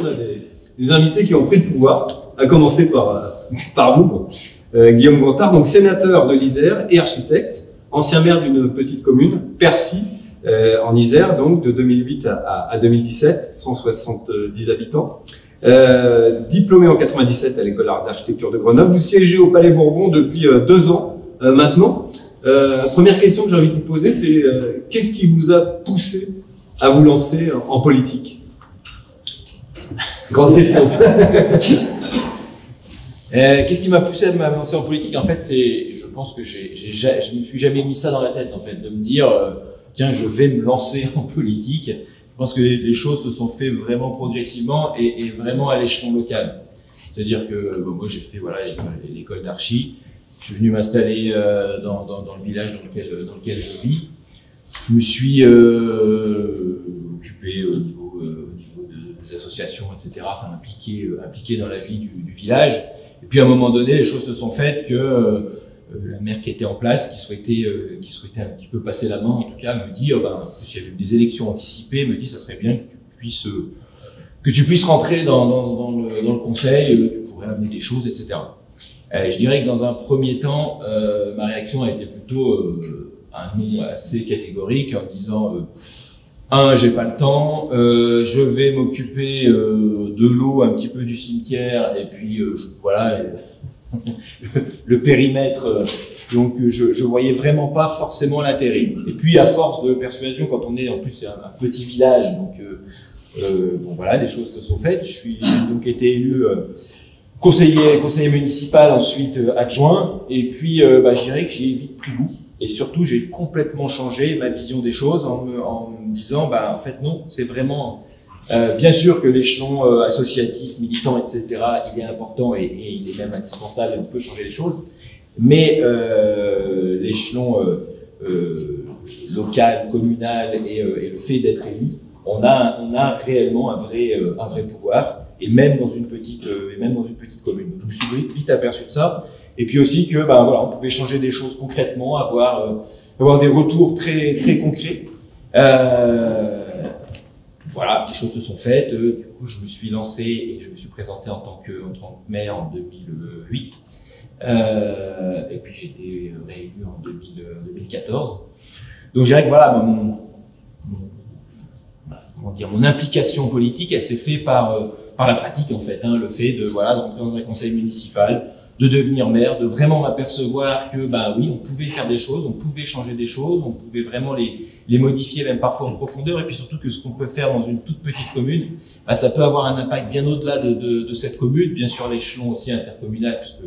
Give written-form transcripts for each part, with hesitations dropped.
on a des invités qui ont pris le pouvoir, à commencer par vous, Guillaume Gontard, donc sénateur de l'Isère et architecte, ancien maire d'une petite commune, Percy, en Isère, donc de 2008 à 2017, 170 habitants. Diplômé en 97 à l'école d'architecture de Grenoble, vous siégez au Palais Bourbon depuis 2 ans maintenant. Première question que j'ai envie de vous poser, c'est qu'est-ce qui vous a poussé à vous lancer en politique? Grande question. Qu'est-ce qui m'a poussé à me lancer en politique? En fait, je pense que je me suis jamais mis ça dans la tête, en fait, de me dire tiens, je vais me lancer en politique. Je pense que les choses se sont faites vraiment progressivement et vraiment à l'échelon local. C'est-à-dire que moi, j'ai fait l'école d'archi. Je suis venu m'installer dans le village dans lequel je vis. Je me suis occupé au niveau des associations, etc. Enfin, impliqué dans la vie du village. Et puis à un moment donné, les choses se sont faites que la maire qui était en place, qui souhaitait un petit peu passer la main, en tout cas, me dit, en plus il y avait eu des élections anticipées, me dit, ça serait bien que tu puisses rentrer dans le conseil, tu pourrais amener des choses, etc. Je dirais que dans un premier temps, ma réaction a été plutôt un non assez catégorique en disant j'ai pas le temps, je vais m'occuper de l'eau, un petit peu du cimetière, et puis le périmètre. Donc je voyais vraiment pas forcément l'intérêt. Et puis à force de persuasion, quand on est en plus c'est un petit village, donc les choses se sont faites. Je suis donc été élu conseiller municipal, ensuite adjoint, et puis je dirais que j'y ai vite pris goût. Et surtout, j'ai complètement changé ma vision des choses en me disant, en fait, non, c'est vraiment... bien sûr que l'échelon associatif, militant, etc., il est important et il est même indispensable et on peut changer les choses. Mais l'échelon local, communal et le fait d'être élu, on a réellement un vrai pouvoir, et même dans une petite commune. Donc, je me suis vite aperçu de ça. Et puis aussi que on pouvait changer des choses concrètement, avoir des retours très concrets. Les choses se sont faites. Du coup, je me suis lancé et je me suis présenté en tant que maire en 2008. Et puis j'ai été réélu en 2014. Donc je dirais que mon implication politique, elle s'est faite par la pratique, en fait, le fait de rentrer dans un conseil municipal, de devenir maire, de vraiment m'apercevoir que oui, on pouvait faire des choses, on pouvait changer des choses, on pouvait vraiment les modifier, même parfois en profondeur, et puis surtout que ce qu'on peut faire dans une toute petite commune, ça peut avoir un impact bien au-delà de cette commune, bien sûr l'échelon aussi intercommunal, puisque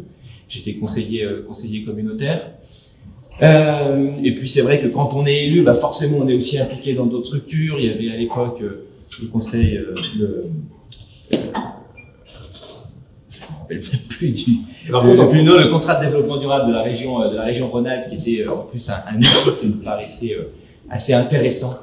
j'étais conseiller communautaire. Et puis c'est vrai que quand on est élu, forcément on est aussi impliqué dans d'autres structures. Il y avait à l'époque le conseil, le contrat de développement durable de la région Rhône-Alpes, qui était en plus un outil qui me paraissait assez intéressant,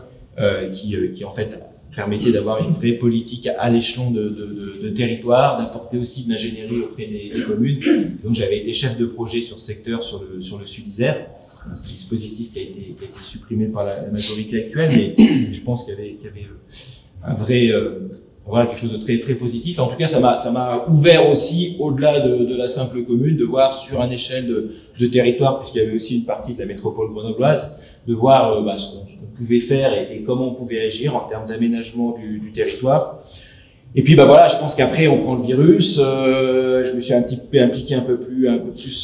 qui en fait permettait d'avoir une vraie politique à l'échelon de territoire, d'apporter aussi de l'ingénierie auprès des communes. Donc j'avais été chef de projet sur ce secteur, sur le Sud-Isère. C'est un dispositif qui a été supprimé par la majorité actuelle, mais je pense qu'il y avait un vrai quelque chose de très très positif. En tout cas, ça m'a ouvert aussi au-delà de la simple commune, de voir sur une échelle de territoire, puisqu'il y avait aussi une partie de la métropole grenobloise, de voir ce qu'on pouvait faire et comment on pouvait agir en termes d'aménagement du territoire. Et puis je pense qu'après on prend le virus. Je me suis un petit peu impliqué un peu plus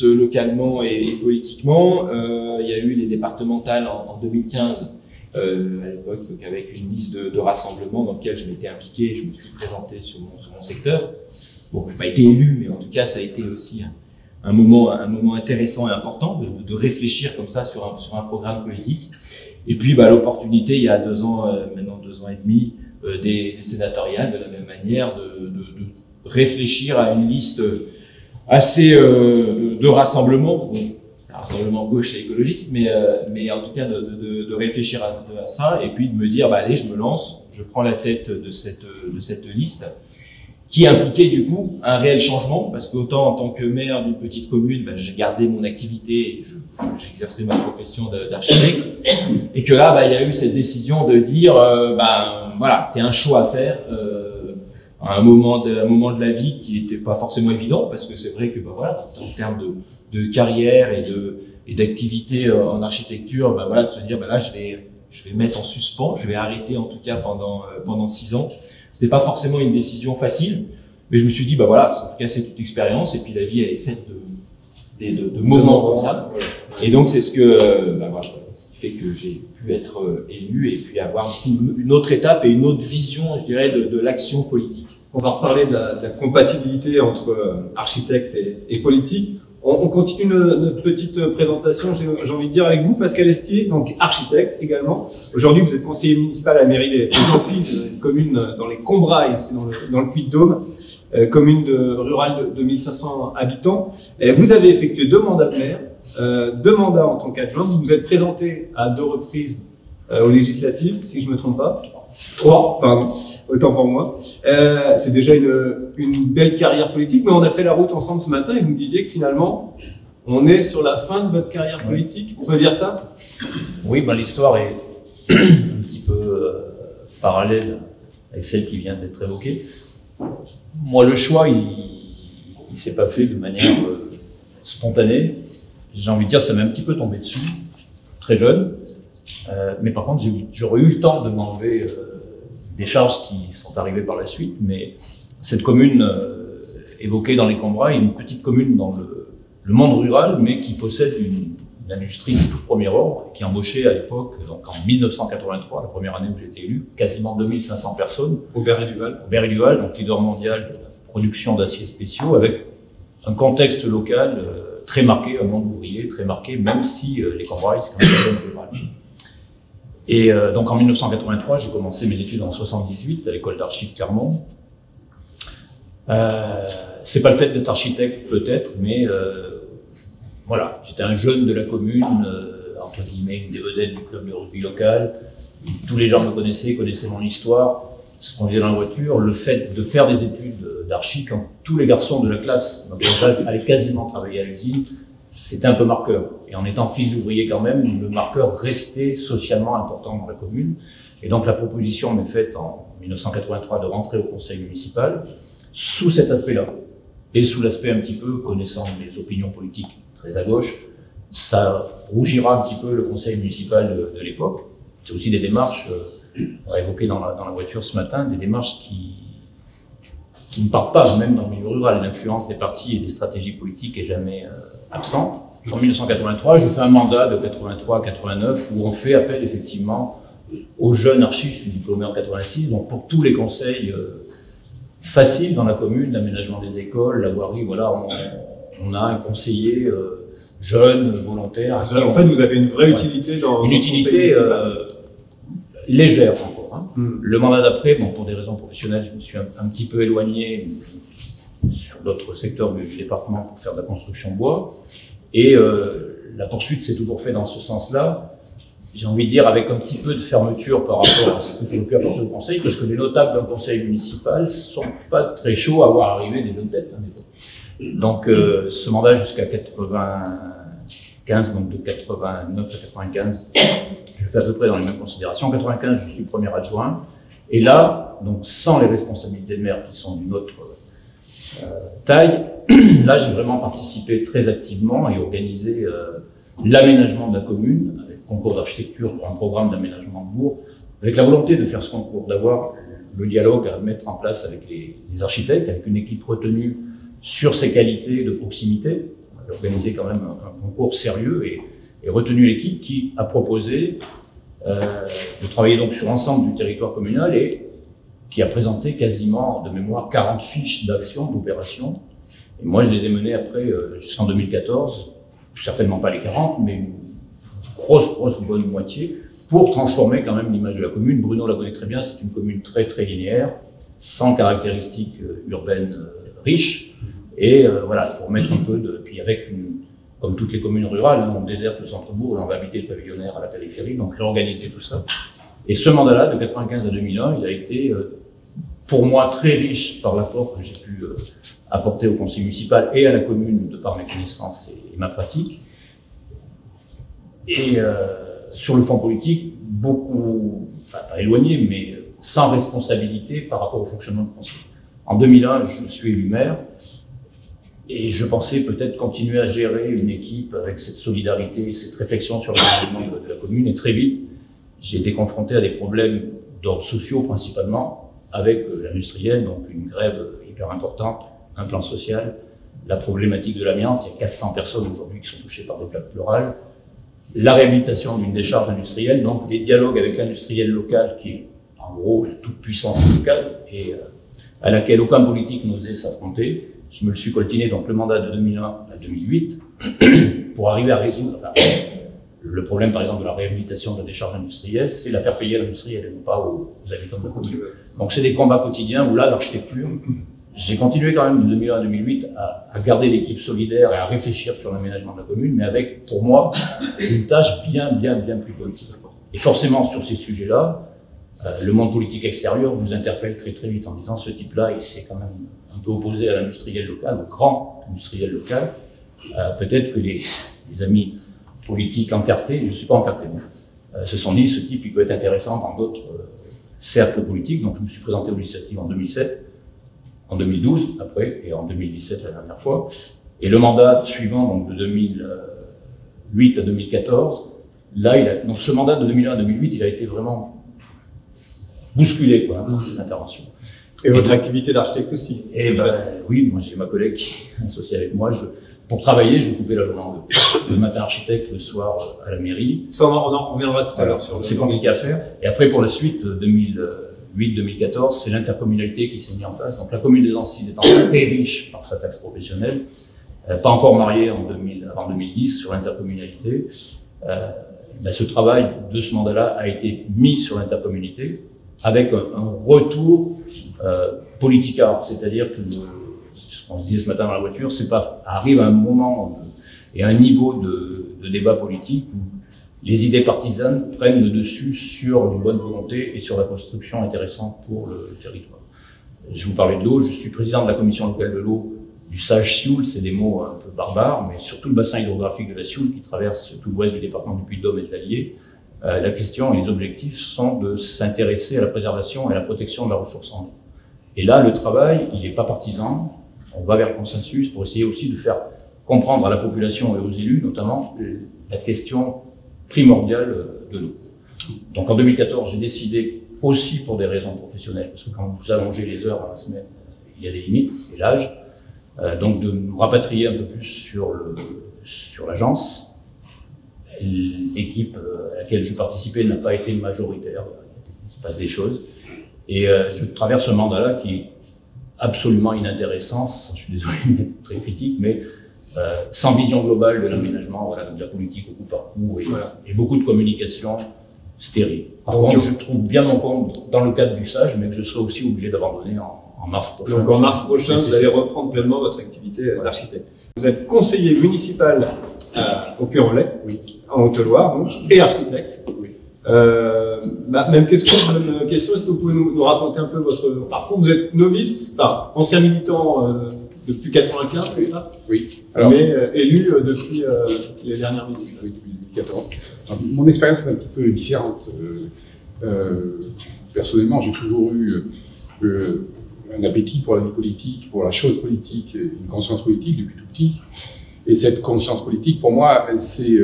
localement et politiquement. Il y a eu les départementales en 2015 à l'époque, donc avec une liste de rassemblements dans lequel je m'étais impliqué et je me suis présenté sur mon secteur. Bon, je n'ai pas été élu, mais en tout cas ça a été aussi un moment intéressant et important de réfléchir comme ça sur un programme politique. Et puis l'opportunité il y a 2 ans, maintenant 2 ans et demi, des sénatoriales de la même manière de réfléchir à une liste assez de rassemblements, un rassemblement gauche et écologiste, mais en tout cas de réfléchir à ça et puis de me dire allez, je me lance, je prends la tête de cette liste qui impliquait du coup un réel changement, parce qu'autant en tant que maire d'une petite commune, j'ai gardé mon activité et j'exerçais ma profession d'architecte, et que là, il y a eu cette décision de dire, c'est un choix à faire, à un moment de la vie qui n'était pas forcément évident, parce que c'est vrai que ben voilà, en termes de carrière et d'activité en architecture, ben voilà, de se dire ben là je vais mettre en suspens, je vais arrêter en tout cas pendant 6 ans. C'était pas forcément une décision facile, mais je me suis dit ben voilà, en tout cas c'est toute expérience, et puis la vie elle est faite de moments comme ça. Et donc c'est ce que ben voilà, ce qui fait que j'ai pu être élu et puis avoir une autre étape et une autre vision, je dirais, de l'action politique. On va reparler de la compatibilité entre architecte et politique. On continue notre petite présentation, j'ai envie de dire, avec vous, Pascal Estier, donc architecte également. Aujourd'hui, vous êtes conseiller municipal à la mairie des Ancises, une commune dans les Combrailles, c'est dans le Puy-de-Dôme, commune rurale de 1500 habitants. Et vous avez effectué 2 mandats de maire, 2 mandats en tant qu'adjoint. Vous vous êtes présenté à 2 reprises aux législatives, si je ne me trompe pas. 3, pardon, autant pour moi. C'est déjà une belle carrière politique, mais on a fait la route ensemble ce matin et vous me disiez que finalement, on est sur la fin de votre carrière politique. On peut dire ça? Oui, ben, l'histoire est un petit peu parallèle avec celle qui vient d'être évoquée. Moi, le choix, il s'est pas fait de manière spontanée. J'ai envie de dire, ça m'est un petit peu tombé dessus, très jeune. Mais par contre, j'aurais eu le temps de m'enlever des charges qui sont arrivées par la suite. Mais cette commune évoquée dans les Combrailles est une petite commune dans le monde rural, mais qui possède une industrie de tout premier ordre, qui embauchait à l'époque, donc en 1983, la première année où j'ai été élu, quasiment 2500 personnes. Au Berry-Duval. Au Berry-Duval, donc leader mondial de la production d'aciers spéciaux, avec un contexte local très marqué, un monde ouvrier très marqué, même si les Combrailles, c'est quand même un zone rurale. Et donc en 1983, j'ai commencé mes études en 78 à l'école d'archi de Clermont. C'est pas le fait d'être architecte peut-être, mais voilà, j'étais un jeune de la commune, entre guillemets, une des vedettes du club de rugby local. Tous les gens me connaissaient mon histoire, ce qu'on faisait dans la voiture, le fait de faire des études d'archi quand tous les garçons de la classe, donc allaient quasiment travailler à l'usine. C'était un peu marqueur. Et en étant fils d'ouvrier quand même, le marqueur restait socialement important dans la commune. Et donc la proposition m'est faite en 1983 de rentrer au conseil municipal sous cet aspect-là. Et sous l'aspect un petit peu, connaissant les opinions politiques très à gauche, ça rougira un petit peu le conseil municipal de l'époque. C'est aussi des démarches, on a évoqué dans la voiture ce matin, des démarches qui ne partent pas, même dans le milieu rural. L'influence des partis et des stratégies politiques est jamais absente. En 1983, je fais un mandat de 83 à 89 où on fait appel effectivement aux jeunes archis. Je suis diplômé en 86, donc pour tous les conseils faciles dans la commune, l'aménagement des écoles, la voirie, voilà, on a un conseiller jeune, volontaire. En fait, vous avez une vraie utilité dans une utilité légère encore. Hein. Le mandat d'après, bon, pour des raisons professionnelles, je me suis un petit peu éloigné sur d'autres secteurs du département pour faire de la construction bois. Et la poursuite s'est toujours fait dans ce sens-là. J'ai envie de dire avec un petit peu de fermeture par rapport à ce que j'aurais pu apporter au conseil, parce que les notables d'un conseil municipal sont pas très chauds à voir arriver des jeunes têtes. Hein, des fois. Donc ce mandat jusqu'à 95, donc de 89 à 95, je fais à peu près dans les mêmes considérations. En 95, je suis premier adjoint. Et là, donc sans les responsabilités de maire qui sont d'une autre taille, là j'ai vraiment participé très activement et organisé l'aménagement de la commune, avec concours d'architecture pour un programme d'aménagement de bourg, avec la volonté de faire ce concours, d'avoir le dialogue à mettre en place avec les architectes, avec une équipe retenue sur ses qualités de proximité. On avait organisé quand même un concours sérieux et retenu l'équipe qui a proposé de travailler donc sur l'ensemble du territoire communal et qui a présenté quasiment de mémoire 40 fiches d'action, d'opération. Et moi, je les ai menées après jusqu'en 2014, certainement pas les 40, mais une grosse bonne moitié, pour transformer quand même l'image de la commune. Bruno la connaît très bien, c'est une commune très linéaire, sans caractéristiques urbaines riches. Et voilà, il faut remettre un peu de... Puis avec, comme toutes les communes rurales, hein, on déserte le centre-bourg et on va habiter le pavillonnaire à la périphérie, donc réorganiser tout ça. Et ce mandat-là, de 95 à 2001, il a été pour moi très riche par l'apport que j'ai pu apporter au conseil municipal et à la commune de par mes connaissances et ma pratique. Et sur le fond politique, beaucoup, enfin pas éloigné, mais sans responsabilité par rapport au fonctionnement du conseil. En 2001, je suis élu maire et je pensais peut-être continuer à gérer une équipe avec cette solidarité, cette réflexion sur le développement de la commune. Et très vite, j'ai été confronté à des problèmes d'ordre sociaux principalement, avec l'industriel, donc une grève hyper importante, un plan social, la problématique de l'amiante, il y a 400 personnes aujourd'hui qui sont touchées par des plaques pleurales, la réhabilitation d'une décharge industrielle, donc des dialogues avec l'industriel local qui est en gros la toute puissance locale et à laquelle aucun politique n'osait s'affronter. Je me le suis coltiné donc le mandat de 2001 à 2008 pour arriver à résoudre le problème par exemple de la réhabilitation de la décharge industrielle, c'est la faire payer à l'industriel et non pas aux habitants de la commune. Donc c'est des combats quotidiens où là l'architecture, j'ai continué quand même de 2001 à 2008 à garder l'équipe solidaire et à réfléchir sur l'aménagement de la commune, mais avec, pour moi, une tâche bien plus politique. Et forcément, sur ces sujets-là, le monde politique extérieur vous interpelle très vite en disant ce type-là, il s'est quand même un peu opposé à l'industriel local, au grand industriel local. Peut-être que les amis politiques encartés, je ne suis pas encarté, se sont dit ce type, il peut être intéressant dans d'autres cercles politiques. Donc je me suis présenté aux législatives en 2007. En 2012, après, et en 2017 la dernière fois. Et le mandat suivant, donc de 2008 à 2014, là, donc ce mandat de 2001 à 2008, il a été vraiment bousculé, quoi, par ces interventions. Et votre activité d'architecte aussi. Et oui, moi j'ai ma collègue qui est associée avec moi. Pour travailler, je coupais la journée en deux. Le matin architecte, le soir à la mairie. Ça, on en reviendra tout à l'heure sur. C'est compliqué à faire. Et après, pour la suite, 2008-2014, c'est l'intercommunalité qui s'est mise en place. Donc la commune des Anciles étant très riche par sa taxe professionnelle, pas encore mariée avant 2010 sur l'intercommunalité, ce travail de ce mandat-là a été mis sur l'intercommunalité avec un retour politicard, c'est-à-dire que ce qu'on se disait ce matin dans la voiture, c'est pas arrive à un moment et à un niveau de débat politique où les idées partisanes prennent le dessus sur une bonne volonté et sur la construction intéressante pour le territoire. Je vous parlais de l'eau, je suis président de la commission locale de l'eau du Sage-Sioule, c'est des mots un peu barbares, mais surtout le bassin hydrographique de la Sioule qui traverse tout l'ouest du département du Puy-de-Dôme et de l'Allier. La question et les objectifs sont de s'intéresser à la préservation et à la protection de la ressource en eau. Et là, le travail, il n'est pas partisan, on va vers le consensus pour essayer aussi de faire comprendre à la population et aux élus, notamment, la question primordiale de l'eau. Donc en 2014, j'ai décidé aussi pour des raisons professionnelles, parce que quand vous allongez les heures dans la semaine, il y a des limites, et l'âge, donc de me rapatrier un peu plus sur l'agence. L'équipe à laquelle je participais n'a pas été majoritaire, il se passe des choses, et je traverse ce mandat-là qui est absolument inintéressant, je suis désolé d'être très critique, mais sans vision globale de l'aménagement, voilà, de la politique au coup par coup, et beaucoup de communication stérile. Par contre, je trouve bien mon compte dans le cadre du SAGE, mais que je serai aussi obligé d'abandonner en mars prochain. Donc en mars prochain, vous allez reprendre pleinement votre activité d'architecte. Vous êtes conseiller municipal au Puy-en-Velay, en Haute-Loire, donc, et architecte. Oui. Même question, est-ce que vous pouvez nous raconter un peu votre parcours? Vous êtes novice, ancien militant depuis 95, c'est ça? Oui. Alors, mais élu depuis les dernières municipales. Oui, depuis 2014. Alors, mon expérience est un petit peu différente. Personnellement, j'ai toujours eu un appétit pour la vie politique, pour la chose politique, une conscience politique depuis tout petit. Et cette conscience politique, pour moi, elle s'est,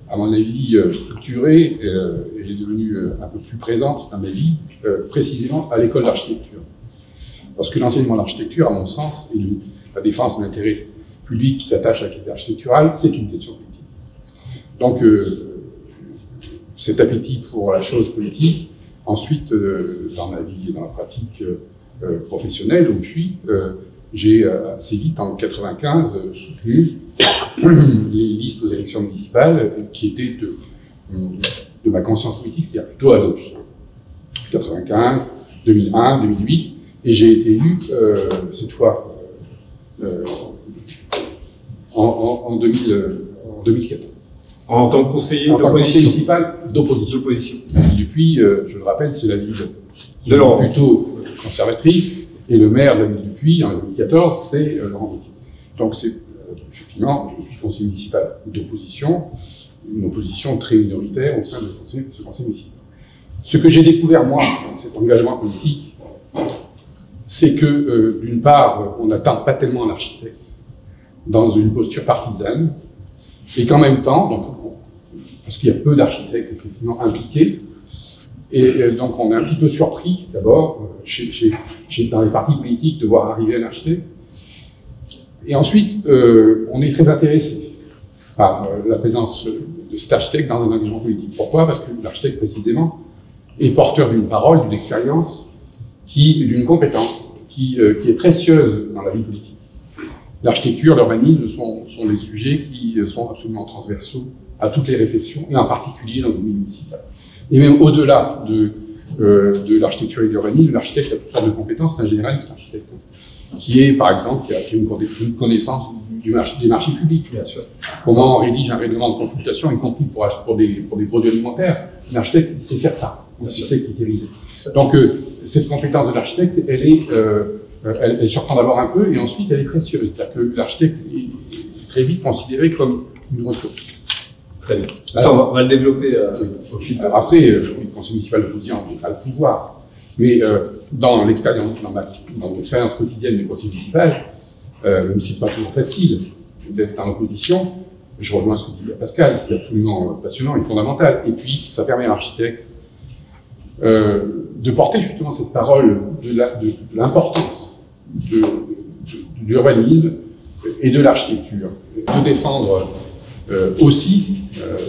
à mon avis, structurée et est devenue un peu plus présente dans ma vie, précisément à l'école d'architecture. Parce que l'enseignement de l'architecture, à mon sens, et la défense de l'intérêt public qui s'attache à l'activité architecturale, c'est une question politique. Donc, cet appétit pour la chose politique, ensuite, dans ma vie et dans la pratique professionnelle, puis, j'ai assez vite, en 1995, soutenu les listes aux élections municipales qui étaient de ma conscience politique, c'est-à-dire plutôt à gauche. 1995, 2001, 2008, et j'ai été élu cette fois en 2014. En tant que conseiller en tant que conseiller d'opposition. municipal d'opposition. Depuis, je le rappelle, c'est la ville de Laurent plutôt conservatrice, et le maire de la ville du Puy, en 2014, c'est Laurent Wauquiez. Donc c'est effectivement, je suis conseiller municipal d'opposition, une opposition très minoritaire au sein de ce conseil municipal. Ce que j'ai découvert, moi, dans cet engagement politique, c'est que, d'une part, on n'attend pas tellement l'architecte dans une posture partisane, et qu'en même temps, donc, parce qu'il y a peu d'architectes effectivement impliqués, et donc on est un petit peu surpris, d'abord, dans les partis politiques, de voir arriver un architecte, et ensuite, on est très intéressé par la présence de cet architecte dans un engagement politique. Pourquoi? Parce que l'architecte, précisément, est porteur d'une parole, d'une expérience, d'une compétence qui est précieuse dans la vie politique. L'architecture, l'urbanisme sont des sujets qui sont absolument transversaux à toutes les réflexions, et en particulier dans une ville municipale. Et même au-delà de l'architecture et de l'urbanisme, l'architecte a toutes sortes de compétences, c'est un généraliste architecte, qui est, par exemple, qui a une connaissance des marchés publics. Bien sûr. Comment on rédige un règlement de consultation, y compris pour des produits alimentaires. L'architecte sait faire ça, il sait critériser. Donc, cette compétence de l'architecte, elle surprend d'abord un peu, et ensuite elle est précieuse. C'est-à-dire que l'architecte est très vite considéré comme une ressource. Très bien. Ça, on va le développer au fil. Alors après, je suis conseiller municipal de Posian, je n'ai pas le pouvoir. Mais dans l'expérience quotidienne du conseil municipal, même si ce n'est pas toujours facile d'être dans l'opposition, je rejoins ce que dit Pascal, c'est absolument passionnant et fondamental. Et puis, ça permet à l'architecte de porter justement cette parole de l'importance de l'urbanisme et de l'architecture, de défendre aussi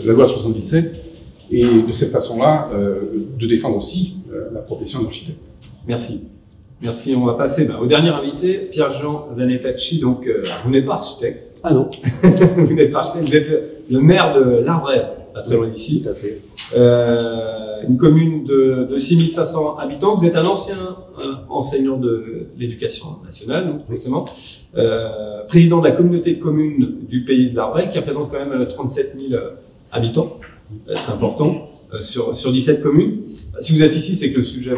la loi 77 et de cette façon-là de défendre aussi la profession d'architecte. Merci. Merci. On va passer au dernier invité, Pierre-Jean Zanettacci. Donc, vous n'êtes pas architecte. Ah non. Vous n'êtes pas architecte. Vous êtes le maire de l'Arbrève, pas très loin d'ici. Tout à fait. Une commune de 6500 habitants. Vous êtes un ancien enseignant de l'éducation nationale, donc forcément. Président de la communauté de communes du pays de l'Arbrève, qui représente quand même 37 000 habitants. C'est important. Sur 17 communes. Si vous êtes ici, c'est que le sujet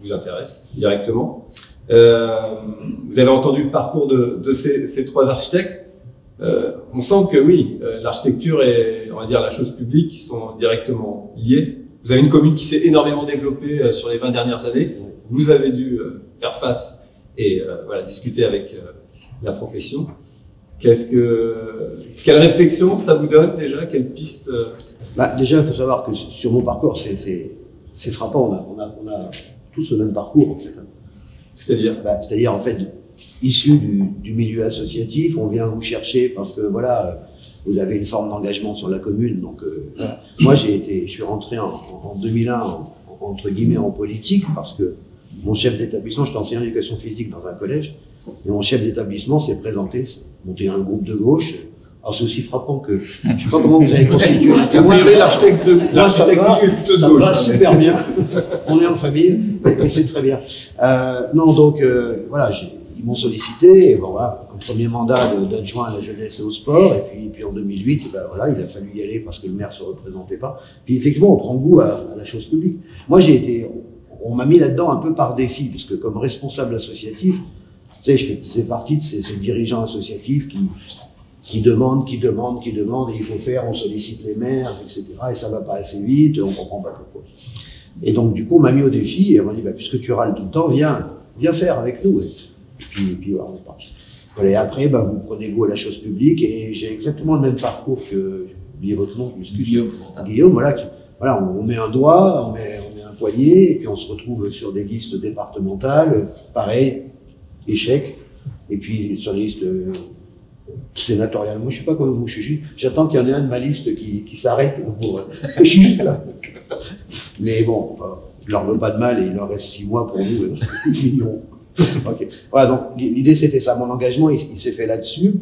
vous intéresse directement. Vous avez entendu le parcours de ces trois architectes. On sent que oui, l'architecture et, on va dire, la chose publique sont directement liées. Vous avez une commune qui s'est énormément développée sur les 20 dernières années. Vous avez dû faire face et discuter avec la profession. Quelle réflexion ça vous donne déjà? Quelle piste? Déjà, il faut savoir que sur mon parcours, c'est frappant. On a tous le même parcours, en fait. C'est-à-dire C'est-à-dire, en fait, issu du milieu associatif, on vient vous chercher parce que, voilà, vous avez une forme d'engagement sur la commune. Donc, moi, je suis rentré en 2001, entre guillemets, en politique, parce que mon chef d'établissement, j'étais enseignant d'éducation physique dans un collège, et mon chef d'établissement s'est présenté, monté un groupe de gauche. Alors c'est aussi frappant que, je ne sais pas comment vous avez constitué un témoin. L'architecte est plutôt de gauche. Ça va super bien. On est en famille, et c'est très bien. Voilà, ils m'ont sollicité, et bon, voilà, un premier mandat d'adjoint à la jeunesse et au sport, et puis en 2008, voilà, il a fallu y aller parce que le maire ne se représentait pas. Puis effectivement, on prend goût à la chose publique. Moi, on m'a mis là-dedans un peu par défi, parce que comme responsable associatif, tu sais, je faisais partie de ces dirigeants associatifs qui demandent, et il faut faire, on sollicite les maires, etc., et ça va pas assez vite, on comprend pas pourquoi. Et donc, du coup, on m'a mis au défi, et on m'a dit, puisque tu râles tout le temps, viens faire avec nous. Et puis voilà, on est parti. Voilà, et après, vous prenez goût à la chose publique, et j'ai exactement le même parcours que, j'ai oublié votre nom, je m'excuse. Guillaume, voilà, on met un doigt, on met un poignet, et puis on se retrouve sur des listes départementales, pareil, échec, et puis sur les listes sénatoriales. Moi, je suis pas comme vous, j'attends qu'il y en ait un de ma liste qui s'arrête pour, je suis juste là. Mais bon, je leur veux pas de mal et il leur reste 6 mois pour nous, c'est mignon. Ok. Voilà, donc l'idée c'était ça, mon engagement il s'est fait là-dessus.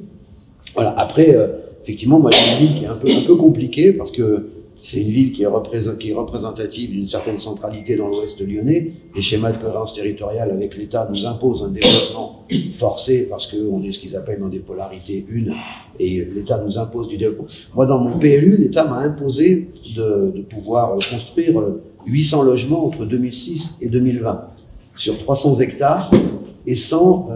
Voilà. Après, effectivement, moi j'ai une ville qui est un peu compliquée parce que c'est une ville qui est représentative d'une certaine centralité dans l'ouest lyonnais. Les schémas de cohérence territoriale avec l'État nous imposent un développement forcé parce qu'on est ce qu'ils appellent dans des polarités 1 et l'État nous impose du développement. Moi, dans mon PLU, l'État m'a imposé de pouvoir construire 800 logements entre 2006 et 2020 sur 300 hectares et sans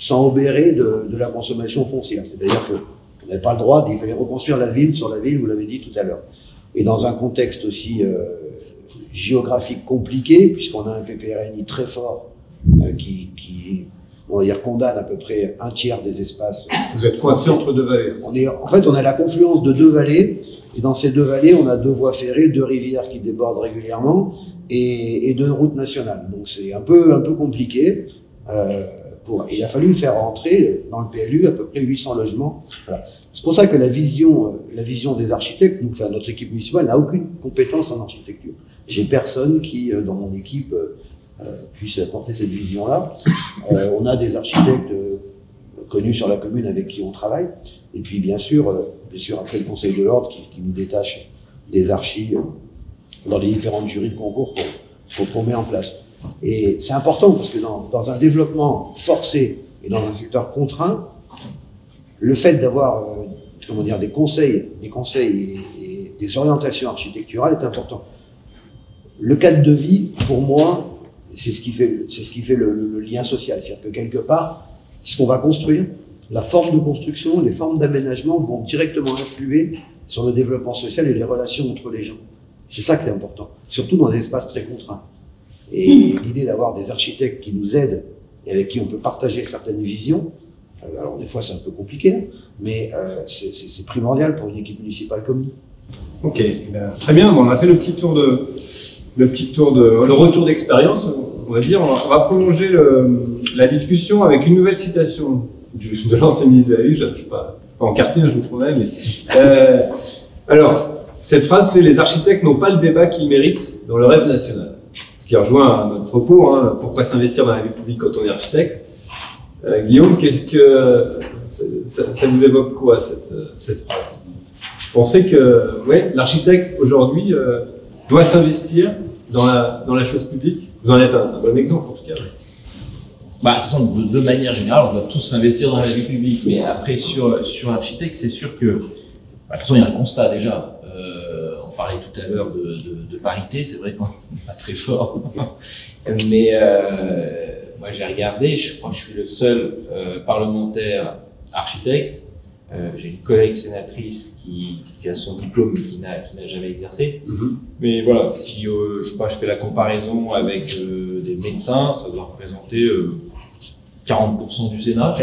obérer de la consommation foncière. C'est-à-dire qu'on n'avait pas le droit, il fallait reconstruire la ville sur la ville, vous l'avez dit tout à l'heure. Et dans un contexte aussi géographique compliqué, puisqu'on a un PPRNI très fort on va dire, condamne à peu près un tiers des espaces. Vous êtes coincé entre deux vallées. En fait, on a la confluence de deux vallées, et dans ces deux vallées, on a deux voies ferrées, deux rivières qui débordent régulièrement, et deux routes nationales. Donc c'est un peu compliqué. Il a fallu faire rentrer dans le PLU à peu près 800 logements. Voilà. C'est pour ça que la vision des architectes, nous, enfin, notre équipe municipale n'a aucune compétence en architecture. J'ai personne qui, dans mon équipe, puisse apporter cette vision-là. On a des architectes connus sur la commune avec qui on travaille. Et puis, bien sûr après le Conseil de l'Ordre qui nous détache des archis dans les différentes jurys de concours qu'on met en place. Et c'est important parce que dans un développement forcé et dans un secteur contraint, le fait d'avoir des conseils et des orientations architecturales est important. Le cadre de vie, pour moi, c'est ce qui fait le lien social. C'est-à-dire que quelque part, ce qu'on va construire, la forme de construction, les formes d'aménagement vont directement influer sur le développement social et les relations entre les gens. C'est ça qui est important, surtout dans des espaces très contraints. Et l'idée d'avoir des architectes qui nous aident et avec qui on peut partager certaines visions, alors des fois c'est un peu compliqué, mais c'est primordial pour une équipe municipale comme nous. Ok, ben, très bien. Bon, on a fait le retour d'expérience, on va dire. On va prolonger la discussion avec une nouvelle citation de l'ancien ministre de la Ville. Je ne vais pas encarter, je vous promets. Mais, alors, cette phrase, c'est « Les architectes n'ont pas le débat qu'ils méritent dans le rêve national ». Ce qui rejoint à notre propos, pourquoi s'investir dans la vie publique quand on est architecte. Guillaume, qu'est-ce que ça vous évoque quoi cette phrase? Vous pensez que l'architecte aujourd'hui doit s'investir dans la chose publique? Vous en êtes un bon exemple en tout cas. De toute façon, de manière générale, on doit tous s'investir dans la vie publique, mais après sur l'architecte, c'est sûr que de toute façon il y a un constat déjà. On parlait tout à l'heure de parité, c'est vrai qu'on n'est pas très fort, mais moi j'ai regardé, je crois que je suis le seul parlementaire architecte. J'ai une collègue sénatrice qui a son diplôme mais qui n'a jamais exercé. Mais voilà, si je fais la comparaison avec des médecins, ça doit représenter 40% du Sénat.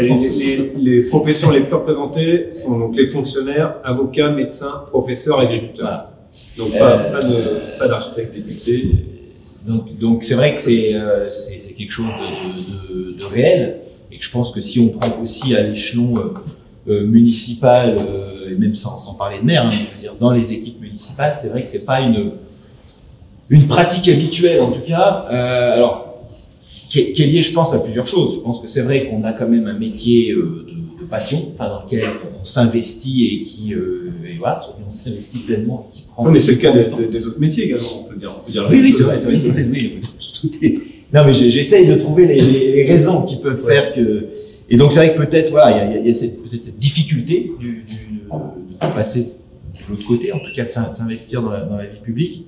Les professions les plus représentées sont donc les fonctionnaires, avocats, médecins, professeurs, agriculteurs. Voilà. Donc pas d'architecte député. Donc c'est vrai que c'est quelque chose de réel, et que je pense que si on prend aussi à l'échelon municipal, et même sans parler de maire, je veux dire dans les équipes municipales, c'est vrai que c'est pas une pratique habituelle en tout cas. Alors qui est liée, je pense, à plusieurs choses. Je pense que c'est vrai qu'on a quand même un métier de passion, dans lequel on s'investit et on s'investit pleinement. Qui prend mais c'est le cas des autres métiers également, on peut dire. Oui, c'est vrai. Oui, non, mais j'essaye de trouver les raisons qui peuvent faire que. Et donc c'est vrai que peut-être, il y a cette difficulté de passer de l'autre côté, en tout cas de s'investir dans la vie publique.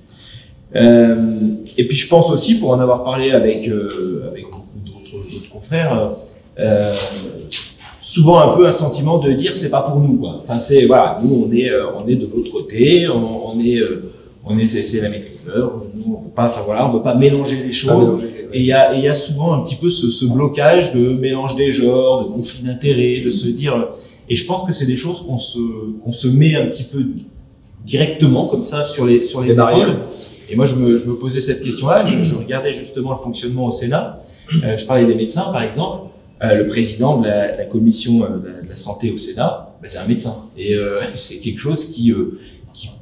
Et puis je pense aussi, pour en avoir parlé avec beaucoup d'autres confrères, souvent un peu un sentiment de dire c'est pas pour nous, quoi. Enfin nous on est de l'autre côté, c'est la maîtrise d'œuvre, nous on veut pas mélanger les choses. Et il y a souvent un petit peu ce blocage de mélange des genres, de conflit d'intérêts, de se dire. Et je pense que c'est des choses qu'on se met un petit peu directement comme ça sur les épaules. Et moi, je me posais cette question-là. Je regardais justement le fonctionnement au Sénat. Je parlais des médecins, par exemple. Le président de la commission de la santé au Sénat, c'est un médecin. Et c'est quelque chose qui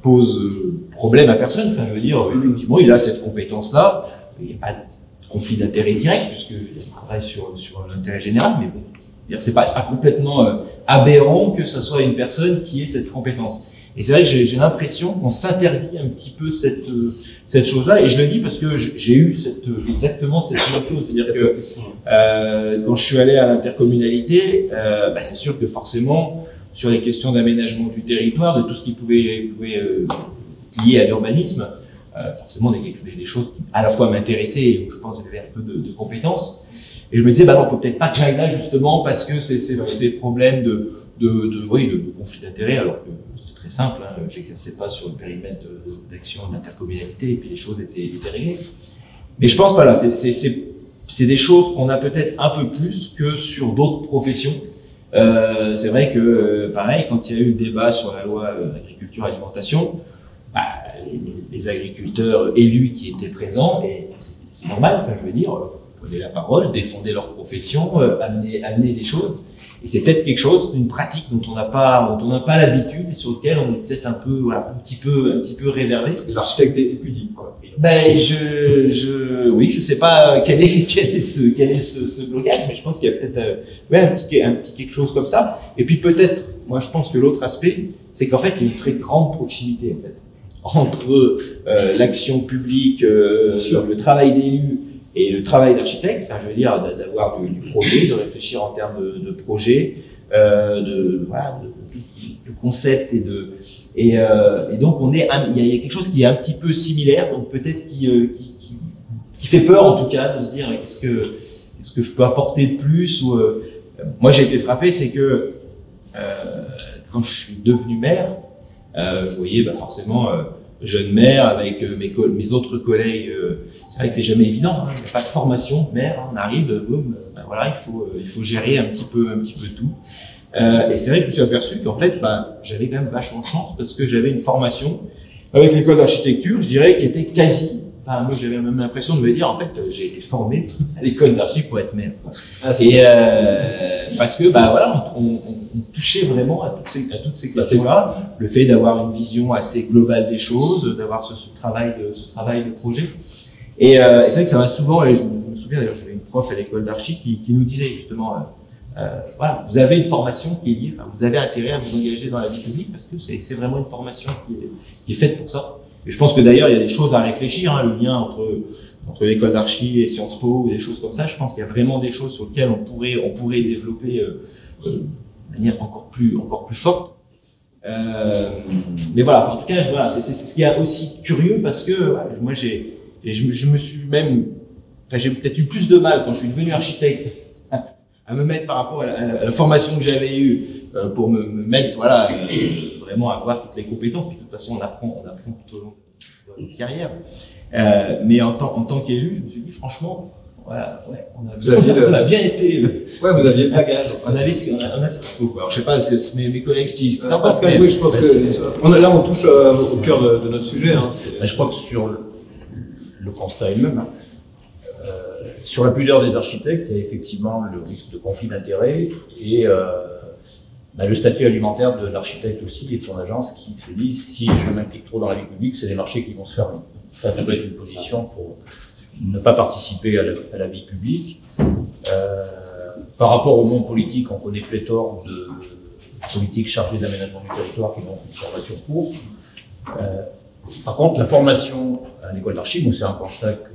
pose problème à personne. Enfin, je veux dire, effectivement, il a cette compétence-là. Il n'y a pas de conflit d'intérêt direct, puisqu'il travaille sur l'intérêt général. Mais bon, c'est pas complètement aberrant que ce soit une personne qui ait cette compétence. Et c'est vrai que j'ai l'impression qu'on s'interdit un petit peu cette chose-là, et je le dis parce que j'ai eu exactement cette même chose. C'est-à-dire que quand je suis allé à l'intercommunalité, c'est sûr que forcément, sur les questions d'aménagement du territoire, de tout ce qui pouvait lier à l'urbanisme, forcément des choses qui à la fois m'intéressaient et où je pense que j'avais un peu de compétences. Et je me disais, non, faut peut-être pas que j'aille là justement parce que c'est ces problèmes de conflit d'intérêts, alors que c'est très simple, j'exerçais pas sur le périmètre d'action de l'intercommunalité et puis les choses étaient réglées. Mais je pense, c'est des choses qu'on a peut-être un peu plus que sur d'autres professions. C'est vrai que, pareil, quand il y a eu le débat sur la loi agriculture-alimentation, bah, les agriculteurs élus qui étaient présents, et c'est normal, enfin, je veux dire, prenaient la parole, défendaient leur profession, amenaient des choses. Et c'est peut-être quelque chose, une pratique dont on n'a pas l'habitude et sur lequel on est peut-être un peu, voilà, un petit peu réservé. L'architecte est pudique, quoi. Ben, oui, je sais pas quel est ce blocage, mais je pense qu'il y a peut-être, un petit quelque chose comme ça. Et puis peut-être, moi, je pense que l'autre aspect, c'est qu'en fait, il y a une très grande proximité, en fait, entre l'action publique, le travail d'élu et le travail d'architecte. Enfin, je veux dire, d'avoir du projet, de réfléchir en termes de projet, de concept et donc il y a quelque chose qui est un petit peu similaire, donc peut-être qui fait peur en tout cas de se dire qu'est-ce que je peux apporter de plus ou moi j'ai été frappé, c'est que quand je suis devenu maire, je voyais forcément jeune maire avec mes autres collègues. C'est vrai que c'est jamais évident, hein, il n'y a pas de formation maire, hein, on arrive, boum, voilà, il faut gérer un petit peu tout. Et c'est vrai que je me suis aperçu qu'en fait, j'avais quand même vachement de chance parce que j'avais une formation avec l'école d'architecture, je dirais, qui était quasi. Enfin, moi, j'avais même l'impression de me dire, en fait, j'ai été formé à l'école d'archi pour être maire. Parce que, voilà, on touchait vraiment à toutes ces questions-là. Le fait d'avoir une vision assez globale des choses, d'avoir ce travail de projet. Et c'est vrai que ça m'a souvent, et je me souviens d'ailleurs, j'avais une prof à l'école d'archi qui nous disait justement, voilà, vous avez une formation qui est liée, vous avez intérêt à vous engager dans la vie publique parce que c'est vraiment une formation qui est faite pour ça. Et je pense que d'ailleurs, il y a des choses à réfléchir, hein, le lien entre l'école d'archi et Sciences Po ou des choses comme ça. Je pense qu'il y a vraiment des choses sur lesquelles on pourrait développer de manière encore plus forte. Mais voilà, en tout cas, voilà, c'est ce qui est aussi curieux parce que moi, je me suis même, j'ai peut-être eu plus de mal quand je suis devenu architecte à me mettre par rapport à la formation que j'avais eue pour me mettre, voilà, vraiment à avoir toutes les compétences. Puis de toute façon, on apprend tout au long de notre carrière. Mais en tant qu'élu, je me suis dit franchement, voilà, on a bien été. Ouais, vous aviez le bagage. On a ce qu'il faut, quoi. Alors, je sais pas, c'est mes collègues qui s'en parce que oui, je pense que là, on touche au cœur de notre sujet. Hein, je crois que sur le constat est le même. Hein. Sur la plupart des architectes, il y a effectivement le risque de conflit d'intérêts et le statut alimentaire de l'architecte aussi et de son agence qui se dit si je m'implique trop dans la vie publique, c'est des marchés qui vont se fermer. Ça peut être une position pour ne pas participer à la vie publique. Par rapport au monde politique, on connaît pléthore de politiques chargées d'aménagement du territoire qui ont une formation courte. Par contre, la formation à l'école d'archi, c'est un constat que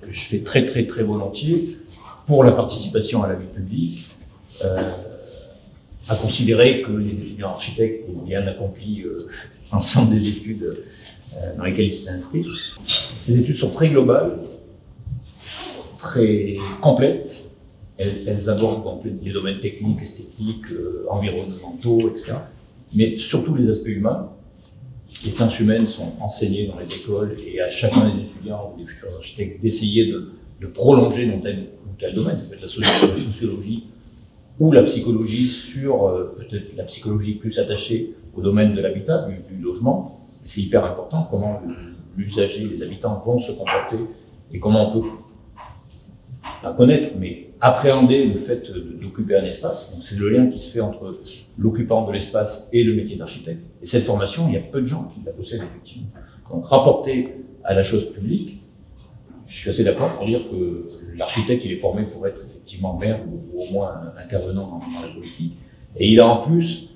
je fais très très très volontiers pour la participation à la vie publique, à considérer que les étudiants architectes ont bien accompli l'ensemble des études dans lesquelles ils s'étaient inscrits. Ces études sont très globales, très complètes. Elles abordent donc les domaines techniques, esthétiques, environnementaux, etc. Mais surtout les aspects humains. Les sciences humaines sont enseignées dans les écoles et à chacun des étudiants ou des futurs architectes d'essayer de prolonger dans tel ou tel domaine. Ça peut être la sociologie ou la psychologie sur peut-être la psychologie plus attachée au domaine de l'habitat, du logement. C'est hyper important comment l'usager, les habitants vont se comporter et comment on peut pas connaître, mais appréhender le fait d'occuper un espace. Donc c'est le lien qui se fait entre l'occupant de l'espace et le métier d'architecte. Et cette formation, il y a peu de gens qui la possèdent effectivement. Donc rapporté à la chose publique, je suis assez d'accord pour dire que l'architecte, il est formé pour être effectivement maire ou au moins intervenant dans la politique. Et il a en plus,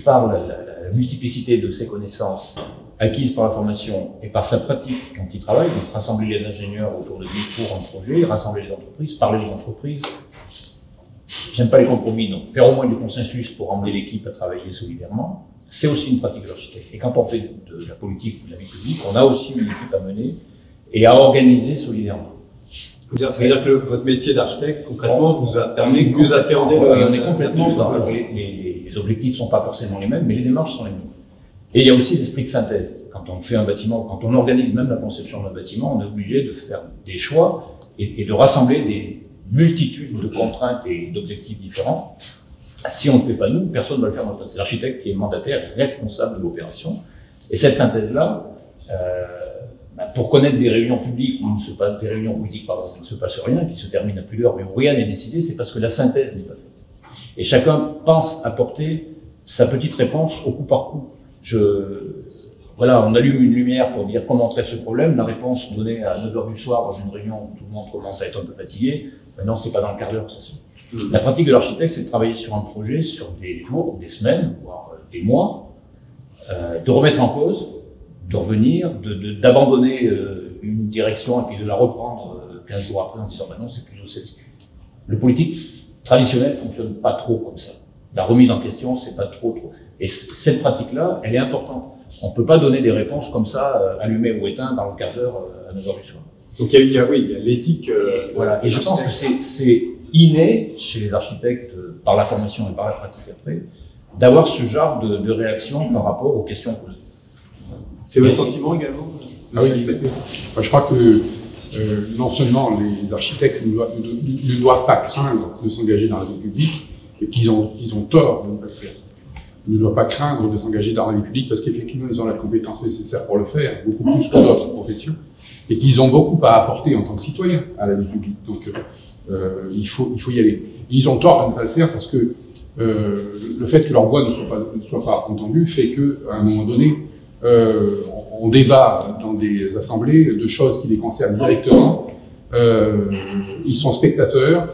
par la multiplicité de ses connaissances acquises par la formation et par sa pratique quand il travaille, donc rassembler les ingénieurs autour de lui pour un projet, rassembler les entreprises, parler des entreprises. J'aime pas les compromis, donc faire au moins du consensus pour emmener l'équipe à travailler solidairement, c'est aussi une pratique de l'architecte. Et quand on fait de la politique ou de la vie publique, on a aussi une équipe à mener et à organiser solidairement. Ça veut dire que votre métier d'architecte, concrètement, vous a permis de mieux appréhender on est complètement dans les objectifs ne sont pas forcément les mêmes, mais les démarches sont les mêmes. Et il y a aussi l'esprit de synthèse. Quand on fait un bâtiment, quand on organise même la conception d'un bâtiment, on est obligé de faire des choix et de rassembler des multitudes de contraintes et d'objectifs différents. Si on ne le fait pas nous, personne ne va le faire dans notre place. C'est l'architecte qui est mandataire, responsable de l'opération. Et cette synthèse-là, pour connaître des réunions publiques où des réunions politiques, pardon, où il ne se passe rien, qui se terminent à plus d'heure, mais où rien n'est décidé, c'est parce que la synthèse n'est pas faite. Et chacun pense apporter sa petite réponse au coup par coup. Voilà, on allume une lumière pour dire comment on traite ce problème. La réponse donnée à 9h du soir dans une réunion où tout le monde commence à être un peu fatigué, maintenant c'est pas dans le quart d'heure que ça se fait. La pratique de l'architecte, c'est de travailler sur un projet sur des jours, des semaines, voire des mois, de remettre en cause, de revenir, d'abandonner une direction et puis de la reprendre 15 jours après en se disant non, c'est plutôt celle-ci. Le politique traditionnel fonctionne pas trop comme ça. La remise en question, c'est pas trop. Et cette pratique-là, elle est importante. On peut pas donner des réponses comme ça, allumées ou éteintes dans le quart d'heure à 9h du soir. Donc il y a l'éthique. Voilà. Et je pense que c'est inné chez les architectes, par la formation et par la pratique après, d'avoir ce genre de réaction par rapport aux questions posées. C'est votre sentiment également? Ah oui, tout à fait. Moi, je crois que non seulement les architectes ne doivent pas craindre de s'engager dans la vie publique, et qu'ils ont tort de ne pas le faire. Ils ne doivent pas craindre de s'engager dans la vie publique parce qu'effectivement, ils ont la compétence nécessaire pour le faire, beaucoup plus que d'autres professions, et qu'ils ont beaucoup à apporter en tant que citoyens à la vie publique. Donc, il faut y aller. Et ils ont tort de ne pas le faire parce que le fait que leur voix ne soit pas entendue fait qu'à un moment donné, on débat dans des assemblées de choses qui les concernent directement. Ils sont spectateurs.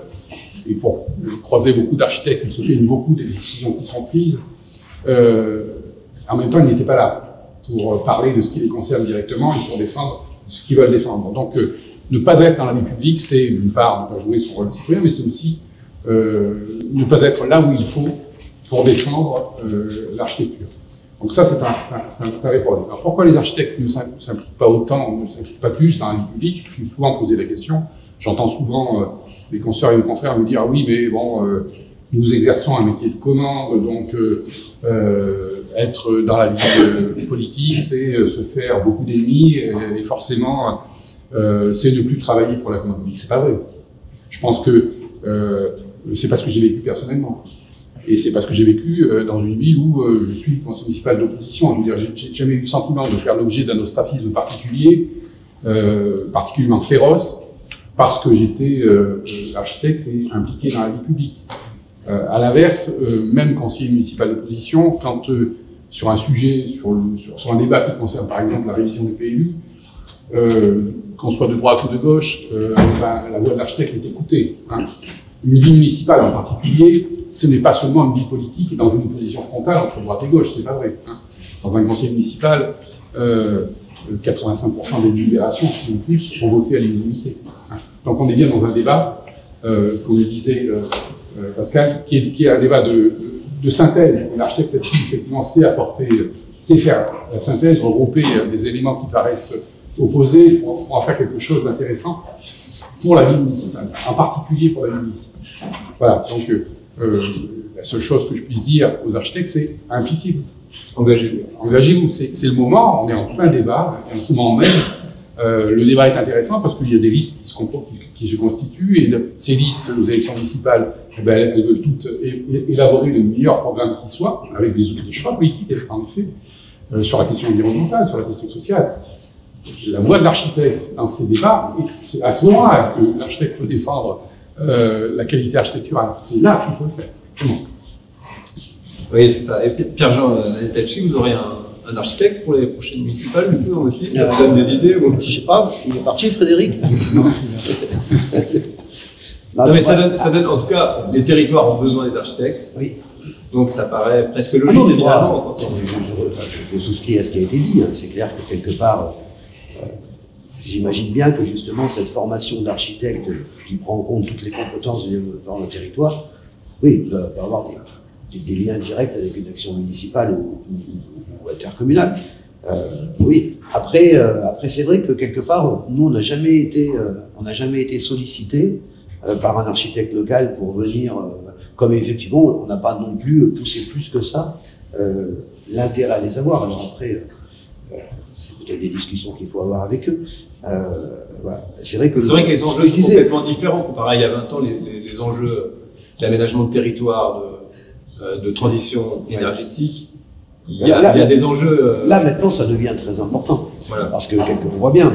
Et pour croiser beaucoup d'architectes, ils se plaignent beaucoup des décisions qui sont prises. En même temps, ils n'étaient pas là pour parler de ce qui les concerne directement et pour défendre ce qu'ils veulent défendre. Donc, ne pas être dans la vie publique, c'est d'une part ne pas jouer son rôle de citoyen, mais c'est aussi ne pas être là où il faut pour défendre l'architecture. Donc ça, c'est un vrai problème. Alors pourquoi les architectes ne s'impliquent pas autant, ne s'impliquent pas plus dans la vie publique? Je me suis souvent posé la question. J'entends souvent les consoeurs et les confrères me dire « Ah oui, mais bon, nous exerçons un métier de commande, donc être dans la vie politique, c'est se faire beaucoup d'ennemis et forcément, c'est ne plus travailler pour la commande publique. » C'est pas vrai. Je pense que c'est parce que j'ai vécu personnellement. Et c'est parce que j'ai vécu dans une ville où je suis conseiller municipal d'opposition. Je veux dire, j'ai jamais eu le sentiment de faire l'objet d'un ostracisme particulier, particulièrement féroce, parce que j'étais architecte et impliqué dans la vie publique. À l'inverse, même conseiller municipal d'opposition, quand sur un sujet, sur un débat qui concerne par exemple la révision du PLU, qu'on soit de droite ou de gauche, la voix de l'architecte est écoutée. Hein. Une vie municipale en particulier, ce n'est pas seulement une vie politique dans une opposition frontale entre droite et gauche, c'est pas vrai. Hein. Dans un conseil municipal, 85% des délibérations, sinon plus, sont votées à l'unanimité. Hein. Donc on est bien dans un débat, comme le disait Pascal, qui est un débat de synthèse. L'architecte là-dessus, effectivement, sait faire la synthèse, regrouper des éléments qui paraissent opposés pour en faire quelque chose d'intéressant pour la vie municipale, en particulier pour la vie municipale. Voilà, donc la seule chose que je puisse dire aux architectes, c'est impliquez-vous. Engagez-vous. Engagez-vous, c'est le moment, on est en plein débat, en ce moment même. Le débat est intéressant parce qu'il y a des listes qui se constituent et ces listes aux élections municipales, eh ben, elles veulent toutes élaborer le meilleur programme qui soit, avec des choix politiques, en effet, sur la question environnementale, sur la question sociale. La voix de l'architecte dans ces débats, c'est à ce moment-là que l'architecte peut défendre la qualité architecturale. C'est là qu'il faut le faire. Comment ? Oui, c'est ça. Et Pierre-Jean Nettelchi, vous aurez un architecte pour les prochaines municipales, du coup, dans votre liste, ça vous donne des idées ou... Je sais pas, il est parti, Frédéric. Non, mais ça donne, en tout cas, les territoires ont besoin des architectes. Oui. Donc ça paraît presque logique, finalement. Je souscris à ce qui a été dit. Hein. C'est clair que quelque part, j'imagine bien que justement cette formation d'architecte qui prend en compte toutes les compétences dans le territoire, oui, peut avoir des liens directs avec une action municipale ou intercommunale. Oui. Après, c'est vrai que quelque part, nous, on n'a jamais été sollicités par un architecte local pour venir comme effectivement, on n'a pas non plus poussé plus que ça l'intérêt à les avoir. Alors après, c'est peut-être des discussions qu'il faut avoir avec eux. Voilà. C'est vrai que les enjeux sont complètement différents comparé à il y a 20 ans, les enjeux d'aménagement de territoire, de transition énergétique. Il y a des enjeux. Là, maintenant, ça devient très important. Voilà. Parce que on voit bien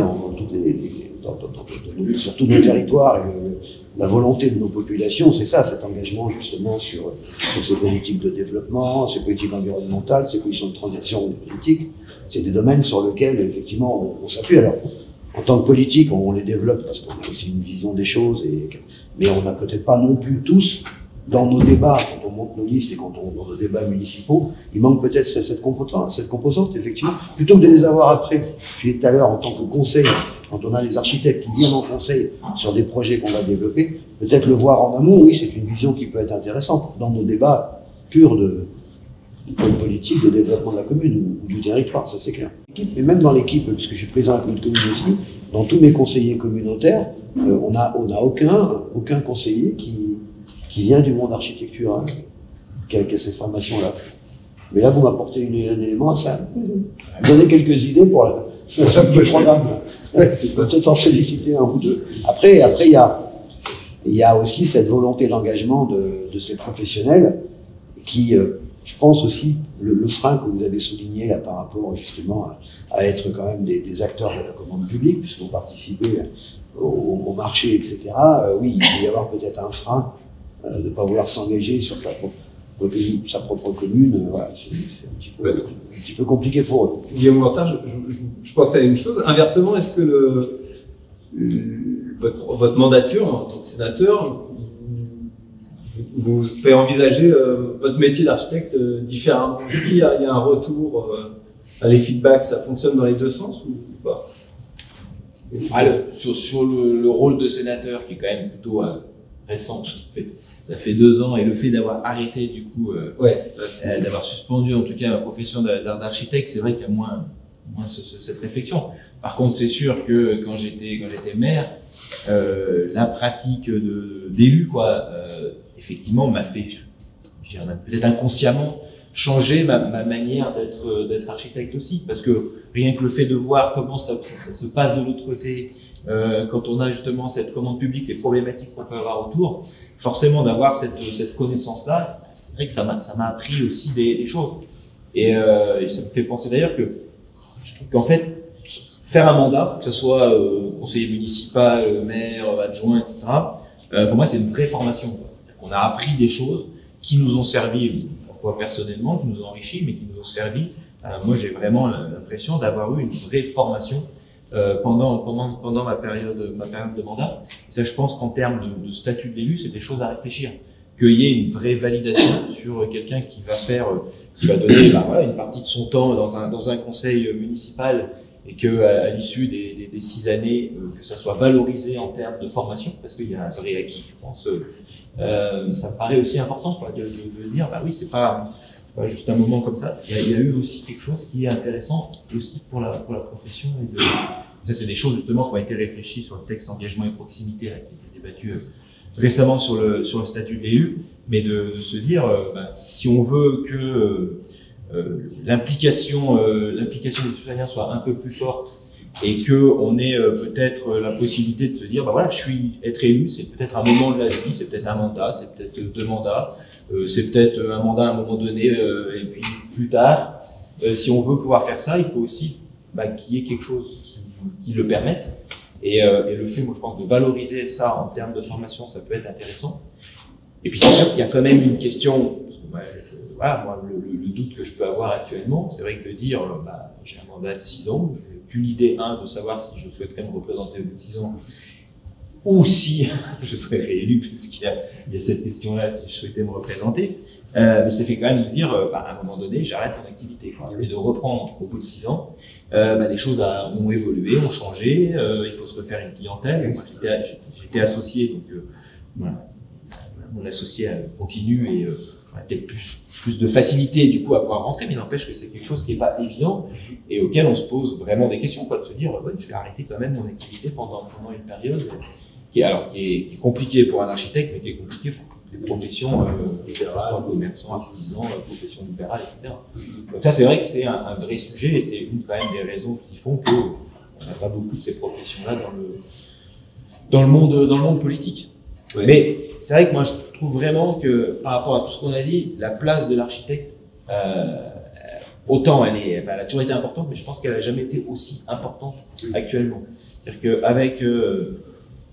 sur tous nos territoires et la volonté de nos populations, c'est ça, cet engagement justement sur ces politiques de développement, ces politiques environnementales, ces politiques de transition énergétique. C'est des domaines sur lesquels, effectivement, on s'appuie. Alors, en tant que politique, on les développe parce qu'on a aussi une vision des choses, mais on n'a peut-être pas non plus tous, dans nos débats, quand on monte nos listes et dans nos débats municipaux, il manque peut-être cette composante, effectivement. Plutôt que de les avoir après, je disais tout à l'heure, en tant que conseil, quand on a les architectes qui viennent en conseil sur des projets qu'on va développer, peut-être le voir en amont, oui, c'est une vision qui peut être intéressante dans nos débats purs de politique de développement de la commune ou du territoire, ça c'est clair. Et même dans l'équipe, puisque je suis président de la commune aussi, dans tous mes conseillers communautaires, on n'a aucun conseiller qui vient du monde architectural, qui a cette formation-là. Mais là, vous m'apportez un élément à ça. Vous donnez quelques idées pour la suite du programme. Ouais, c'est ça. Peut-être en solliciter un ou deux. Après, il y a aussi cette volonté d'engagement de ces professionnels qui, je pense aussi, le frein que vous avez souligné là par rapport justement à être quand même des acteurs de la commande publique, puisqu'on participez au marché, etc. Oui, il peut y avoir peut-être un frein de ne pas vouloir s'engager sur sa propre commune. Voilà, c'est un petit peu compliqué pour eux. Guillaume Gontard, je pense à une chose. Inversement, est-ce que votre mandature en tant que sénateur vous fait envisager votre métier d'architecte différemment? Est-ce qu'il y a un retour à les feedbacks, ça fonctionne dans les deux sens ou pas? Sur le rôle de sénateur, qui est quand même plutôt récent, ça fait 2 ans, et le fait d'avoir arrêté du coup, d'avoir suspendu en tout cas ma profession d'architecte, c'est vrai qu'il y a moins cette réflexion. Par contre, c'est sûr que quand j'étais maire, la pratique d'élu, effectivement, m'a fait, je dirais même peut-être inconsciemment, changer ma manière d'être architecte aussi, parce que rien que le fait de voir comment ça se passe de l'autre côté, quand on a justement cette commande publique, les problématiques qu'on peut avoir autour, forcément d'avoir cette connaissance-là, c'est vrai que ça m'a appris aussi des choses. Et ça me fait penser d'ailleurs que je trouve qu'en fait, faire un mandat, que ce soit conseiller municipal, maire, adjoint, etc., pour moi c'est une vraie formation. On a appris des choses qui nous ont servi, parfois personnellement, qui nous ont enrichis, mais qui nous ont servi. Moi j'ai vraiment l'impression d'avoir eu une vraie formation pendant ma période de mandat. Et ça, je pense qu'en termes de statut de l'élu, c'est des choses à réfléchir. Qu'il y ait une vraie validation sur quelqu'un qui va donner une partie de son temps dans un conseil municipal, et qu'à l'issue des 6 années, que ça soit valorisé en termes de formation, parce qu'il y a un vrai acquis, je pense. Ça me paraît aussi important de dire, oui, c'est pas juste un moment comme ça. Il y a eu aussi quelque chose qui est intéressant aussi pour la profession. Ça, c'est des choses justement qui ont été réfléchies sur le texte engagement et proximité là, qui a été débattu récemment sur le statut de l'élu, mais de se dire, si on veut que l'implication des citoyens soit un peu plus forte et que on ait peut-être la possibilité de se dire, être élu, c'est peut-être un moment de la vie, c'est peut-être un mandat, c'est peut-être 2 mandats, c'est peut-être un mandat à un moment donné, et puis plus tard. Si on veut pouvoir faire ça, il faut aussi qu'il y ait quelque chose qui le permette. Et le fait, moi je pense, de valoriser ça en termes de formation, ça peut être intéressant. Et puis c'est sûr qu'il y a quand même une question, parce que, moi le doute que je peux avoir actuellement, c'est vrai que de dire, j'ai un mandat de 6 ans, j'ai aucune idée, de savoir si je souhaiterais me représenter au bout de 6 ans, ou si je serais réélu, puisqu'il y a cette question-là, si je souhaitais me représenter. Mais ça fait quand même de dire, à un moment donné, j'arrête mon activité, et de reprendre au bout de 6 ans. Les choses ont évolué, ont changé, il faut se refaire une clientèle. Moi, j'étais associé, donc mon associé continue et j'aurais peut-être plus de facilité du coup à pouvoir rentrer, mais n'empêche que c'est quelque chose qui n'est pas évident et auquel on se pose vraiment des questions, de se dire je vais arrêter quand même mon activité pendant une période qui est compliquée pour un architecte, mais qui est compliquée pour professions libérales, commerçants, artisans, professions libérales, etc. Donc ça, c'est vrai que c'est un vrai sujet et c'est une quand même des raisons qui font que on n'a pas beaucoup de ces professions-là dans le monde politique. Ouais. Mais c'est vrai que moi, je trouve vraiment que par rapport à tout ce qu'on a dit, la place de l'architecte, autant elle a toujours été importante, mais je pense qu'elle n'a jamais été aussi importante actuellement. C'est-à-dire qu'avec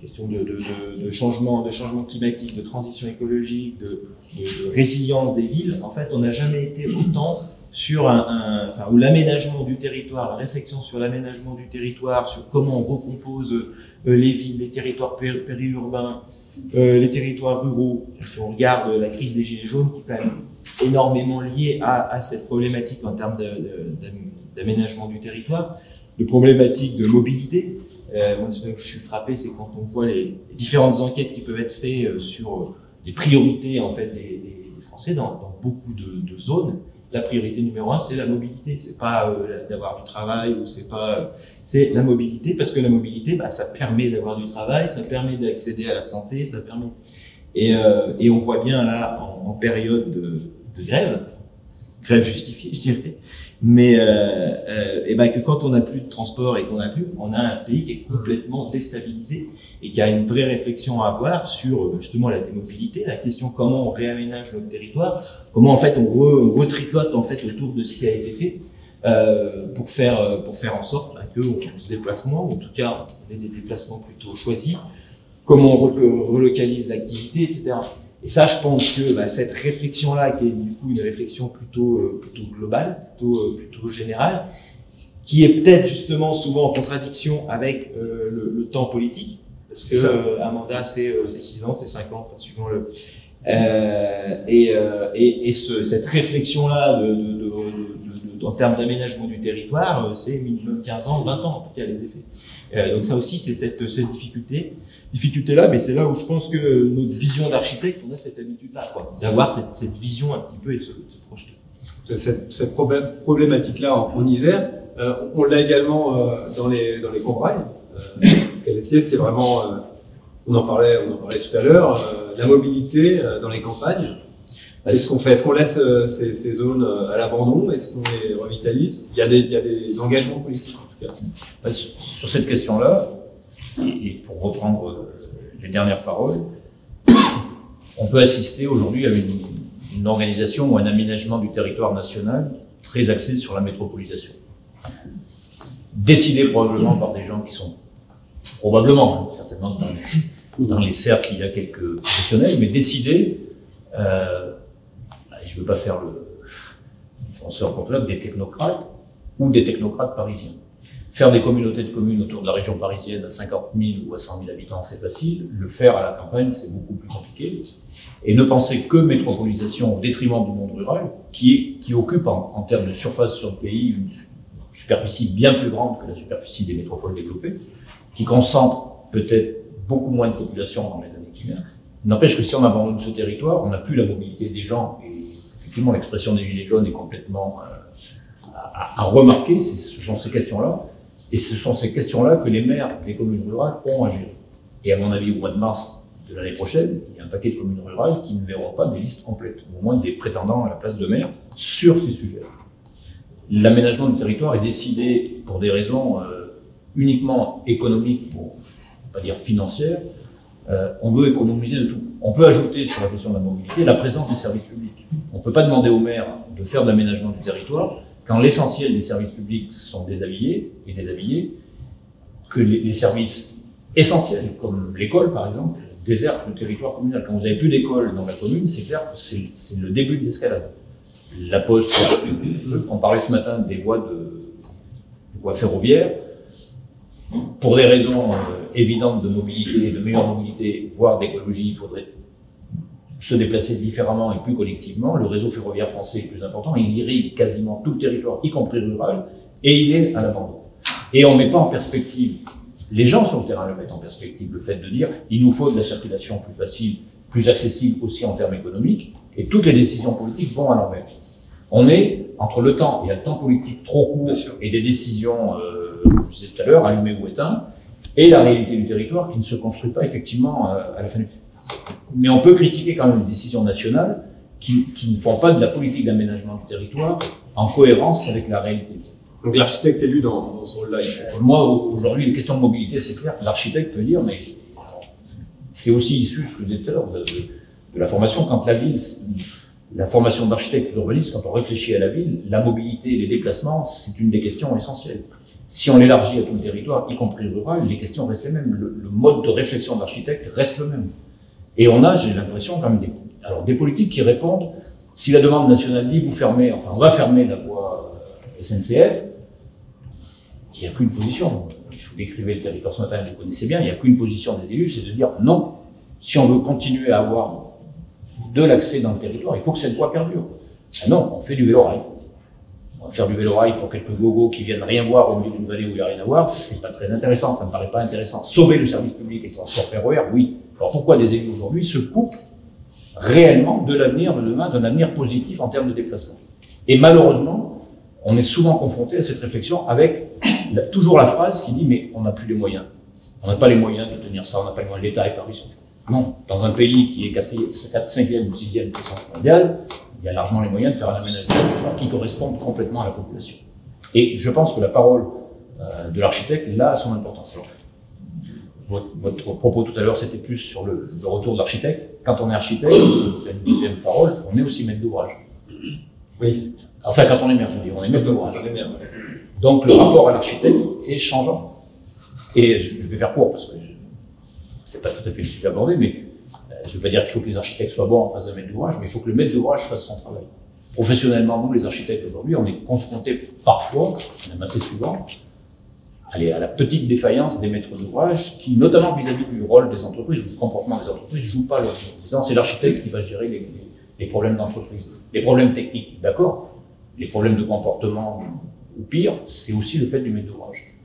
question de changement climatique, de transition écologique, de résilience des villes, en fait, on n'a jamais été autant sur où l'aménagement du territoire, la réflexion sur l'aménagement du territoire, sur comment on recompose les villes, les territoires périurbains, les territoires ruraux. Si on regarde la crise des Gilets jaunes, qui est quand même énormément liée à cette problématique en termes d'aménagement du territoire, de problématiques de mobilité. Moi, ce que je suis frappé, c'est quand on voit les différentes enquêtes qui peuvent être faites sur les priorités en fait des Français dans beaucoup de zones. La priorité numéro 1, c'est la mobilité. C'est pas d'avoir du travail ou c'est la mobilité, parce que la mobilité, ça permet d'avoir du travail, ça permet d'accéder à la santé, ça permet. Et on voit bien là en période de grève justifiée, je dirais, mais que quand on n'a plus de transport et on a un pays qui est complètement déstabilisé et qui a une vraie réflexion à avoir sur justement la démobilité, la question comment on réaménage notre territoire, comment en fait on retricote en fait autour de ce qui a été fait pour faire en sorte qu'on se déplace moins, ou en tout cas on ait des déplacements plutôt choisis, comment on relocalise l'activité, etc. Et ça, je pense que cette réflexion-là, qui est du coup une réflexion plutôt globale, plutôt générale, qui est peut-être justement souvent en contradiction avec le temps politique, parce que un mandat c'est 6 ans, c'est 5 ans, enfin suivant le. Cette réflexion-là en termes d'aménagement du territoire, c'est minimum 15 ans, 20 ans en tout cas les effets. Donc ça aussi, c'est cette difficulté-là, mais c'est là où je pense que notre vision d'architecte, on a cette habitude-là, d'avoir cette vision un petit peu et de se projeter. Cette problématique-là en Isère, on l'a également dans les Combrailles. Parce qu'Alessier, c'est vraiment, on en parlait tout à l'heure, la mobilité dans les campagnes. Qu'est-ce qu'on fait? Est-ce qu'on laisse ces zones à l'abandon? Est-ce qu'on les revitalise? Il y a des engagements politiques en tout cas. Sur cette question-là, et pour reprendre les dernières paroles, on peut assister aujourd'hui à une organisation ou un aménagement du territoire national très axé sur la métropolisation. Décidé probablement par des gens qui sont probablement, certainement dans les cercles, il y a quelques professionnels, mais décidé, je ne veux pas faire le défenseur contre des technocrates ou des technocrates parisiens. Faire des communautés de communes autour de la région parisienne à 50 000 ou à 100 000 habitants, c'est facile. Le faire à la campagne, c'est beaucoup plus compliqué. Et ne penser que métropolisation au détriment du monde rural, qui occupe en termes de surface sur le pays une superficie bien plus grande que la superficie des métropoles développées, qui concentre peut-être beaucoup moins de population dans les années qui viennent. N'empêche que si on abandonne ce territoire, on n'a plus la mobilité des gens. Et effectivement, l'expression des Gilets jaunes est complètement à remarquer. Ce sont ces questions-là. Et ce sont ces questions-là que les maires des communes rurales ont à gérer. Et à mon avis, au mois de mars de l'année prochaine, il y a un paquet de communes rurales qui ne verront pas des listes complètes, ou au moins des prétendants à la place de maire sur ces sujets. L'aménagement du territoire est décidé pour des raisons uniquement économiques, pour ne pas dire financières. On veut économiser de tout. On peut ajouter sur la question de la mobilité la présence des services publics. On ne peut pas demander aux maires de faire de l'aménagement du territoire quand l'essentiel des services publics sont déshabillés et déshabillés, que les services essentiels, comme l'école par exemple, désertent le territoire communal. Quand vous n'avez plus d'école dans la commune, c'est clair que c'est le début de l'escalade. La poste, on parlait ce matin des voies ferroviaires, pour des raisons évidentes de mobilité, de meilleure mobilité, voire d'écologie, il faudrait se déplacer différemment et plus collectivement. Le réseau ferroviaire français est plus important, il irrigue quasiment tout le territoire, y compris rural, et il est à l'abandon. Et on ne met pas en perspective, les gens sur le terrain le mettent en perspective, le fait de dire il nous faut de la circulation plus facile, plus accessible aussi en termes économiques, et toutes les décisions politiques vont à l'envers. On est entre le temps, il y a le temps politique trop court et des décisions, comme je disais tout à l'heure, allumées ou éteintes, et la réalité du territoire qui ne se construit pas effectivement à la fin du... Mais on peut critiquer quand même les décisions nationales qui ne font pas de la politique d'aménagement du territoire en cohérence avec la réalité. Donc l'architecte élu dans ce rôle-là, il fait... Moi, aujourd'hui, une question de mobilité, c'est clair. L'architecte peut dire, mais c'est aussi issu, ce que je disais tout à l'heure, de la formation. Quand la formation d'architecte urbaniste, quand on réfléchit à la ville, la mobilité, les déplacements, c'est une des questions essentielles. Si on l'élargit à tout le territoire, y compris rural, les questions restent les mêmes. Le mode de réflexion de l'architecte reste le même. Et on a, j'ai l'impression, quand même des politiques qui répondent, si la demande nationale dit, vous fermez, enfin, on va fermer la voie SNCF, il n'y a qu'une position. Je vous décrivais le territoire ce matin, vous connaissez bien, il n'y a qu'une position des élus, c'est de dire non. Si on veut continuer à avoir de l'accès dans le territoire, il faut que cette voie perdure. Ah non, on fait du vélo-rail. On va faire du vélo-rail pour quelques gogos qui viennent rien voir au milieu d'une vallée où il n'y a rien à voir, c'est pas très intéressant, ça me paraît pas intéressant. Sauver le service public et le transport ferroviaire, oui. Alors pourquoi des élus aujourd'hui se coupent réellement de l'avenir de demain, d'un avenir positif en termes de déplacement? Et malheureusement, on est souvent confronté à cette réflexion avec toujours la phrase qui dit mais on n'a plus les moyens. On n'a pas les moyens de tenir ça, on n'a pas les moyens, l'État est pas riche. Non, dans un pays qui est 5e ou 6e puissance mondiale, il y a largement les moyens de faire un aménagement qui correspond complètement à la population. Et je pense que la parole de l'architecte, là, a son importance. Alors, votre propos tout à l'heure, c'était plus sur le retour de l'architecte. Quand on est architecte, c'est une deuxième parole, on est aussi maître d'ouvrage. Oui. Enfin, quand on est maire, je veux dire, on est maître d'ouvrage. Donc, le rapport à l'architecte est changeant. Et je vais faire court, parce que c'est pas tout à fait le sujet abordé, mais je ne veux pas dire qu'il faut que les architectes soient bons en face d'un maître d'ouvrage, mais il faut que le maître d'ouvrage fasse son travail. Professionnellement, nous, les architectes, aujourd'hui, on est confrontés parfois, même assez souvent, à la petite défaillance des maîtres d'ouvrage qui, notamment vis-à-vis du rôle des entreprises, du comportement des entreprises, ne jouent pas leur rôle. En disant, c'est l'architecte qui va gérer les problèmes d'entreprise. Les problèmes techniques, d'accord. Les problèmes de comportement, ou pire, c'est aussi le fait du maître d'ouvrage.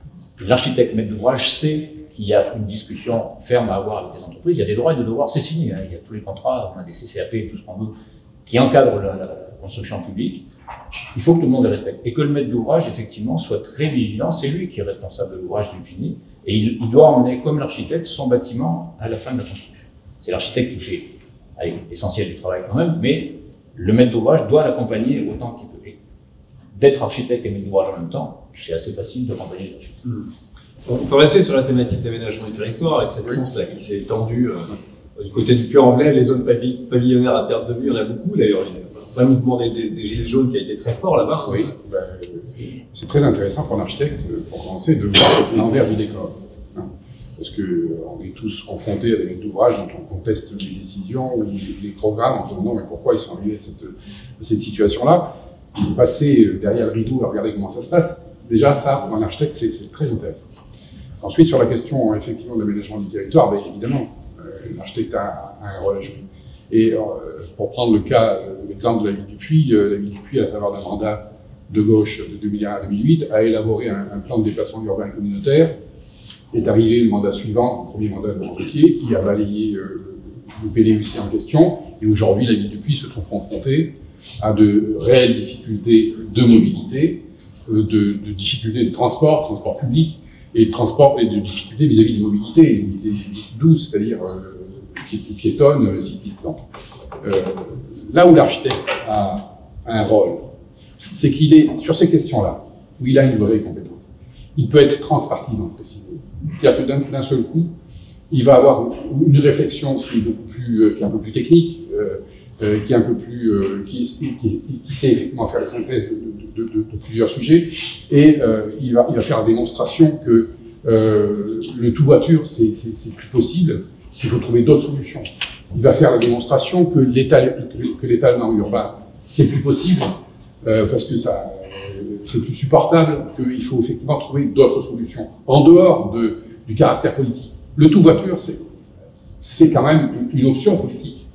L'architecte maître d'ouvrage sait qu'il y a une discussion ferme à avoir avec les entreprises. Il y a des droits et des devoirs, c'est signé. Hein. Il y a tous les contrats, on a des CCAP et tout ce qu'on veut, qui encadrent la construction publique. Il faut que tout le monde les respecte. Et que le maître d'ouvrage, effectivement, soit très vigilant. C'est lui qui est responsable de l'ouvrage du fini. Et il doit emmener, comme l'architecte, son bâtiment à la fin de la construction. C'est l'architecte qui fait l'essentiel du travail quand même, mais le maître d'ouvrage doit l'accompagner autant qu'il peut. D'être architecte et maître d'ouvrage en même temps, c'est assez facile d'accompagner les architectes. On peut rester sur la thématique d'aménagement du territoire avec cette France-là qui s'est étendue du côté du Puy-en-Velay, les zones pavillonnaires à perte de vue, il y en a beaucoup d'ailleurs. Il y a un mouvement des gilets jaunes qui a été très fort là-bas. Oui, c'est très intéressant pour un architecte, pour commencer, de voir l'envers du décor. Hein, parce qu'on est tous confrontés à des maîtres d'ouvrage dont on conteste les décisions ou les programmes en se demandant mais pourquoi ils sont arrivés à cette situation-là. Passer derrière le rideau et regarder comment ça se passe, déjà ça, pour un architecte, c'est très intéressant. Ensuite, sur la question, effectivement, de l'aménagement du territoire, ben, évidemment, l'architecte a un rôle à jouer. Et pour prendre l'exemple de la ville du Puy, à la faveur d'un mandat de gauche de 2001 à 2008, a élaboré un plan de déplacement urbain communautaire. Est arrivé le mandat suivant, le premier mandat de Laurent Wauquiez, qui a balayé le PDUC en question. Et aujourd'hui, la ville du Puy se trouve confrontée à de réelles difficultés de mobilité, de difficultés de transport public, et de difficultés vis-à-vis des mobilités douces, c'est-à-dire piétonnes, cyclistes. Donc, là où l'architecte a un rôle, c'est qu'il est, sur ces questions-là, où il a une vraie compétence. Il peut être transpartisan, précisément. C'est-à-dire que d'un seul coup, il va avoir une réflexion qui est un peu plus technique, qui est un peu plus, qui sait effectivement faire la synthèse de plusieurs sujets, et il va faire la démonstration que le tout voiture, c'est plus possible, qu'il faut trouver d'autres solutions. Il va faire la démonstration que l'étalement urbain, c'est plus possible, parce que c'est plus supportable, qu'il faut effectivement trouver d'autres solutions, en dehors du caractère politique. Le tout voiture, c'est quand même une option politique.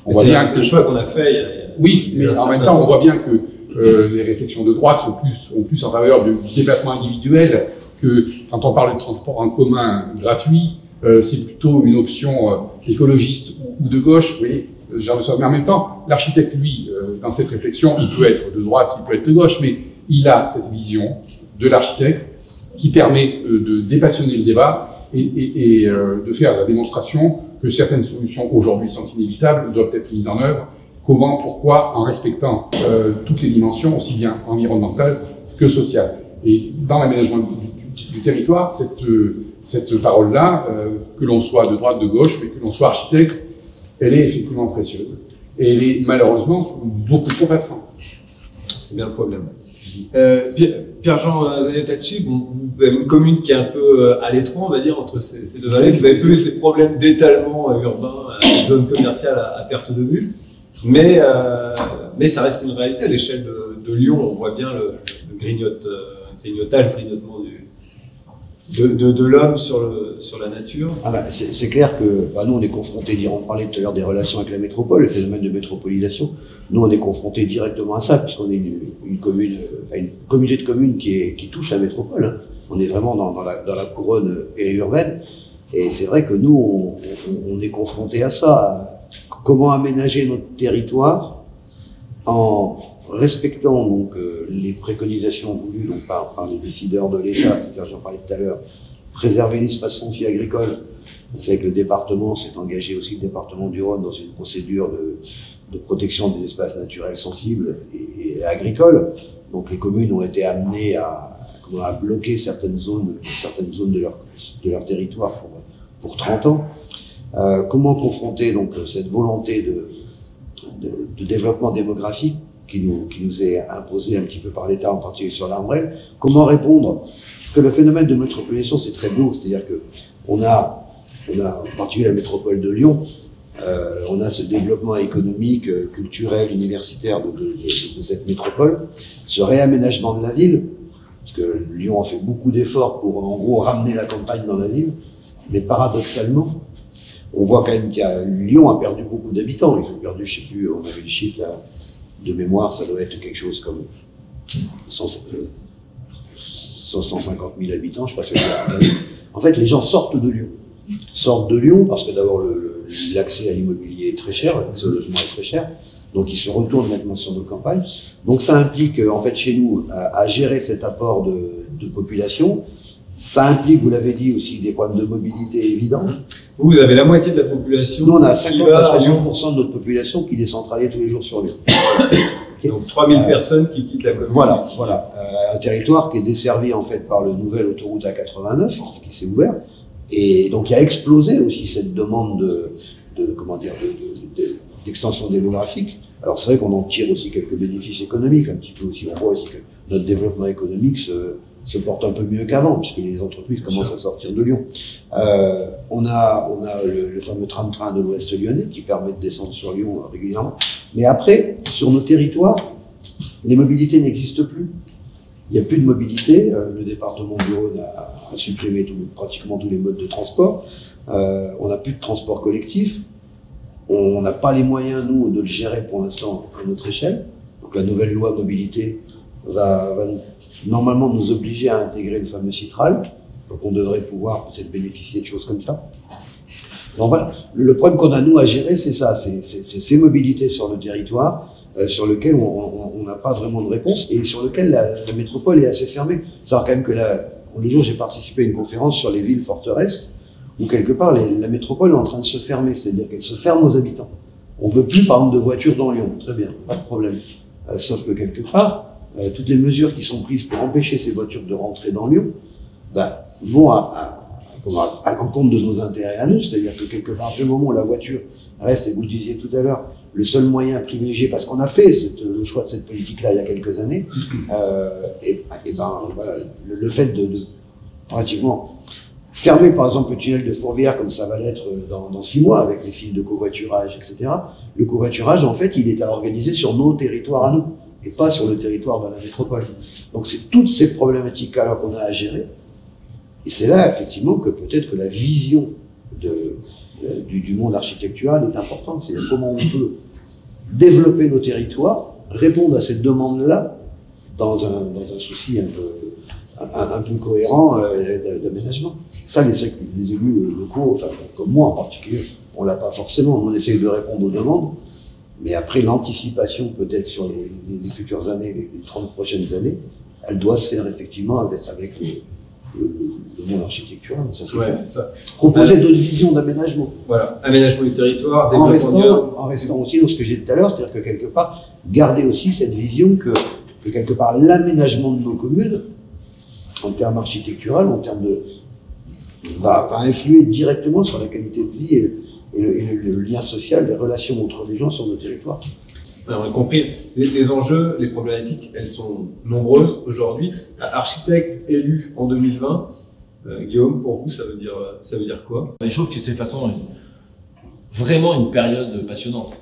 On voit bien que le choix qu'on a fait. Oui, mais en même temps, on voit bien que les réflexions de droite sont plus en faveur du déplacement individuel que quand on parle de transport en commun gratuit, c'est plutôt une option écologiste ou de gauche. Vous voyez, ce genre de choses. Mais en même temps, l'architecte, lui, dans cette réflexion, il peut être de droite, il peut être de gauche, mais il a cette vision de l'architecte qui permet de dépassionner le débat et de faire la démonstration que certaines solutions aujourd'hui sont inévitables, doivent être mises en œuvre. Comment, pourquoi, en respectant toutes les dimensions, aussi bien environnementales que sociales. Et dans l'aménagement du territoire, cette parole-là, que l'on soit de droite, de gauche, mais que l'on soit architecte, elle est effectivement précieuse. Et elle est malheureusement beaucoup trop absente. C'est bien le problème. Pierre-Jean Zanettacci, bon, vous avez une commune qui est un peu à l'étroit, on va dire, entre ces deux vallées. Vous avez peu eu ces problèmes d'étalement urbain, à zones commerciales à perte de vue. Mais ça reste une réalité à l'échelle de Lyon. On voit bien le grignotement de l'homme sur la nature. Ah bah, c'est clair que nous on est confrontés, on parlait tout à l'heure des relations avec la métropole, le phénomène de métropolisation. Nous on est confrontés directement à ça, puisqu'on est une commune, une communauté de communes qui touche la métropole. Hein. On est vraiment dans la couronne périurbaine. Et c'est vrai que nous on est confrontés à ça. Comment aménager notre territoire en respectant donc les préconisations voulues donc, par les décideurs de l'État, c'est-à-dire j'en parlais tout à l'heure, préserver l'espace foncier agricole. Vous savez que le département s'est engagé aussi, le département du Rhône, dans une procédure de protection des espaces naturels sensibles et agricoles. Donc les communes ont été amenées à bloquer certaines zones de leur territoire pour 30 ans. Comment confronter donc cette volonté de développement démographique qui nous est imposée un petit peu par l'État, en particulier sur l'Ambrelle? Comment répondre? Parce que le phénomène de métropolisation, c'est très beau, c'est-à-dire que on a en particulier la métropole de Lyon, on a ce développement économique, culturel, universitaire de cette métropole, ce réaménagement de la ville, parce que Lyon a fait beaucoup d'efforts pour en gros ramener la campagne dans la ville, mais paradoxalement, on voit quand même Lyon a perdu beaucoup d'habitants. Ils ont perdu, je sais plus, on avait les chiffres là, de mémoire, ça doit être quelque chose comme 150 000 habitants, je sais pas si en fait, les gens sortent de Lyon. Sortent de Lyon parce que d'abord l'accès à l'immobilier est très cher, l'accès au logement est très cher, donc ils se retournent maintenant sur nos campagnes. Donc ça implique, en fait, chez nous, à gérer cet apport de population. Ça implique, vous l'avez dit aussi, des problèmes de mobilité évidents. Vous avez la moitié de la population. Nous, on a 50 à 60% de notre population qui descend travailler tous les jours sur Lyon. Okay. Donc 3000 personnes qui quittent la commune. Voilà. Un territoire qui est desservi en fait par le nouvel autoroute A89 qui s'est ouvert. Et donc il a explosé aussi cette demande d'extension démographique. Alors c'est vrai qu'on en tire aussi quelques bénéfices économiques, un petit peu aussi. On voit aussi que notre développement économique se porte un peu mieux qu'avant, puisque les entreprises commencent à sortir de Lyon. On a le fameux tram-train de l'Ouest lyonnais qui permet de descendre sur Lyon régulièrement. Mais après, sur nos territoires, les mobilités n'existent plus. Il n'y a plus de mobilité. Le département du Rhône a supprimé pratiquement tous les modes de transport. On n'a plus de transport collectif. On n'a pas les moyens, nous, de le gérer pour l'instant à notre échelle. Donc la nouvelle loi mobilité va normalement nous obliger à intégrer le fameux Citral. Donc on devrait pouvoir peut-être bénéficier de choses comme ça. Donc voilà, le problème qu'on a nous à gérer, c'est ça, c'est ces mobilités sur le territoire, sur lequel on n'a pas vraiment de réponse et sur lequel la métropole est assez fermée. C'est-à-dire quand même que le jour j'ai participé à une conférence sur les villes forteresses, où quelque part la métropole est en train de se fermer, c'est-à-dire qu'elle se ferme aux habitants. On veut plus par exemple de voitures dans Lyon, très bien, pas de problème. Sauf que quelque part, toutes les mesures qui sont prises pour empêcher ces voitures de rentrer dans Lyon vont à l'encontre de nos intérêts à nous, c'est-à-dire que quelque part, du moment où la voiture reste, et vous le disiez tout à l'heure, le seul moyen privilégié, parce qu'on a fait le choix de cette politique-là il y a quelques années, voilà, le fait de pratiquement fermer par exemple le tunnel de Fourvière comme ça va l'être dans 6 mois avec les fils de covoiturage, etc. Le covoiturage, en fait, il est à organiser sur nos territoires à nous et pas sur le territoire de la métropole. Donc c'est toutes ces problématiques alors qu'on a à gérer. Et c'est là, effectivement, que peut-être que la vision du monde architectural est importante. C'est comment on peut développer nos territoires, répondre à cette demande-là dans un souci un peu cohérent d'aménagement. Ça, les élus locaux, enfin, comme moi en particulier, on l'a pas forcément. On essaye de répondre aux demandes, mais après l'anticipation peut-être sur les futures années, les 30 prochaines années, elle doit se faire effectivement avec le monde architectural. Ça, Ouais, c'est ça. Proposer d'autres visions d'aménagement. Voilà, aménagement du territoire, En développement durable. restant aussi dans ce que j'ai dit tout à l'heure, c'est-à-dire que quelque part, garder aussi cette vision que quelque part l'aménagement de nos communes, en termes architecturaux, en termes de va influer directement sur la qualité de vie et le lien social, les relations entre les gens sur nos territoires. Alors, on a compris, les enjeux, les problématiques, elles sont nombreuses aujourd'hui. Architecte élu en 2020, Guillaume, pour vous, ça veut dire quoi? Je trouve que c'est de toute façon vraiment une période passionnante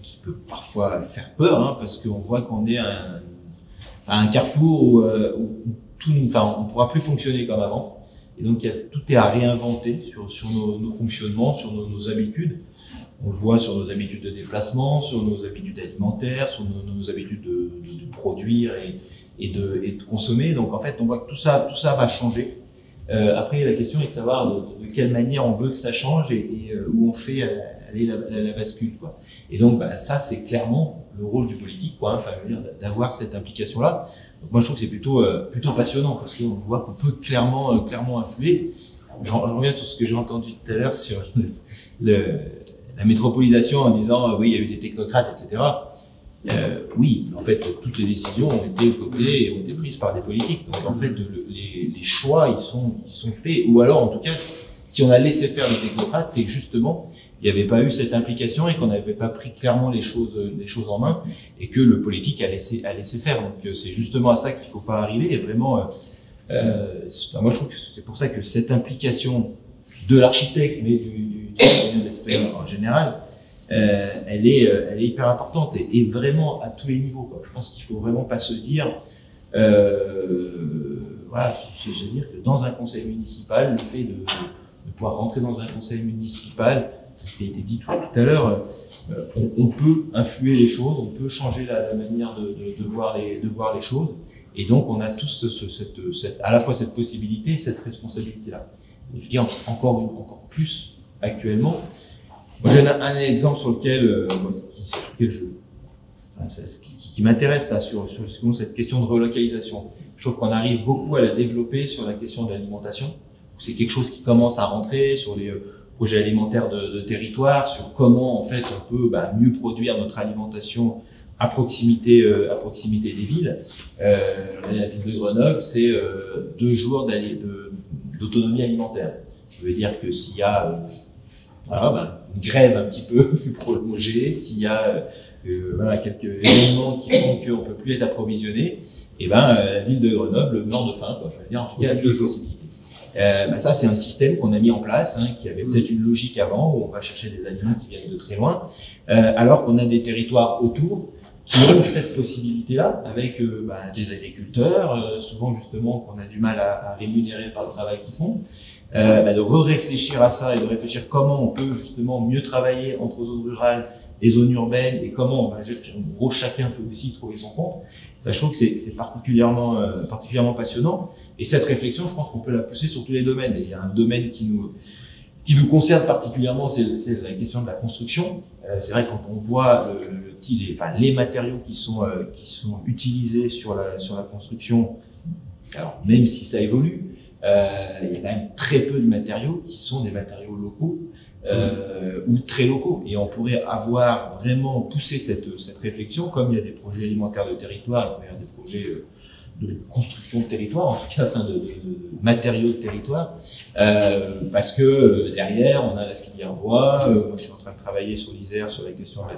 qui peut parfois faire peur, hein, parce qu'on voit qu'on est à un carrefour où tout, enfin, on ne pourra plus fonctionner comme avant. Et donc, tout est à réinventer sur nos fonctionnements, sur nos habitudes. On le voit sur nos habitudes de déplacement, sur nos habitudes alimentaires, sur nos habitudes de produire et de consommer. Donc, en fait, on voit que tout ça va changer. Après, la question est de savoir de quelle manière on veut que ça change et où on fait aller la bascule, quoi. Et donc, ça, c'est clairement le rôle du politique, quoi, hein, enfin, d'avoir cette implication-là. Donc, moi, je trouve que c'est plutôt passionnant parce qu'on voit qu'on peut clairement influer. Je reviens sur ce que j'ai entendu tout à l'heure sur la métropolisation en disant oui, il y a eu des technocrates, etc. Oui, en fait, toutes les décisions ont été votées et ont été prises par des politiques. Donc, en fait, les choix, ils sont faits. Ou alors, en tout cas, si on a laissé faire les technocrates, c'est que justement, il n'y avait pas eu cette implication et qu'on n'avait pas pris clairement les choses en main et que le politique a laissé faire. Donc, c'est justement à ça qu'il ne faut pas arriver. Et vraiment, moi, je trouve que c'est pour ça que cette implication de l'architecte, mais du citoyen en général, elle est hyper importante et vraiment à tous les niveaux, quoi. Je pense qu'il faut vraiment pas se dire, voilà, se dire que dans un conseil municipal, le fait de pouvoir rentrer dans un conseil municipal, ce qui a été dit tout à l'heure, on peut influer les choses, on peut changer la manière de voir les choses, et donc on a tous à la fois cette possibilité et cette responsabilité-là. Et je dis encore plus actuellement. Moi, j'ai un exemple sur lequel, qui m'intéresse là, sur cette question de relocalisation. Je trouve qu'on arrive beaucoup à la développer sur la question de l'alimentation. C'est quelque chose qui commence à rentrer sur les projets alimentaires de territoire, sur comment en fait on peut mieux produire notre alimentation à proximité des villes. La ville de Grenoble, c'est 2 jours d'autonomie alimentaire. Ça veut dire que s'il y a une grève un petit peu plus prolongée, s'il y a quelques événements qui font qu'on ne peut plus être approvisionné, et la ville de Grenoble meurt de faim, quoi. Ça veut dire en tout cas 2 possibilités. Ça, c'est un système qu'on a mis en place, hein, qui avait peut-être une logique avant, où on va chercher des aliments qui viennent de très loin, alors qu'on a des territoires autour qui ont cette possibilité-là, avec des agriculteurs, souvent justement qu'on a du mal à rémunérer par le travail qu'ils font, de réfléchir à ça et de réfléchir comment on peut justement mieux travailler entre zones rurales et zones urbaines et comment en gros chacun peut aussi trouver son compte. Ça, je trouve que c'est particulièrement passionnant. Et cette réflexion, je pense qu'on peut la pousser sur tous les domaines. Et il y a un domaine qui nous concerne particulièrement, c'est la question de la construction. C'est vrai que quand on voit les matériaux qui sont utilisés sur la construction, alors même si ça évolue, il y a quand même très peu de matériaux qui sont des matériaux locaux ou très locaux. Et on pourrait avoir vraiment poussé cette réflexion, comme il y a des projets alimentaires de territoire, il y a des projets de construction de territoire, en tout cas, de matériaux de territoire, parce que derrière, on a la filière bois. Moi, je suis en train de travailler sur l'Isère, sur la question de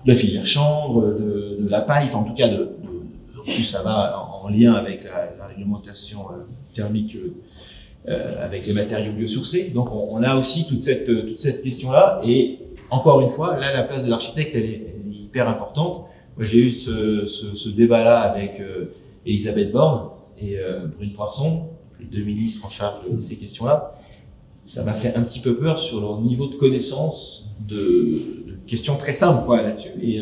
la filière chanvre, de la paille, enfin, en tout cas, en plus, ça va en lien avec la réglementation thermique avec les matériaux biosourcés. Donc, on a aussi toute cette question-là. Et encore une fois, là, la place de l'architecte, elle est hyper importante. Moi, j'ai eu ce débat-là avec Elisabeth Borne et Brune Poirson, les 2 ministres en charge de ces questions-là. Ça m'a fait un petit peu peur sur leur niveau de connaissance de questions très simples, quoi, là-dessus. Et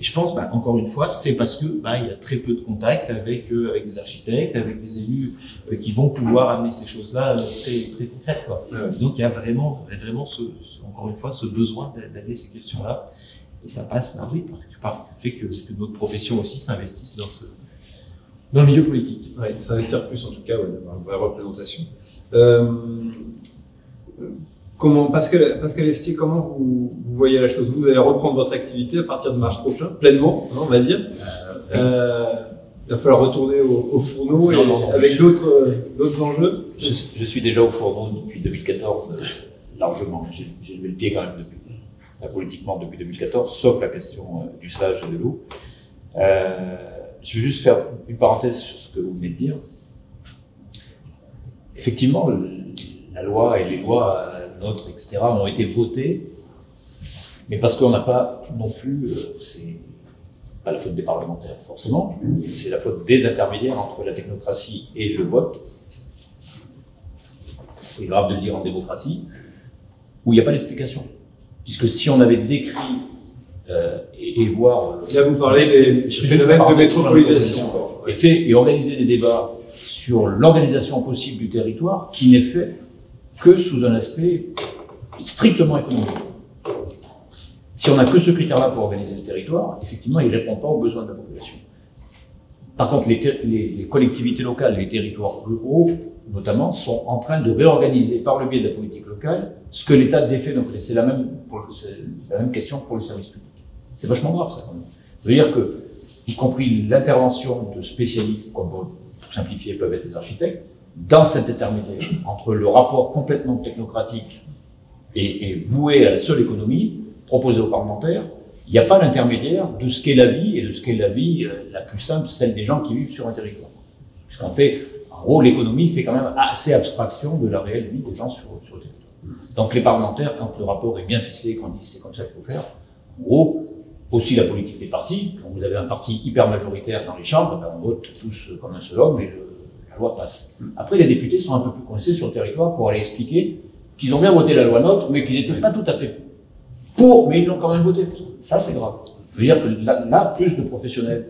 je pense, encore une fois, c'est parce que il y a très peu de contacts avec des architectes, avec des élus qui vont pouvoir amener ces choses-là très, très concrètes, quoi. Donc il y a vraiment encore une fois, ce besoin d'amener ces questions-là. Et ça passe, par le fait que notre profession aussi s'investisse dans le milieu politique. Oui, s'investir plus en tout cas, d'avoir une vraie représentation. Comment, Pascal Estier, comment vous voyez la chose? Vous allez reprendre votre activité à partir de mars prochain, pleinement, on va dire. Il va falloir retourner au fourneau avec d'autres enjeux. Je suis déjà au fourneau depuis 2014, largement. J'ai levé le pied quand même politiquement depuis 2014, sauf la question du sage et de l'eau. Je vais juste faire une parenthèse sur ce que vous venez de dire. Effectivement, la loi et les lois nôtres, etc., ont été votées, mais parce qu'on n'a pas non plus, c'est pas la faute des parlementaires forcément, c'est la faute des intermédiaires entre la technocratie et le vote. C'est grave de le dire en démocratie, où il n'y a pas d'explication. Puisque si on avait décrit et voir... Là, vous parlez des phénomènes de métropolisation. Et organiser des débats sur l'organisation possible du territoire qui n'est fait que sous un aspect strictement économique. Si on n'a que ce critère-là pour organiser le territoire, effectivement, il ne répond pas aux besoins de la population. Par contre, les collectivités locales, les territoires ruraux, notamment, sont en train de réorganiser par le biais de la politique locale ce que l'État défait d'un côté. C'est la même question pour le service public. C'est vachement grave, ça, quand même. Ça veut dire que, y compris l'intervention de spécialistes, comme pour simplifier peuvent être les architectes, dans cet intermédiaire entre le rapport complètement technocratique et voué à la seule économie, proposé aux parlementaires, il n'y a pas d'intermédiaire de ce qu'est la vie, et de ce qu'est la vie la plus simple, celle des gens qui vivent sur un territoire. Puisqu'en fait, en gros, l'économie fait quand même assez abstraction de la réelle vie des gens sur le territoire. Donc les parlementaires, quand le rapport est bien ficelé, qu'on dit c'est comme ça qu'il faut faire, en gros, aussi la politique des partis, quand vous avez un parti hyper majoritaire dans les chambres, ben on vote tous comme un seul homme et la loi passe. Après, les députés sont un peu plus coincés sur le territoire pour aller expliquer qu'ils ont bien voté la loi NOTRe, mais qu'ils n'étaient pas tout à fait pour, mais ils l'ont quand même voté. Ça, c'est grave. Ça veut dire que là, plus de professionnels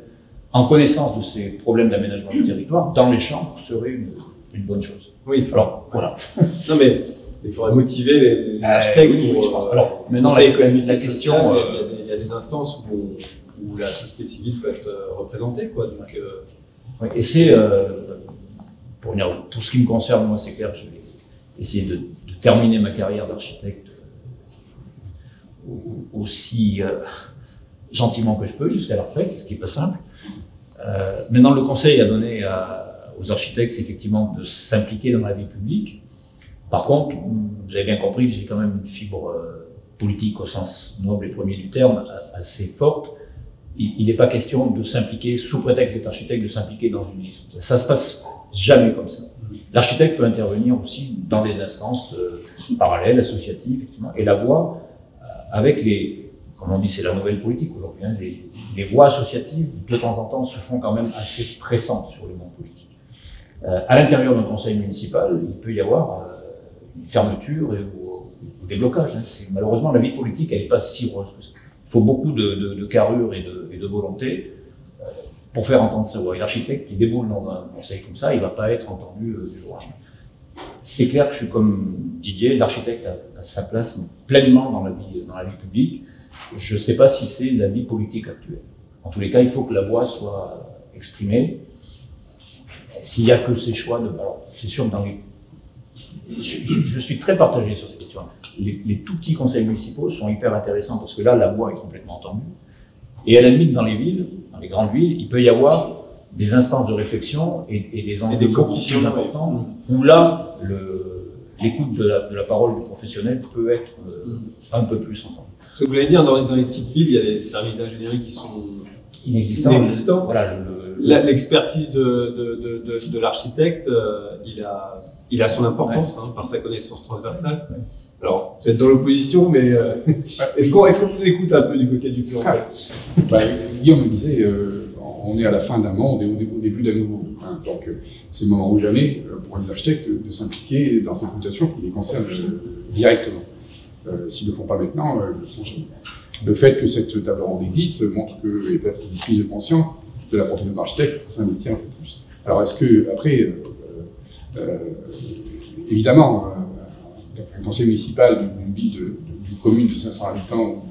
en connaissance de ces problèmes d'aménagement du territoire, dans les chambres, serait une bonne chose. Oui, alors, voilà. Non, mais il faudrait motiver les architectes pour... je pense. Alors, maintenant, la question... Il y a des instances où la société civile peut être représentée, quoi. Donc, ouais, et c'est... pour ce qui me concerne, moi, c'est clair que je vais essayer de terminer ma carrière d'architecte aussi gentiment que je peux, jusqu'à la retraite, ce qui n'est pas simple. Maintenant, le conseil à donner aux architectes, c'est effectivement de s'impliquer dans la vie publique. Par contre, vous avez bien compris que j'ai quand même une fibre politique au sens noble et premier du terme assez forte. Il n'est pas question de s'impliquer, sous prétexte d'être architecte, de s'impliquer dans une liste. Ça se passe jamais comme ça. L'architecte peut intervenir aussi dans des instances parallèles, associatives, effectivement, et la voix avec comme on dit, c'est la nouvelle politique aujourd'hui, hein, les voix associatives, de temps en temps, se font quand même assez pressantes sur le monde politique. À l'intérieur d'un conseil municipal, il peut y avoir une fermeture ou des blocages. Hein. Malheureusement, la vie politique, elle n'est pas si rose que ça. Il faut beaucoup de carrure et de volonté pour faire entendre sa voix. Et l'architecte qui déboule dans un conseil comme ça, il ne va pas être entendu du jour au lendemain. C'est clair que je suis comme Didier, l'architecte a sa place pleinement dans la vie publique. Je ne sais pas si c'est la vie politique actuelle. En tous les cas, il faut que la voix soit exprimée. S'il n'y a que ces choix, alors c'est sûr que je suis très partagé sur ces questions. Les tout petits conseils municipaux sont hyper intéressants parce que là, la voix est complètement entendue. Et à la limite, dans les villes, dans les grandes villes, il peut y avoir des instances de réflexion et des enjeux commissions importants où là, l'écoute de la parole du professionnel peut être un peu plus entendue. Ce que vous l'avez dit, dans les petites villes, il y a des services d'ingénierie qui sont inexistants. Voilà, l'expertise de l'architecte, il a son importance, hein, par sa connaissance transversale. Ouais. Alors, vous êtes dans l'opposition, mais est-ce qu'on vous écoute un peu du côté du plan? Guillaume me disait, on est à la fin d'un monde et au début d'un nouveau. Hein, donc, c'est le moment ou jamais pour les architectes de s'impliquer dans ces mutations qui les concernent directement. S'ils ne le font pas maintenant, ils le feront jamais. Le fait que cette table ronde existe montre qu'il y a peut-être une prise de conscience de la profession d'architecte pour s'investir un peu plus. Alors, est-ce que, après, évidemment, un conseil municipal d'une ville, d'une commune de 500 habitants ou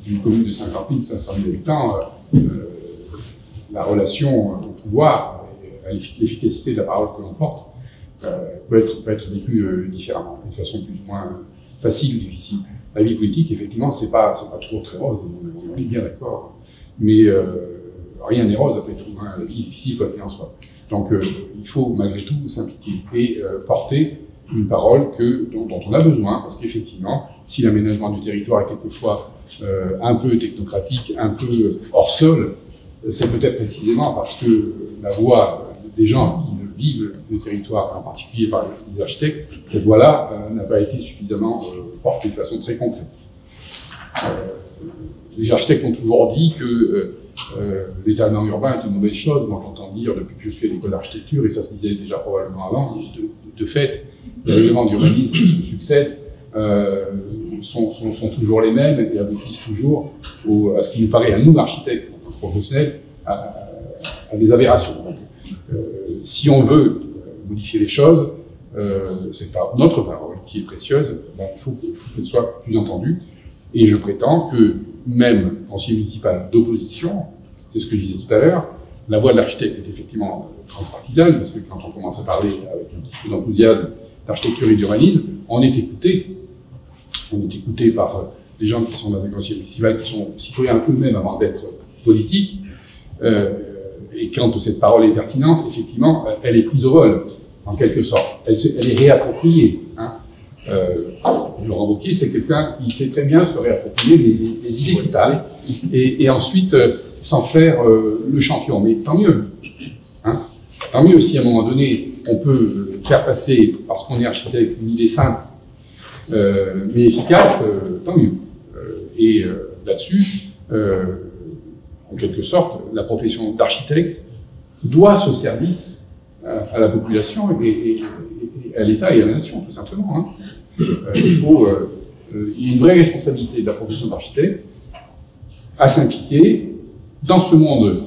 d'une commune de 50 000 ou 500 000 habitants, la relation au pouvoir l'efficacité de la parole que l'on porte peut être vécue différemment, de façon plus ou moins facile ou difficile. La vie politique, effectivement, c'est pas toujours très rose, on est bien d'accord, mais rien n'est rose, après tout, hein, la vie est difficile quoi qu'il en soit. Donc il faut malgré tout s'impliquer et porter une parole dont on a besoin, parce qu'effectivement, si l'aménagement du territoire est quelquefois un peu technocratique, un peu hors sol, c'est peut-être précisément parce que la voix des gens qui vivent le territoire, en particulier par les architectes, cette voix-là n'a pas été suffisamment portée de façon très concrète. Les architectes ont toujours dit que l'étalement urbain est une mauvaise chose. Moi, j'entends dire depuis que je suis à l'école d'architecture, et ça se disait déjà probablement avant, de fait, les règlements d'urbanisme qui se succèdent sont toujours les mêmes et aboutissent toujours à ce qui nous paraît, à nous, architectes, en tant que professionnels, à des aberrations. Donc, si on veut modifier les choses, c'est pas notre parole qui est précieuse, ben, il faut qu'elle soit plus entendue. Et je prétends que même conseiller municipal d'opposition, c'est ce que je disais tout à l'heure, la voix de l'architecte est effectivement transpartisane, parce que quand on commence à parler avec un petit peu d'enthousiasme d'architecture et d'urbanisme, on est écouté par des gens qui sont dans un conseil municipal, qui sont citoyens eux-mêmes avant d'être politiques, et quand cette parole est pertinente, effectivement, elle est prise au vol, en quelque sorte. Elle est réappropriée. Hein. Laurent Wauquiez, c'est quelqu'un qui sait très bien se réapproprier les idées qui passent, et ensuite s'en faire le champion. Mais tant mieux. Hein. Tant mieux si à un moment donné, on peut faire passer, parce qu'on est architecte, une idée simple, mais efficace, tant mieux. Et là-dessus, en quelque sorte, la profession d'architecte doit ce service à la population et à l'État et à la nation, tout simplement. Hein. Il y a une vraie responsabilité de la profession d'architecte à s'impliquer dans ce monde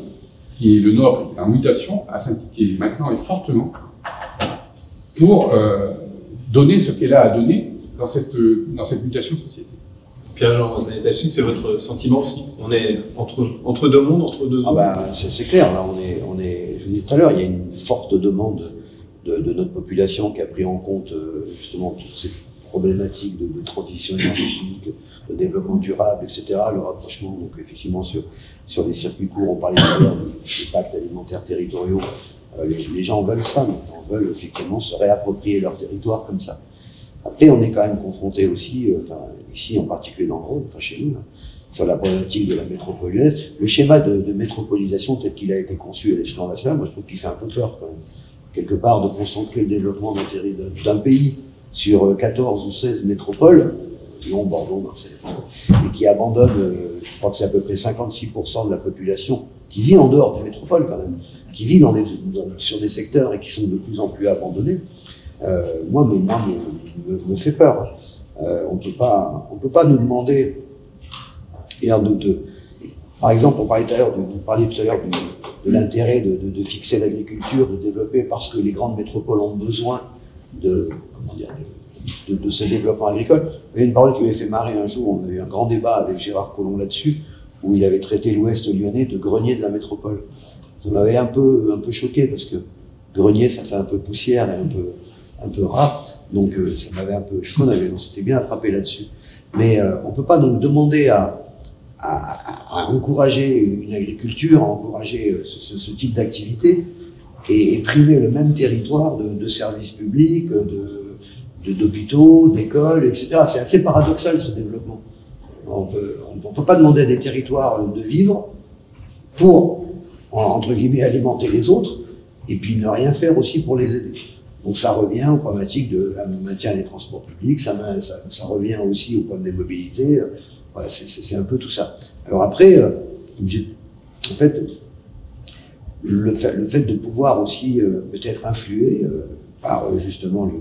qui est le nôtre, qui est en mutation, à s'impliquer maintenant et fortement pour donner ce qu'elle a à donner dans cette mutation de société. Pierre-Jean Zanetachi, c'est votre sentiment aussi? On est entre deux mondes, entre deux zones? C'est clair, là, je vous disais tout à l'heure, il y a une forte demande de notre population qui a pris en compte justement toutes ces problématiques de transition énergétique, de développement durable, etc., le rapprochement, donc effectivement sur les circuits courts, on parlait tout à l'heure des pactes alimentaires territoriaux, les gens veulent ça maintenant, veulent effectivement se réapproprier leur territoire comme ça. Après, on est quand même confronté aussi, ici en particulier dans le Rhône, chez nous, là, sur la problématique de la métropolaise. Le schéma de métropolisation tel qu'il a été conçu à l'échelon national, moi je trouve qu'il fait un peu peur quand même. Quelque part, de concentrer le développement d'un pays sur 14 ou 16 métropoles, Lyon, Bordeaux, Marseille, et qui abandonne, je crois que c'est à peu près 56% de la population qui vit en dehors des métropoles quand même, qui vit sur des secteurs et qui sont de plus en plus abandonnés. Moi, me fait peur. On peut pas nous demander. Par exemple, on parlait tout à l'heure de l'intérêt de fixer l'agriculture, de développer, parce que les grandes métropoles ont besoin de ce développement agricole. Il y a une parole qui m'avait fait marrer un jour. On a eu un grand débat avec Gérard Collomb là-dessus, où il avait traité l'Ouest lyonnais de grenier de la métropole. Ça m'avait un peu choqué, parce que grenier, ça fait un peu poussière et un peu rare. Donc ça m'avait un peu choqué, on s'était bien attrapé là-dessus. Mais on ne peut pas nous demander à encourager une agriculture, à encourager ce type d'activité et priver le même territoire de services publics, d'hôpitaux, d'écoles, etc. C'est assez paradoxal ce développement. On peut pas demander à des territoires de vivre pour, entre guillemets, alimenter les autres et puis ne rien faire aussi pour les aider. Donc ça revient aux problématiques de maintien des transports publics, ça revient aussi au problème des mobilités. Ouais, c'est un peu tout ça. Alors après, en fait, le fait de pouvoir aussi peut-être influer par justement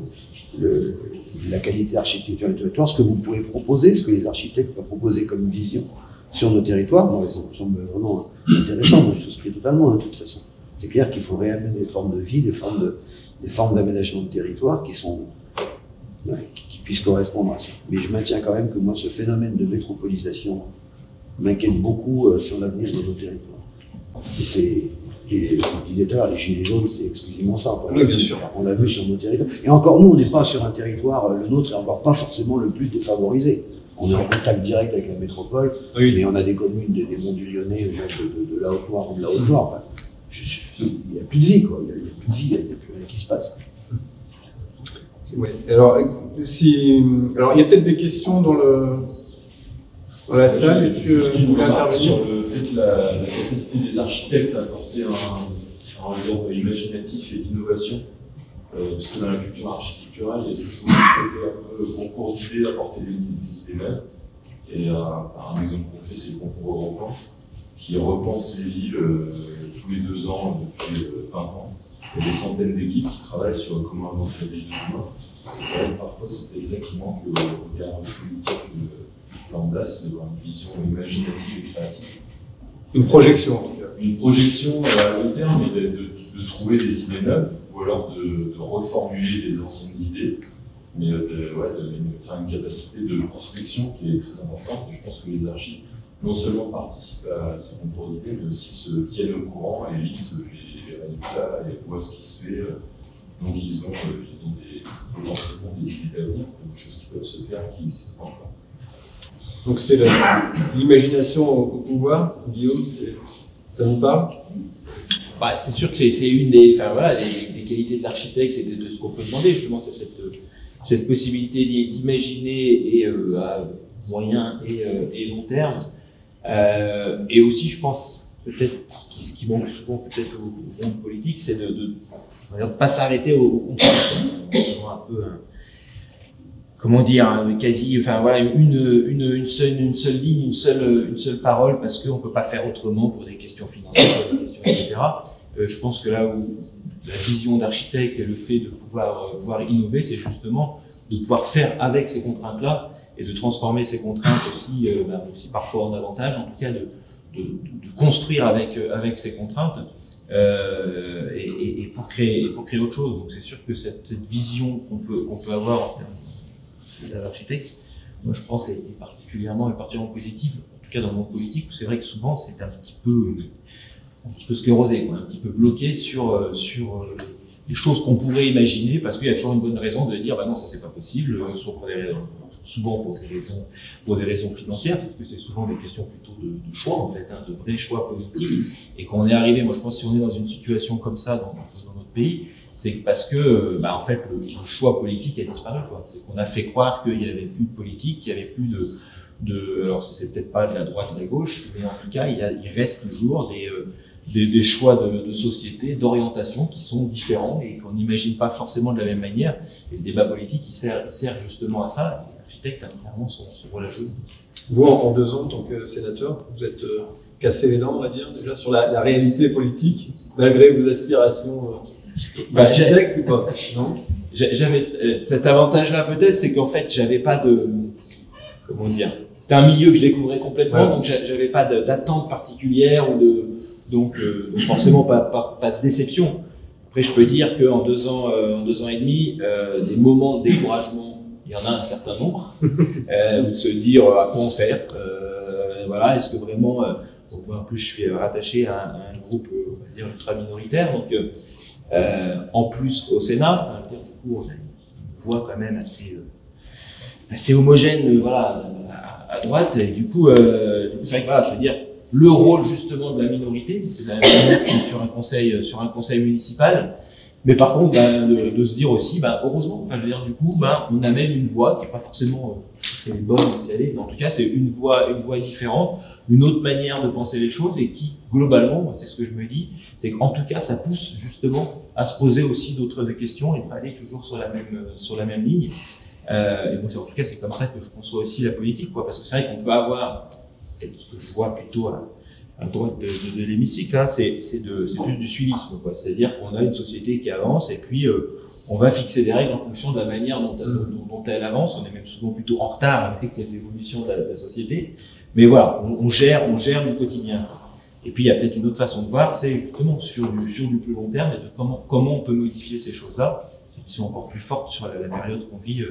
la qualité d'architecture du territoire, ce que vous pouvez proposer, ce que les architectes peuvent proposer comme vision sur nos territoires, moi, ça me semble vraiment intéressant. Moi, je souscris totalement, de toute façon. C'est clair qu'il faut réamener des formes de vie, des formes d'aménagement de territoire qui puissent correspondre à ça. Mais je maintiens quand même que moi, ce phénomène de métropolisation m'inquiète beaucoup sur l'avenir de nos territoires. Et Et comme je disais tout à l'heure, les gilets jaunes, c'est exclusivement ça. Enfin, Oui, bien sûr. On l'a vu sur nos territoires. Et encore, nous, on n'est pas sur un territoire, le nôtre est encore pas forcément le plus défavorisé. On est en contact direct avec la métropole, Oui. mais on a des communes des Monts du Lyonnais, ou même de la Haute-Loire ou de la Haute-Loire. Enfin, il n'y a plus de vie, quoi. Il n'y a plus de vie, il n'y a plus rien qui se passe. Ouais. Alors, alors, il y a peut-être des questions dans la salle. Est-ce que juste une vous voulez remarque intervenir sur la capacité des architectes à apporter un regard imaginatif et d'innovation, parce que dans la culture architecturale, il y a toujours ce côté un peu concours d'idées, apporter des idées neuves. Et un exemple concret, c'est le concours européen, qui repense les villes tous les 2 ans depuis 20 ans. Il y a des centaines d'équipes qui travaillent sur comment inventer la ville de demain. C'est vrai que parfois, c'est peut-être ça qui manque au regard politique de Canvas, d'avoir une vision imaginative et créative. Une projection, en tout cas. Une projection à long terme, et de trouver des idées neuves, ou alors de reformuler des anciennes idées, mais une capacité de prospection qui est très importante. Et je pense que les archives, non seulement participent à ces concours d'idées, mais aussi se tiennent au courant et lisent les résultats et voient ce qui se fait. Donc ils ont potentiellement des idées d'avenir, des choses qui peuvent se faire qui ne se font pas encore. Donc c'est l'imagination au pouvoir, Guillaume, ça vous parle? Bah, c'est sûr que c'est une des qualités de l'architecte et de ce qu'on peut demander, justement, c'est cette possibilité d'imaginer et à moyen et long terme. Et aussi, je pense, peut-être, ce qui manque souvent peut-être au monde politique, c'est de pas s'arrêter au contraire. Souvent un peu, comment dire, quasi, enfin voilà, une seule ligne, une seule parole, parce qu'on peut pas faire autrement pour des questions financières, pour des questions, etc. Je pense que là où la vision d'architecte et le fait de pouvoir innover, c'est justement de pouvoir faire avec ces contraintes-là et de transformer ces contraintes aussi, aussi parfois en avantage, en tout cas de construire avec ces contraintes et pour créer autre chose. Donc c'est sûr que cette vision qu'on peut avoir en termes d'architecte, moi je pense est particulièrement positive, en tout cas dans le monde politique, où c'est vrai que souvent c'est un petit peu sclérosé, un petit peu bloqué sur les choses qu'on pourrait imaginer, parce qu'il y a toujours une bonne raison de dire bah non, ça c'est pas possible, soit pour des raisons, souvent pour des raisons financières, parce que c'est souvent des questions plutôt de choix en fait, de vrais choix politiques, et quand on est arrivé, moi je pense que si on est dans une situation comme ça dans notre pays, c'est parce que en fait le choix politique a disparu, quoi. C'est qu'on a fait croire qu'il y avait plus de politique, qu'il y avait plus alors c'est peut-être pas de la droite ou de la gauche, mais en tout cas il reste toujours des choix de société, d'orientation qui sont différents et qu'on n'imagine pas forcément de la même manière. Et le débat politique, il sert justement à ça. L'architecte a clairement son rôle à jouer. Vous, en 2 ans, en tant que sénateur, vous êtes cassé les dents, on va dire, déjà sur la réalité politique, malgré vos aspirations d'architecte ou pas? Non? J'avais cet avantage-là peut-être, c'est qu'en fait, j'avais pas de... Comment dire? C'était un milieu que je découvrais complètement, donc j'avais pas d'attente particulière donc forcément pas de déception. Après, je peux dire qu'en 2 ans et demi, des moments de découragement, il y en a un certain nombre, ou de se dire à quoi on sert, voilà, est-ce que vraiment, moi en plus je suis rattaché à un groupe, on va dire ultra minoritaire, donc en plus au Sénat, du coup, on a une voix quand même assez homogène, voilà, à droite, et du coup, c'est vrai que voilà, je veux dire, le rôle justement de la minorité, c'est de la même manière que sur un conseil municipal, mais par contre, de se dire aussi, heureusement, enfin, je veux dire, du coup, on amène une voix qui est pas forcément bonne, si elle est, mais en tout cas, c'est une voix différente, une autre manière de penser les choses, et qui, globalement, c'est ce que je me dis, c'est qu'en tout cas, ça pousse justement à se poser aussi d'autres questions et de pas aller toujours sur la même ligne. Et bon, en tout cas, c'est comme ça que je conçois aussi la politique, quoi, parce que c'est vrai qu'on peut avoir, ce que je vois plutôt à droite de l'hémicycle, là, c'est plus du suivisme, quoi. C'est-à-dire qu'on a une société qui avance et puis on va fixer des règles en fonction de la manière dont elle avance. On est même souvent plutôt en retard avec les évolutions de la société. Mais voilà, on gère du quotidien. Et puis il y a peut-être une autre façon de voir, c'est justement sur du plus long terme et de comment on peut modifier ces choses-là, qui sont encore plus fortes sur la période qu'on vit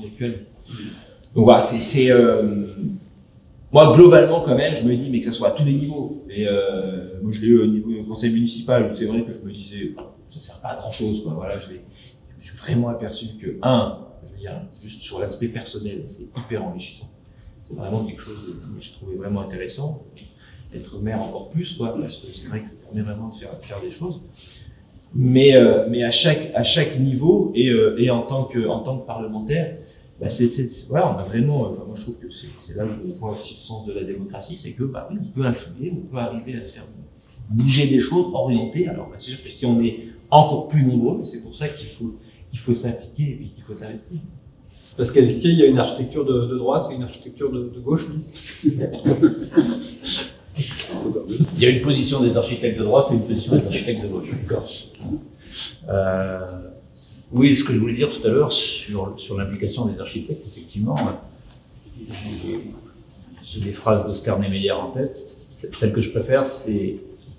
actuellement. Donc voilà, moi, globalement, quand même, je me dis, mais que ça soit à tous les niveaux. Et moi, je l'ai eu au niveau du conseil municipal, où c'est vrai que je me disais, ça sert pas à grand chose, quoi. Voilà, je me suis vraiment aperçu que, je veux dire, juste sur l'aspect personnel, c'est hyper enrichissant. C'est vraiment quelque chose que j'ai trouvé vraiment intéressant. Être maire encore plus, quoi, parce que c'est vrai que ça permet vraiment de faire des choses. Mais à chaque niveau, et en tant que parlementaire, bah voilà, on a vraiment, enfin, moi je trouve que c'est là où on voit aussi le sens de la démocratie, c'est que, bah oui, on peut influer, on peut arriver à faire bouger des choses, orienter. Alors, bah, c'est sûr que si on est encore plus nombreux, c'est pour ça qu'il faut s'impliquer et puis qu'il faut s'investir. Parce qu'à l'Estier, il y a une architecture de droite et une architecture de gauche, oui. Il y a une position des architectes de droite et une position des architectes de gauche. Oui, ce que je voulais dire tout à l'heure sur l'implication des architectes, effectivement, j'ai des phrases d'Oscar Niemeyer en tête. Celle que je préfère, c'est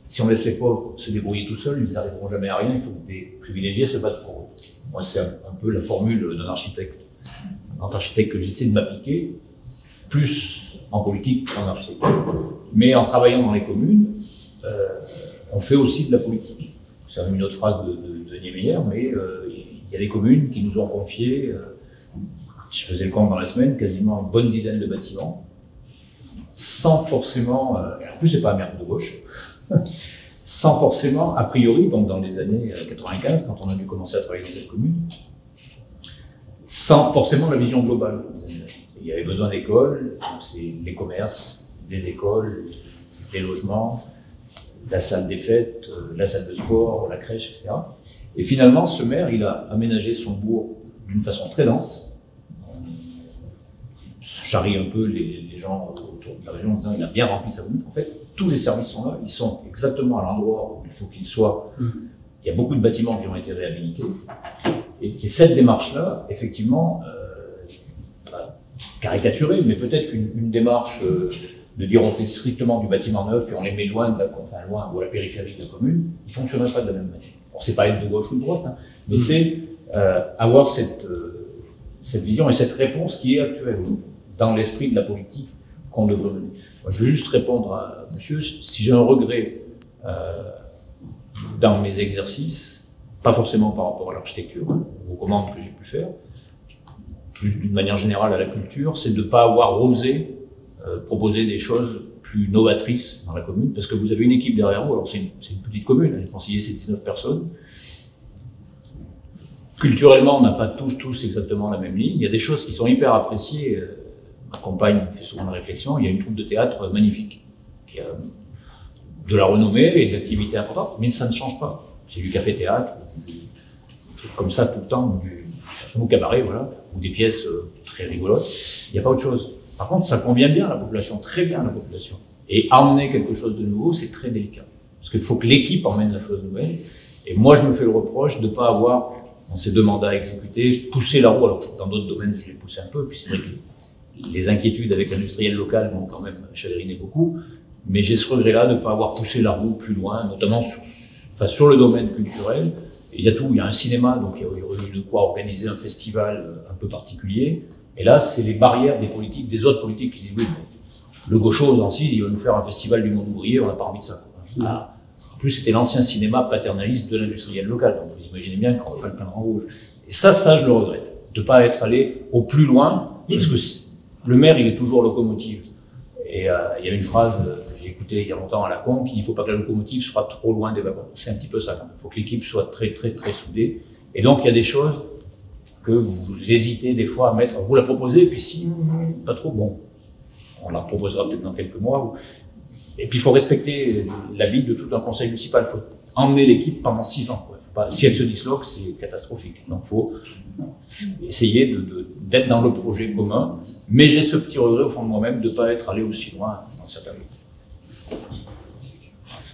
si on laisse les pauvres se débrouiller tout seuls, ils n'arriveront jamais à rien, il faut que des privilégiés se battent pour eux. Moi, c'est un peu la formule d'un architecte que j'essaie de m'appliquer, plus en politique qu'en architecture. Mais en travaillant dans les communes, on fait aussi de la politique. C'est une autre phrase de Niemeyer, mais il y a des communes qui nous ont confié, je faisais le compte dans la semaine, quasiment une bonne dizaine de bâtiments, sans forcément, en plus c'est pas un maire de gauche, sans forcément, a priori, donc dans les années 95, quand on a dû commencer à travailler dans cette commune, sans forcément la vision globale. Il y avait besoin d'écoles, c'est les commerces, les écoles, les logements, la salle des fêtes, la salle de sport, la crèche, etc. Et finalement, ce maire, il a aménagé son bourg d'une façon très dense. On charrie un peu les gens autour de la région en disant qu'il a bien rempli sa commune. En fait, tous les services sont là, ils sont exactement à l'endroit où il faut qu'ils soient. Il y a beaucoup de bâtiments qui ont été réhabilités. Et cette démarche-là, effectivement, caricaturée, mais peut-être qu'une démarche de dire on fait strictement du bâtiment neuf et on les met loin loin ou à la périphérie de la commune, il ne fonctionnerait pas de la même manière. On ne sait pas être de gauche ou de droite, hein, mais c'est avoir cette vision et cette réponse qui est actuelle dans l'esprit de la politique qu'on devrait mener. Moi, je veux juste répondre à monsieur, si j'ai un regret dans mes exercices, pas forcément par rapport à l'architecture, hein, aux commandes que j'ai pu faire, plus d'une manière générale à la culture, c'est de ne pas avoir osé proposer des choses plus novatrices dans la commune, parce que vous avez une équipe derrière vous, alors c'est une petite commune, les conseillers c'est 19 personnes. Culturellement, on n'a pas tous exactement la même ligne, il y a des choses qui sont hyper appréciées, ma compagne fait souvent la réflexion, il y a une troupe de théâtre magnifique, qui a de la renommée et de l'activité importante, mais ça ne change pas. C'est du café-théâtre, des trucs comme ça tout le temps, du cabaret, voilà, ou des pièces très rigolotes, il n'y a pas autre chose. Par contre, ça convient bien à la population, très bien à la population. Et emmener quelque chose de nouveau, c'est très délicat. Parce qu'il faut que l'équipe emmène la chose nouvelle. Et moi, je me fais le reproche de ne pas avoir, dans ces 2 mandats exécutés, poussé la roue. Alors, dans d'autres domaines, je l'ai poussé un peu. Puis c'est vrai que les inquiétudes avec l'industriel local m'ont quand même chagriner beaucoup. Mais j'ai ce regret-là de ne pas avoir poussé la roue plus loin, notamment sur le domaine culturel. Et il y a tout, il y a un cinéma, donc il y aurait eu de quoi organiser un festival un peu particulier. Et là, c'est les barrières des politiques, des autres politiques qui disent oui, mais le gaucho aux Ancises, il va nous faire un festival du monde ouvrier, on n'a pas envie de ça. Ah. En plus, c'était l'ancien cinéma paternaliste de l'industriel local, donc vous imaginez bien qu'on ne va pas le peindre en rouge. Et ça, je le regrette, de ne pas être allé au plus loin, parce que le maire, il est toujours locomotive. Et il y a une phrase que j'ai écoutée il y a longtemps à la con, qu'il ne faut pas que la locomotive soit trop loin des wagons. C'est un petit peu ça. Il faut que l'équipe soit très, très, très soudée. Et donc, il y a des choses que vous hésitez des fois à mettre, vous la proposez, et puis si, pas trop, bon, on la proposera peut-être dans quelques mois. Et puis il faut respecter l'avis de tout un conseil municipal, il faut emmener l'équipe pendant 6 ans. Faut pas, si elle se disloque, c'est catastrophique. Donc il faut essayer d'être dans le projet commun, mais j'ai ce petit regret au fond de moi-même de ne pas être allé aussi loin dans certains cas.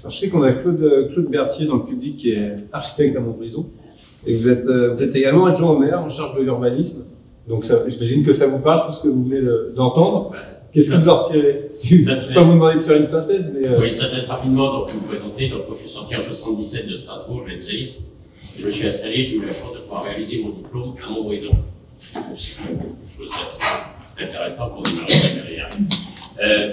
Je sais qu'on a Claude Berthier dans le public qui est architecte à Montbrison. Et vous êtes également adjoint au maire en charge de l'urbanisme. Donc j'imagine que ça vous parle, tout ce que vous venez d'entendre. Qu'est-ce que vous en retirez? Je ne vais pas vous demander de faire une synthèse, mais... Oui, une synthèse rapidement. Donc, je vais vous présenter. Donc, moi, je suis sorti en 77 de Strasbourg, je vais être celliste. Je me suis installé, j'ai eu la chance de pouvoir réaliser mon diplôme à Montbrison. C'est quelque chose d'assez intéressant pour démarrer sa carrière.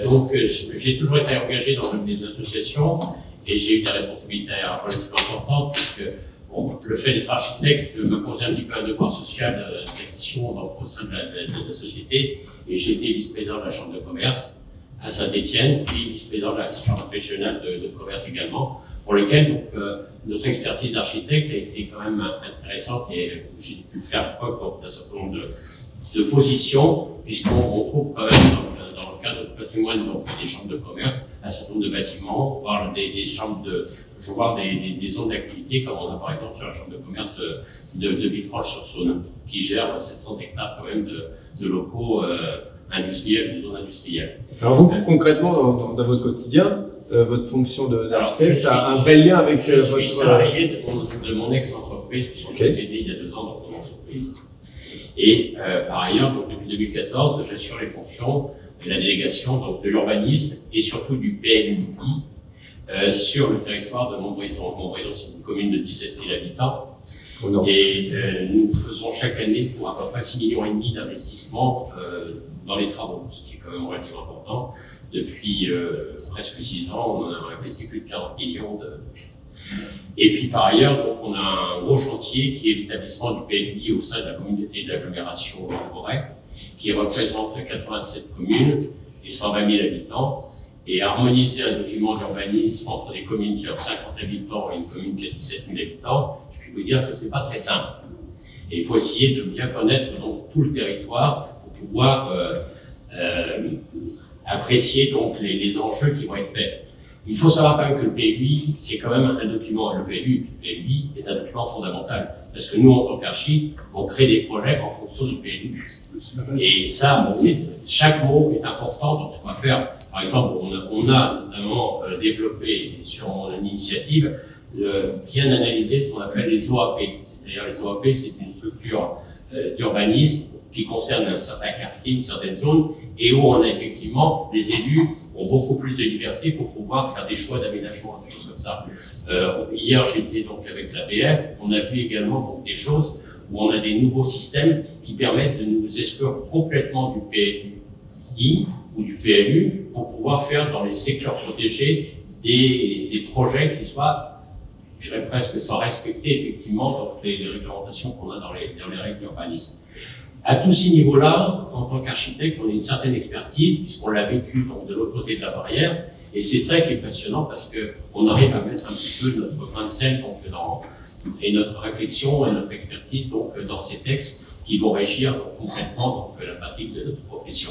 Donc, j'ai toujours été engagé dans des associations et j'ai eu des responsabilités relativement importantes puisque bon, le fait d'être architecte me posait un petit peu un devoir social d'action au sein de la société et j'ai été vice-président de la Chambre de commerce à Saint-Étienne, puis vice-président de la Chambre régionale de commerce également, pour lesquels donc, notre expertise d'architecte a été quand même intéressante et j'ai pu faire preuve d'un certain nombre de positions, puisqu'on trouve quand même dans le cadre du patrimoine donc, des chambres de commerce un certain nombre de bâtiments, voire des chambres des zones d'activité, comme on a par exemple sur la chambre de commerce de Villefranche-sur-Saône, qui gère 700 hectares quand même de locaux industriels, de zones industrielles. Alors vous, concrètement, dans votre quotidien, votre fonction d'architecte a un vrai lien avec votre... Je suis salarié de mon ex-entreprise, puisque j'ai décédé il y a 2 ans dans mon entreprise. Et par ailleurs, donc, depuis 2014, j'assure les fonctions de la délégation donc, de l'urbanisme et surtout du PLUI sur le territoire de Montbrison. Montbrison, c'est une commune de 17 000 habitants. Et nous faisons chaque année pour à peu près 6,5 millions d'investissements dans les travaux, ce qui est quand même relativement important. Depuis presque 6 ans, on a investi plus de 40 millions Et puis par ailleurs, donc, on a un gros chantier qui est l'établissement du PLUI au sein de la communauté d'agglomération en forêt, qui représente 87 communes et 120 000 habitants. Et harmoniser un document d'urbanisme entre des communes qui ont 50 habitants et une commune qui a 17 000 habitants, je peux vous dire que c'est pas très simple. Et il faut essayer de bien connaître donc tout le territoire pour pouvoir apprécier donc les enjeux qui vont être faits. Il faut savoir quand même que le PLUI, c'est quand même un document, le PLUI est un document fondamental. Parce que nous, en tant qu'archi, on crée des projets en fonction du PLUI. Et ça, chaque mot est important dans ce qu'on va faire. Par exemple, on a notamment développé sur mon initiative, bien analyser ce qu'on appelle les OAP. C'est-à-dire les OAP, c'est une structure d'urbanisme qui concerne un certain quartier, une certaine zone, et où on a effectivement, les élus ont beaucoup plus de liberté pour pouvoir faire des choix d'aménagement, des choses comme ça. Hier, j'étais donc avec l'ABF, on a vu également donc, des choses où on a des nouveaux systèmes qui permettent de nous exclure complètement du PLUI ou du PLU pour pouvoir faire dans les secteurs protégés des projets qui soient, je dirais presque, sans respecter effectivement donc, les réglementations qu'on a dans les règles d'urbanisme. À tous ces niveaux-là, en tant qu'architecte, on a une certaine expertise, puisqu'on l'a vécu donc, de l'autre côté de la barrière, et c'est ça qui est passionnant, parce que on arrive à mettre un petit peu notre grain de sel donc, et notre réflexion et notre expertise donc, dans ces textes qui vont régir donc, concrètement donc, la pratique de notre profession.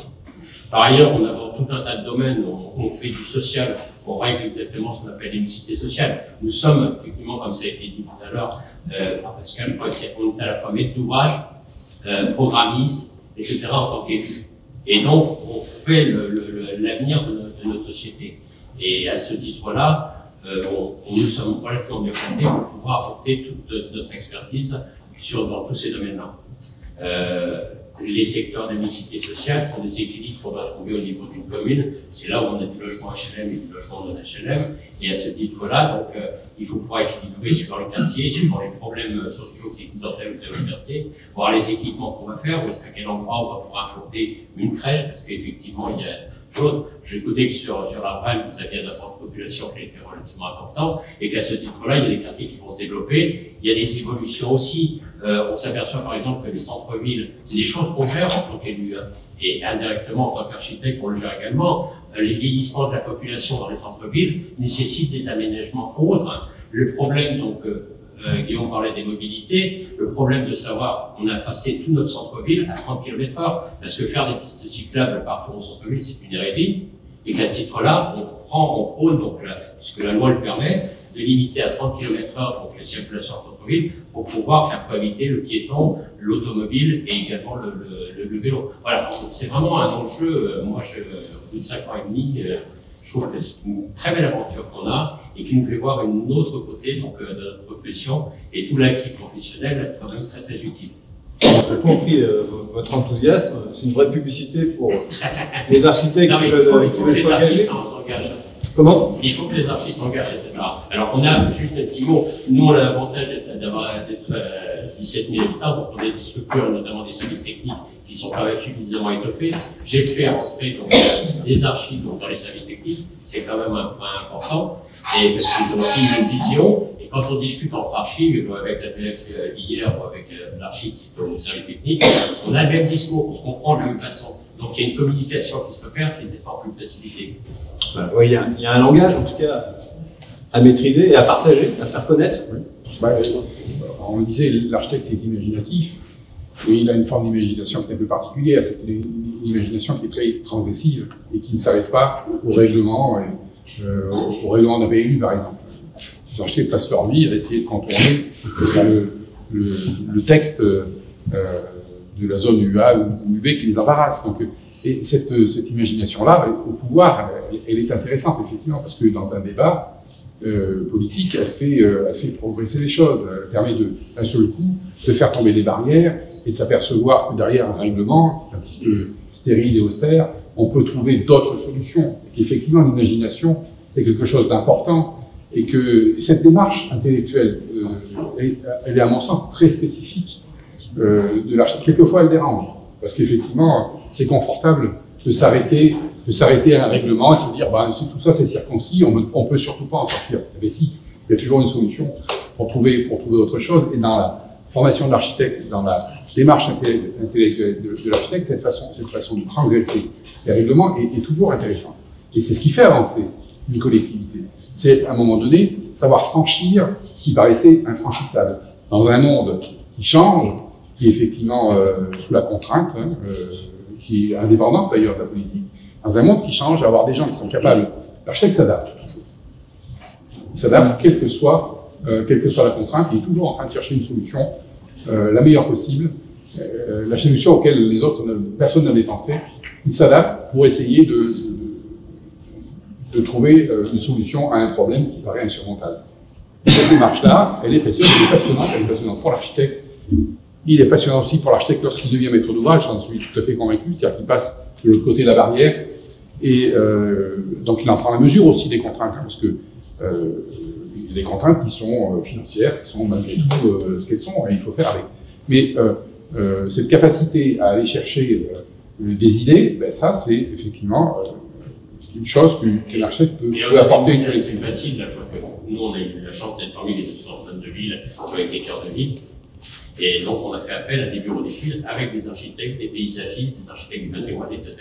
Par ailleurs, on a dans tout un tas de domaines, on fait du social, on règle exactement ce qu'on appelle l'unicité sociale. Nous sommes, effectivement, comme ça a été dit tout à l'heure, par Pascal, on est à la fois maître d'ouvrage, programmiste, etc. en tant qu'élu. Et donc, on fait l'avenir de notre société. Et à ce titre-là, nous sommes relativement bien placés pour pouvoir apporter toute notre expertise dans tous ces domaines-là. Les secteurs de mixité sociale sont des équilibres qu'on va trouver au niveau d'une commune. C'est là où on a du logement HLM et du logement non HLM. Et à ce titre-là, donc, il faut pouvoir équilibrer sur le quartier, sur les problèmes sociaux qui nous entraînent de le quartier, voir les équipements qu'on va faire, à quel endroit on va pouvoir implanter une crèche, parce qu'effectivement, il y a chose. J'ai écouté que sur la Vralle, vous aviez un apport de population qui était relativement important, et qu'à ce titre-là, il y a des quartiers qui vont se développer. Il y a des évolutions aussi. On s'aperçoit par exemple que les centres-villes, c'est des choses qu'on gère en tant qu'élu, et indirectement en tant qu'architecte, on le gère également. Les vieillissements de la population dans les centres-villes nécessitent des aménagements autres. Le problème, donc, Guillaume parlait des mobilités, le problème de savoir, on a passé tout notre centre-ville à 30 km/h, parce que faire des pistes cyclables partout au centre-ville, c'est une hérésie, et qu'à ce titre-là, on prône, donc, puisque la loi le permet, de limiter à 30 km/h donc les circulations en centre-ville pour pouvoir faire cohabiter le piéton, l'automobile et également le vélo. Voilà, c'est vraiment un enjeu, moi, au bout de 5 ans et demi, je trouve que c'est une très belle aventure qu'on a et qui nous fait voir une autre côté donc, de notre profession et tout l'acquis professionnel est quand même très très utile. J'ai compris votre enthousiasme, c'est une vraie publicité pour les architectes qui veulent s'engager. Comment? Il faut que les archis s'engagent, etc. Alors, on a juste un petit mot. Nous, on a l'avantage 17 000 habitants, donc on a des structures, notamment des services techniques, qui sont quand même suffisamment étoffés. J'ai fait entrer donc, des archives donc, dans les services techniques, c'est quand même un point important, et parce qu'ils ont aussi une vision. Et quand on discute entre archives, avec la PF hier ou avec l'archive qui est au service technique, on a le même discours, on se comprend de la même façon. Donc il y a une communication qui s'opère qui n'est pas plus facilitée. Voilà. Oui, il y a un langage, en tout cas, à maîtriser et à partager, à faire connaître. Oui. Bah, on le disait, l'architecte est imaginatif, et il a une forme d'imagination qui est un peu particulière, c'est une imagination qui est très transgressive et qui ne s'arrête pas au règlement d'un PLU, par exemple. Les architectes passent leur vie à essayer de contourner le texte de la zone UA ou UB qui les embarrasse. Donc, et cette imagination-là, au pouvoir, elle est intéressante, effectivement, parce que dans un débat politique, elle fait progresser les choses. Elle permet d'un seul coup de faire tomber des barrières et de s'apercevoir que derrière un règlement un petit peu stérile et austère, on peut trouver d'autres solutions. Et effectivement, l'imagination, c'est quelque chose d'important et que cette démarche intellectuelle, elle est à mon sens très spécifique de l'architecture. Quelquefois, elle dérange parce qu'effectivement, c'est confortable de s'arrêter à un règlement et de se dire, bah, tout ça c'est circoncis, on peut surtout pas en sortir. Mais si, il y a toujours une solution pour trouver autre chose. Et dans la formation de l'architecte, dans la démarche intellectuelle de l'architecte, cette façon de transgresser les règlements est toujours intéressante. Et c'est ce qui fait avancer une collectivité. C'est, à un moment donné, savoir franchir ce qui paraissait infranchissable. Dans un monde qui change, qui est effectivement sous la contrainte, qui est indépendante d'ailleurs de la politique, dans un monde qui change, avoir des gens qui sont capables, l'architecte s'adapte toujours. Il s'adapte quelle que soit la contrainte, il est toujours en train de chercher une solution la meilleure possible, la solution auquel personne n'avait pensé. Il s'adapte pour essayer de trouver une solution à un problème qui paraît insurmontable. Cette démarche-là, elle est précieuse, elle est passionnante pour l'architecte. Il est passionnant aussi pour l'architecte lorsqu'il devient maître d'ouvrage, j'en suis tout à fait convaincu, c'est-à-dire qu'il passe de l'autre côté de la barrière, et donc il en prend la mesure aussi des contraintes, hein, parce que il y a des contraintes qui sont financières, qui sont malgré tout ce qu'elles sont, et il faut faire avec. Mais cette capacité à aller chercher des idées, ben ça c'est effectivement une chose que l'architecte peut apporter une C'est facile, là, je vois que nous on a eu la chance d'être parmi les 222 villes qui ont été cœurs de ville. Et donc, on a fait appel à des bureaux d'études avec des architectes, des paysagistes, des architectes du patrimoine, etc.,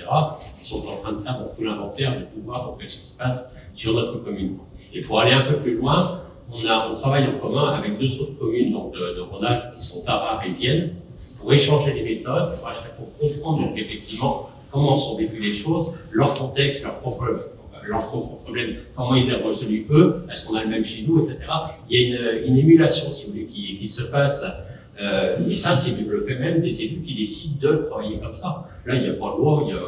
qui sont en train de faire tout l'inventaire de pouvoir pour ce qui se passe sur notre commune. Et pour aller un peu plus loin, on travaille en commun avec deux autres communes donc de Rhône-Alpes qui sont Tarare et Vienne pour échanger les méthodes, pour comprendre donc, effectivement comment sont vécues les choses, leur contexte, leurs propres problèmes, comment ils les résolus eux, est-ce qu'on a le même chez nous, etc. Il y a une émulation, si vous voulez, qui se passe. Et ça, c'est le fait même des élus qui décident de travailler comme ça. Là, il n'y a pas de loi, il y a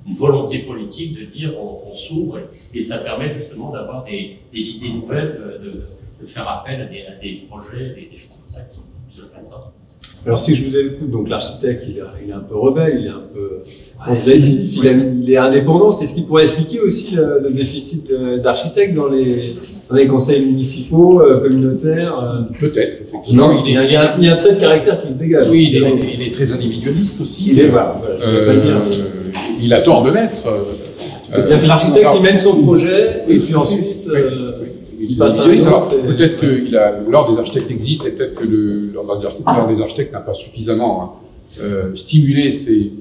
une volonté politique de dire on s'ouvre et ça permet justement d'avoir des idées nouvelles, de faire appel à des projets, des choses comme ça qui sont plus intéressants. Alors si je vous écoute, donc l'architecte, il est un peu rebelle, il est un peu transgressif, il est indépendant. C'est ce qui pourrait expliquer aussi le déficit d'architectes dans les conseils municipaux, communautaires. Peut-être, effectivement. Il y a un trait de caractère qui se dégage. Oui, il est très individualiste aussi. Voilà, je vais pas dire. Il a tort de l'être. L'architecte, il mène son projet, et puis ensuite, il passe à un autre. Peut-être que l'ordre des architectes existe, et peut-être que l'ordre des architectes n'a pas suffisamment stimulé ses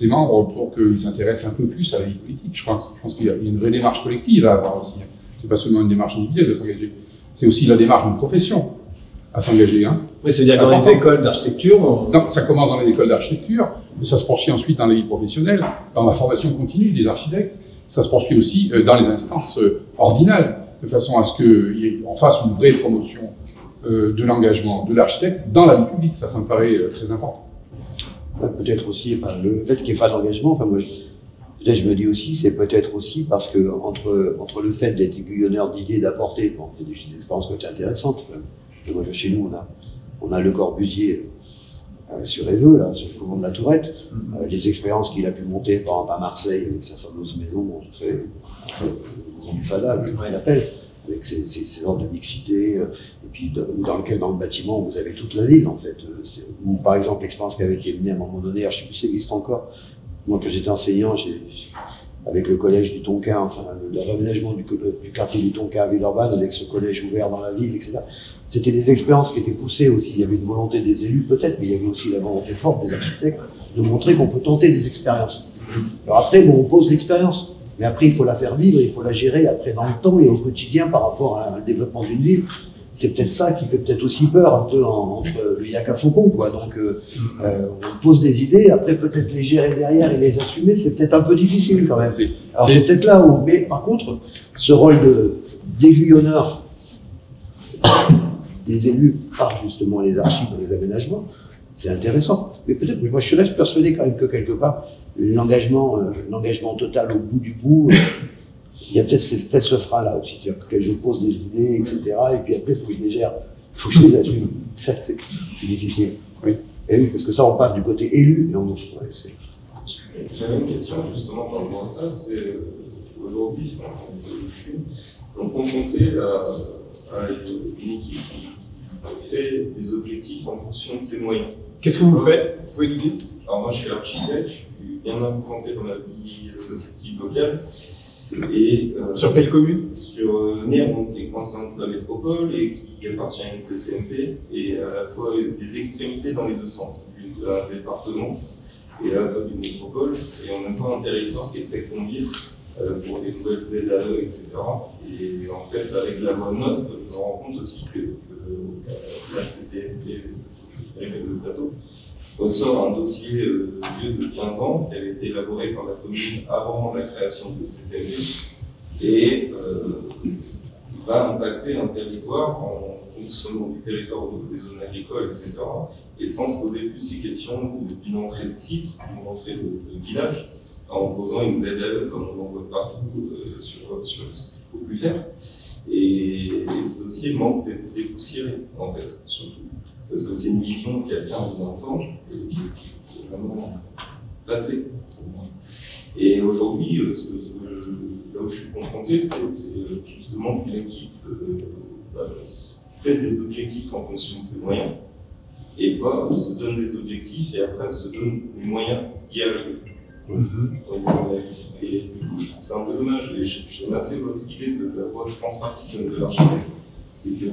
membres pour qu'ils s'intéressent un peu plus à la vie politique. Je pense qu'il y a une vraie démarche collective à avoir aussi. C'est pas seulement une démarche individuelle de s'engager, c'est aussi la démarche d'une profession à s'engager. Hein. Oui, c'est-à-dire dans les écoles d'architecture. Ça commence dans les écoles d'architecture, mais ça se poursuit ensuite dans la vie professionnelle, dans la formation continue des architectes. Ça se poursuit aussi dans les instances ordinales, de façon à ce qu'on fasse une vraie promotion de l'engagement de l'architecte dans la vie publique. Ça me paraît très important. Peut-être aussi, le fait qu'il n'y ait pas d'engagement, moi, je me dis aussi, c'est peut-être aussi parce que entre le fait d'être aiguillonneur d'idées, d'apporter, bon, il y a des expériences qui ont été intéressantes. Moi, chez nous, on a Le Corbusier sur Éveux, là, sur le couvent de la Tourette, les expériences qu'il a pu monter, par exemple, à Marseille, avec sa fameuse maison, vous savez, la maison du Fada, il l'appelle. avec ces genres de mixité, et puis dans le bâtiment, vous avez toute la ville, en fait. Ou par exemple, l'expérience qui avait été menée à un moment donné, je ne sais plus si ça existe encore. Moi, quand j'étais enseignant, avec le collège du Tonkin, enfin, le réaménagement du quartier du Tonkin à Villeurbanne, avec ce collège ouvert dans la ville, etc. C'était des expériences qui étaient poussées aussi. Il y avait une volonté des élus, peut-être, mais il y avait aussi la volonté forte des architectes de montrer qu'on peut tenter des expériences. Alors après, bon, on pose l'expérience. Mais après, il faut la faire vivre, il faut la gérer après dans le temps et au quotidien par rapport à le développement d'une ville. C'est peut-être ça qui fait peut-être aussi peur un peu entre le yak à faucon, quoi. Donc, on pose des idées, après peut-être les gérer derrière et les assumer, c'est peut-être un peu difficile quand même. Alors c'est peut-être là où, mais par contre, ce rôle d'aiguillonneur des élus par justement les archives et les aménagements, c'est intéressant. Mais peut-être, moi je reste persuadé quand même que quelque part, l'engagement total au bout du bout, il y a peut-être ce frein-là aussi, c'est-à-dire que je pose des idées, etc. Et puis après, il faut que je les gère, il faut que je les assume. Ça, c'est difficile. Oui. Et oui, parce que ça, on passe du côté élu et on... J'avais une question justement par rapport à ça, c'est aujourd'hui, je suis confronté à une équipe qui fait des objectifs en fonction de ses moyens. Qu'est-ce que vous faites? Vous pouvez nous dire? Alors moi je suis architecte, je suis bien implanté dans la vie associative locale. Et, sur quelle commune? Sur Nières, qui est coincé de la métropole et qui appartient à une CCMP, et à la fois des extrémités dans les deux sens, d'un département et à la fois d'une métropole, et en même temps un territoire qui est très convié pour des nouvelles ZAE, etc. Et en fait, avec la loi NOTE, je me rends compte aussi que la CCMP, le plateau, ressort un dossier vieux de 15 ans qui avait été élaboré par la commune avant la création de CCMP et va impacter un territoire en fonctionnement du territoire au niveau des zones agricoles, etc. Et sans se poser plus ces questions d'une entrée de site, d'une entrée de village, en posant une ZAE comme on en voit partout sur ce qu'il ne faut plus faire. Et ce dossier manque d'être dépoussiéré, en fait, surtout. Parce que c'est une vision qui a 15-20 ans et qui est vraiment passée. Et aujourd'hui, là où je suis confronté, c'est justement qu'une équipe fait des objectifs en fonction de ses moyens et pas se donne des objectifs et après se donne les moyens d'y arriver. Et du coup, je trouve ça un peu dommage. Et j'aime assez votre idée de la voie transpartisane de l'architecte. C'est que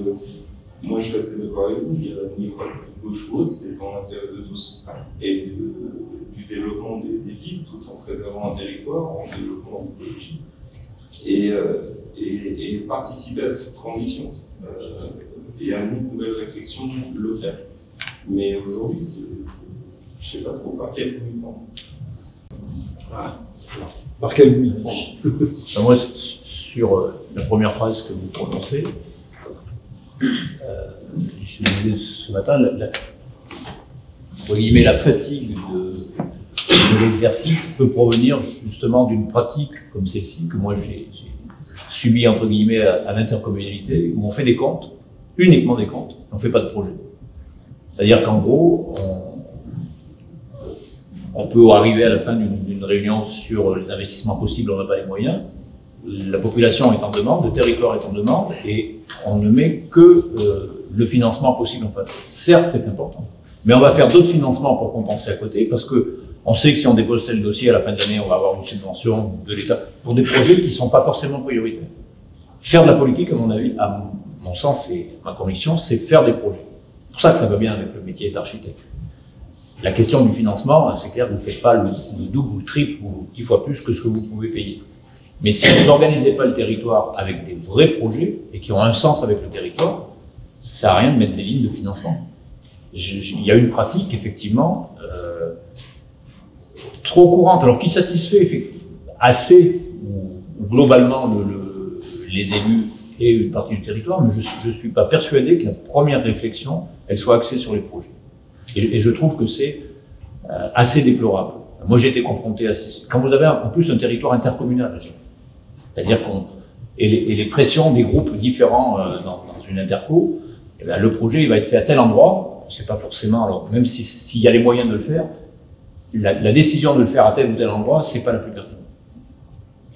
moi, je suis assez d'accord avec vous, il y a ni droite ni gauche ou autre, c'est dans l'intérêt de tous. Et du développement des villes, tout en préservant un territoire, en développant l'écologie. Et participer à cette transition et à une nouvelle réflexion locale. Mais aujourd'hui, je ne sais pas trop par quel bout il prend. Par quel bout il prend? Moi, sur la première phrase que vous prononcez, je disais ce matin, la fatigue de l'exercice peut provenir justement d'une pratique comme celle-ci, que moi j'ai subie entre guillemets à l'intercommunalité, où on fait des comptes, uniquement des comptes, on ne fait pas de projet. C'est-à-dire qu'en gros, on peut arriver à la fin d'une réunion sur les investissements possibles, on n'a pas les moyens, la population est en demande, le territoire est en demande, et on ne met que le financement possible en fait. Certes, c'est important, mais on va faire d'autres financements pour compenser à côté, parce que on sait que si on dépose tel dossier à la fin de l'année, on va avoir une subvention de l'État pour des projets qui ne sont pas forcément prioritaires. Faire de la politique, à mon avis, à mon sens et ma conviction, c'est faire des projets. C'est pour ça que ça va bien avec le métier d'architecte. La question du financement, c'est clair, vous ne faites pas le double ou le triple ou 10 fois plus que ce que vous pouvez payer. Mais si vous n'organisez pas le territoire avec des vrais projets et qui ont un sens avec le territoire, ça ne sert à rien de mettre des lignes de financement. Il y a une pratique, effectivement, trop courante, alors qui satisfait assez, ou globalement, les élus et une partie du territoire, mais je ne suis pas persuadé que la première réflexion, elle soit axée sur les projets. Et je trouve que c'est assez déplorable. Moi, j'ai été confronté à quand vous avez en plus un territoire intercommunal, c'est-à-dire les pressions des groupes différents dans une interco, eh bien, le projet il va être fait à tel endroit, c'est pas forcément, alors même s'il y a les moyens de le faire, la décision de le faire à tel ou tel endroit, c'est pas la plus pertinente.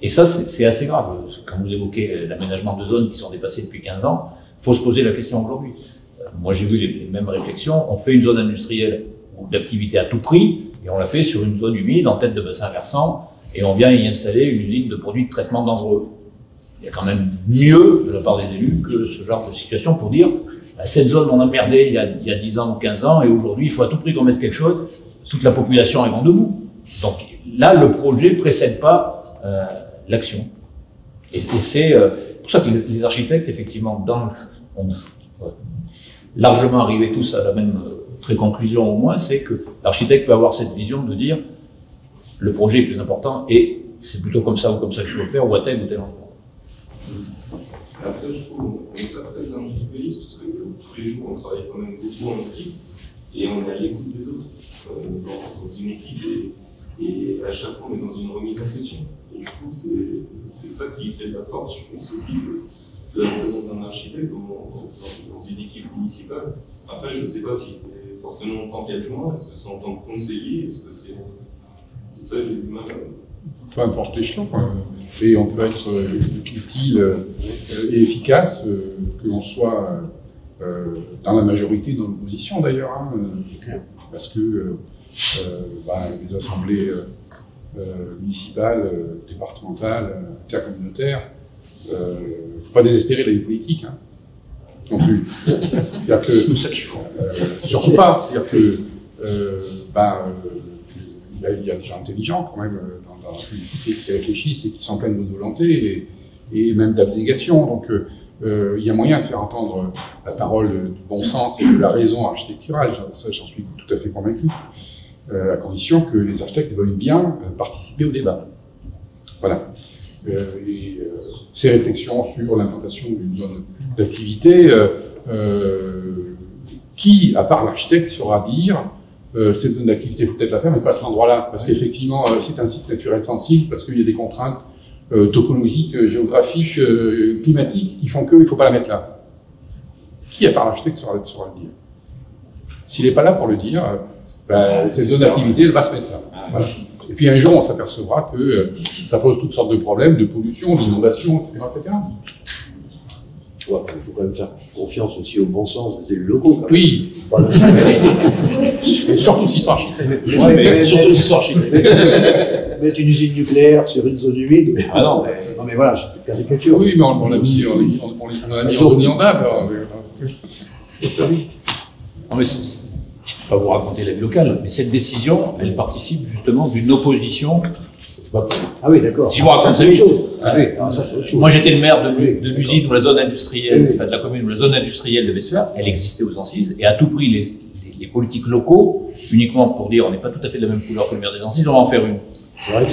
Et ça, c'est assez grave. quand vous évoquez l'aménagement de zones qui sont dépassées depuis 15 ans, il faut se poser la question aujourd'hui. Moi, j'ai vu les mêmes réflexions. On fait une zone industrielle ou d'activité à tout prix, et on la fait sur une zone humide, en tête de bassin versant, et on vient y installer une usine de produits de traitement dangereux. Il y a quand même mieux, de la part des élus, que ce genre de situation pour dire cette zone, on a merdé il y a 10 ans ou 15 ans, et aujourd'hui, il faut à tout prix qu'on mette quelque chose. Toute la population est vent debout. Donc là, le projet ne précède pas l'action. Et c'est pour ça que les architectes, effectivement, ont largement arrivé tous à la même conclusion au moins, c'est que l'architecte peut avoir cette vision de dire le projet est plus important et c'est plutôt comme ça ou comme ça qu'il faut le faire ou à tel ou tel endroit. Après, je trouve qu'on n'est pas très individualiste parce que tous les jours on travaille quand même beaucoup en équipe et on est à l'écoute des autres dans une équipe et à chaque fois on est dans une remise en question. Et je trouve que c'est ça qui fait la force, je pense aussi, de la présence d'un architecte dans une équipe municipale. Après, je ne sais pas si c'est forcément en tant qu'adjoint, est-ce que c'est en tant que conseiller, est-ce que c'est ça j'ai du mal à... Peu importe l'échelon, et on peut être utile et efficace, que l'on soit dans la majorité, dans l'opposition d'ailleurs, hein, parce que les assemblées municipales, départementales, intercommunautaires, il ne faut pas désespérer de la vie politique, hein, non plus. C'est ça qu'il faut. Surtout pas. C'est-à-dire que il y a des gens intelligents quand même dans la politique qui réfléchissent et qui sont pleins de bonne volonté et même d'abnégation. Donc il y a moyen de faire entendre la parole du bon sens et de la raison architecturale. Ça, j'en suis tout à fait convaincu, à condition que les architectes veuillent bien participer au débat. Voilà. Ces réflexions sur l'implantation d'une zone d'activité, qui, à part l'architecte, saura dire cette zone d'activité, il faut peut-être la faire, mais pas à cet endroit-là, parce qu'effectivement, c'est un site naturel sensible, parce qu'il y a des contraintes topologiques, géographiques, climatiques, qui font qu'il ne faut pas la mettre là. Qui, à part l'architecte, saura le dire? S'il n'est pas là pour le dire, cette zone d'activité, elle va se mettre là. Voilà. Et puis un jour, on s'apercevra que ça pose toutes sortes de problèmes, de pollution, d'inondation, etc. Il faut quand même faire confiance aussi au bon sens des élus locaux. Oui. Et surtout s'ils sont architectes. Surtout s'ils sont architectes. Mettre une usine nucléaire sur une zone humide. Ah non, mais voilà, je fais une caricature. Oui, mais on l'a mis en zone inondable. Non, mais je ne peux pas vous raconter la vie locale, mais cette décision, elle participe justement d'une opposition. C'est pas possible. Ah oui, d'accord. Si je vous raconte c'est autre chose. Ah oui, ça c'est autre chose. Moi, j'étais le maire de l'usine ou la zone industrielle, enfin de la commune ou la zone industrielle de Vessuire. Elle existait aux Ancises, et à tout prix, les politiques locaux, uniquement pour dire on n'est pas tout à fait de la même couleur que le maire des Ancises, on va en faire une. C'est vrai que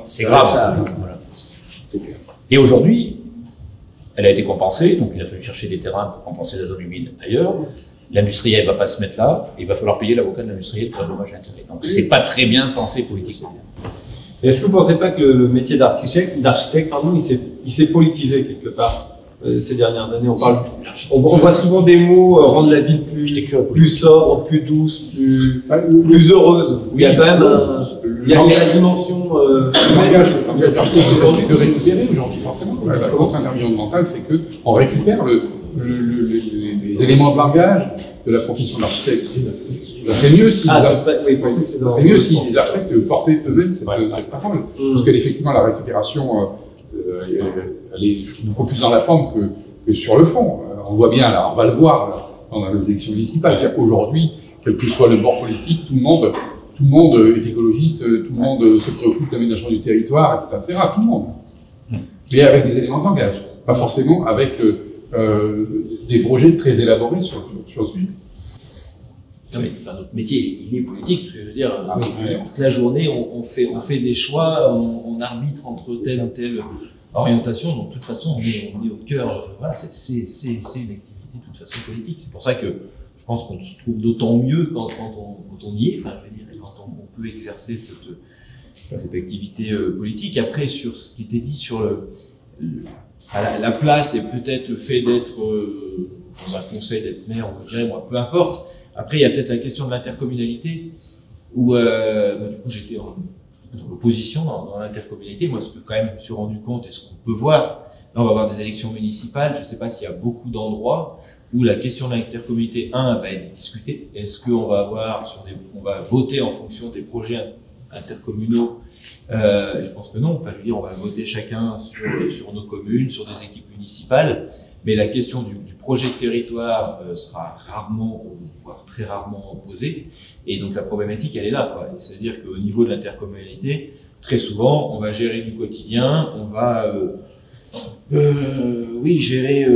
c'est grave. Voilà. Et aujourd'hui, elle a été compensée, donc il a fallu chercher des terrains pour compenser la zone humide ailleurs. L'industriel ne va pas se mettre là, et il va falloir payer l'avocat de l'industriel pour un dommage intérêt. Donc c'est pas très bien pensé politiquement. Est-ce que vous ne pensez pas que le métier d'architecte, il s'est politisé quelque part ces dernières années? On voit souvent des mots rendre la ville plus sobre, plus douce, plus heureuse. Il y a quand même il y a la dimension Quand vous êtes architecte aujourd'hui, de récupérer aujourd'hui forcément. La contrainte environnementale fait qu'on récupère les éléments de langage de la profession d'architecte. Ça serait mieux si les architectes portaient eux-mêmes cette parole. Parce qu'effectivement, la récupération, elle est beaucoup plus dans la forme que sur le fond. On voit bien, là, on va le voir dans les élections municipales. C'est-à-dire qu'aujourd'hui, quel que soit le bord politique, tout le monde est écologiste, tout le monde se préoccupe de l'aménagement du territoire, etc. Tout le monde. Mais avec des éléments de langage. Pas forcément avec des projets très élaborés sur ce sujet. Non mais enfin, notre métier, il est politique, parce que je veux dire, toute la journée, on fait des choix, on arbitre entre telle ou telle orientation, donc de toute façon, on est au cœur, voilà, c'est une activité de toute façon politique. C'est pour ça que je pense qu'on se trouve d'autant mieux quand on y est, enfin, je veux dire, quand on peut exercer cette activité politique. Après, sur ce qui était dit sur la place et peut-être le fait d'être dans un conseil, d'être maire, ou je dirais, moi, peu importe. Après, il y a peut-être la question de l'intercommunalité, où du coup j'étais l'opposition dans l'intercommunalité. Moi, ce que quand même je me suis rendu compte et ce qu'on peut voir, là on va avoir des élections municipales, je ne sais pas s'il y a beaucoup d'endroits où la question de l'intercommunalité 1 va être discutée. Est-ce qu'on va avoir on va voter en fonction des projets intercommunaux? Je pense que non. Enfin, je veux dire, on va voter chacun sur nos communes, sur des équipes municipales, mais la question du projet de territoire sera rarement, voire très rarement posée. Et donc la problématique, elle est là, quoi. C'est-à-dire qu'au niveau de l'intercommunalité, très souvent, on va gérer du quotidien, on va gérer,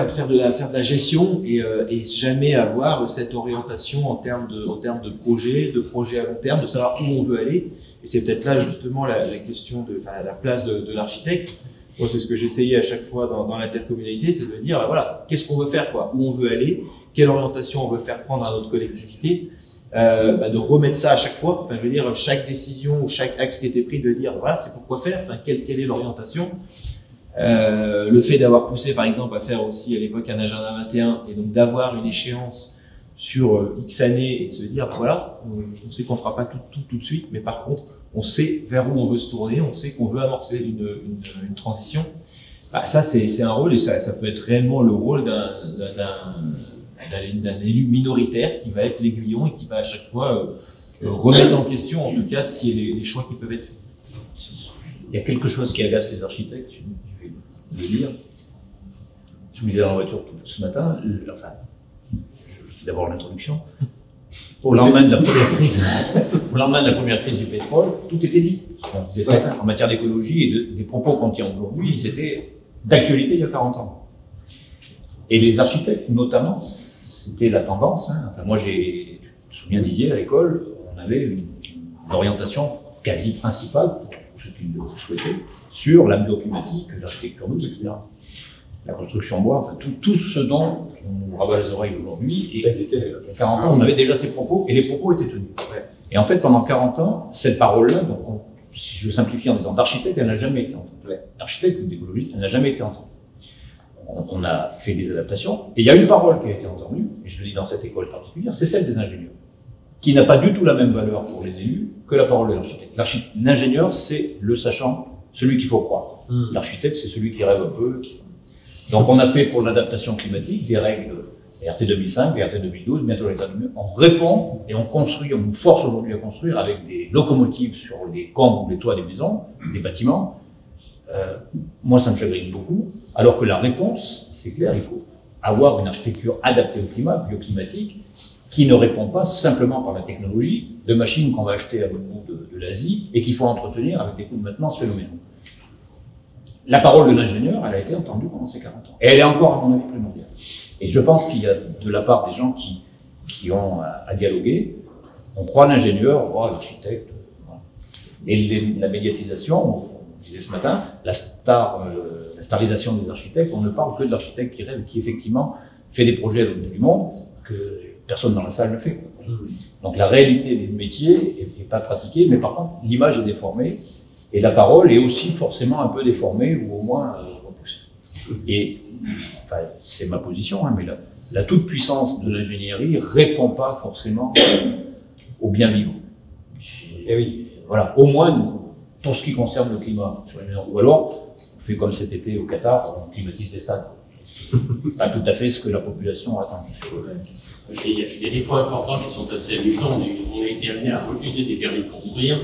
faire de la gestion et jamais avoir cette orientation en termes de projet à long terme, de savoir où on veut aller. Et c'est peut-être là justement la question la place de l'architecte. Moi, c'est ce que j'essayais à chaque fois dans l'intercommunalité, c'est de dire, voilà, qu'est-ce qu'on veut faire, quoi, où on veut aller, quelle orientation on veut faire prendre à notre collectivité, de remettre ça à chaque fois. Enfin, je veux dire, chaque décision ou chaque axe qui était pris, de dire, voilà, c'est pourquoi faire, enfin, quelle est l'orientation. Le fait d'avoir poussé, par exemple, à faire aussi à l'époque un agenda 21 et donc d'avoir une échéance sur X années et de se dire, voilà, on sait qu'on fera pas tout de suite, mais par contre, on sait vers où on veut se tourner, on sait qu'on veut amorcer une transition. Bah, ça, c'est un rôle et ça peut être réellement le rôle d'un élu minoritaire qui va être l'aiguillon et qui va à chaque fois remettre en question, en tout cas, ce qui est les choix qui peuvent être faits. Il y a quelque chose qui agace les architectes, je vais le lire. Je me disais dans la voiture ce matin, je fais d'abord l'introduction. Au lendemain de la première crise du pétrole, tout était dit. Ce qu'on disait ce matin, en matière d'écologie et des propos qu'on tient aujourd'hui, ils étaient d'actualité il y a 40 ans. Et les architectes, notamment, c'était la tendance. Enfin, moi, je me souviens Didier, à l'école, on avait une orientation quasi principale, pour ceux qui le souhaitaient, sur l'habitat climatique, l'architecture douce, etc. La construction bois, enfin tout ce dont on nous rabat les oreilles aujourd'hui. Ça existait. Il y a 40 ans, on avait déjà ces propos, et les propos étaient tenus. Ouais. Et en fait, pendant 40 ans, cette parole-là, si je simplifie en disant d'architecte, elle n'a jamais été entendue. Ouais. D'architecte ou d'écologiste, elle n'a jamais été entendue. On a fait des adaptations, et il y a une parole qui a été entendue, et je le dis dans cette école particulière, c'est celle des ingénieurs, qui n'a pas du tout la même valeur pour les élus que la parole de l'architecte. L'ingénieur, c'est le sachant, celui qu'il faut croire. L'architecte, c'est celui qui rêve un peu. Donc on a fait pour l'adaptation climatique des règles RT 2005, RT 2012, bientôt l'État de mieux. On répond et on construit, on nous force aujourd'hui à construire avec des locomotives sur les combles ou les toits des maisons, des bâtiments. Moi, ça me chagrine beaucoup. Alors que la réponse, c'est clair, il faut avoir une architecture adaptée au climat, bioclimatique, qui ne répond pas simplement par la technologie de machines qu'on va acheter à l'autre bout de l'Asie et qu'il faut entretenir avec des coûts de maintenance phénoménaux. La parole de l'ingénieur, elle a été entendue pendant ces 40 ans. Et elle est encore, à mon avis, primordiale. Et je pense qu'il y a de la part des gens qui ont à dialoguer, on croit l'ingénieur, on croit l'architecte. Voilà. Et la médiatisation, on disait ce matin, la starisation des architectes, on ne parle que de l'architecte qui rêve, qui effectivement fait des projets à l'autre bout du monde que personne dans la salle ne fait. Donc la réalité du métier n'est pas pratiquée, mais par contre, l'image est déformée. Et la parole est aussi forcément un peu déformée ou au moins repoussée. Et enfin, c'est ma position, mais la toute-puissance de l'ingénierie ne répond pas forcément au bien vivre. Et oui, voilà, au moins pour ce qui concerne le climat. Ou alors, on fait comme cet été au Qatar, on climatise les stades. Pas tout à fait ce que la population attend. Il y a des points importants qui sont assez amusants. On a été amené à refuser des permis de construire.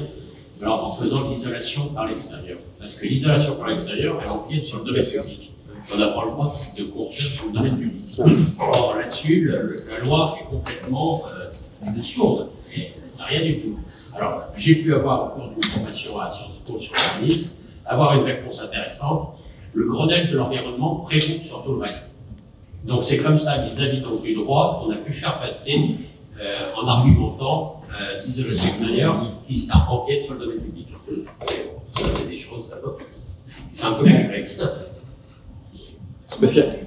Alors, en faisant l'isolation par l'extérieur. Parce que l'isolation par l'extérieur, elle empiète sur le domaine public. On n'a pas le droit de construire sur le domaine public. Or, là-dessus, la loi est complètement sourde. Et rien du tout. Alors, j'ai pu avoir, au cours d'une formation à Sciences Po sur l'urbanisme, avoir une réponse intéressante. Le Grenelle de l'environnement prévaut sur tout le reste. Donc, c'est comme ça, vis-à-vis donc du droit, on a pu faire passer, en argumentant, l'isolation extérieure qui empiète sur le domaine public. Ça, c'est des choses, c'est un peu complexe.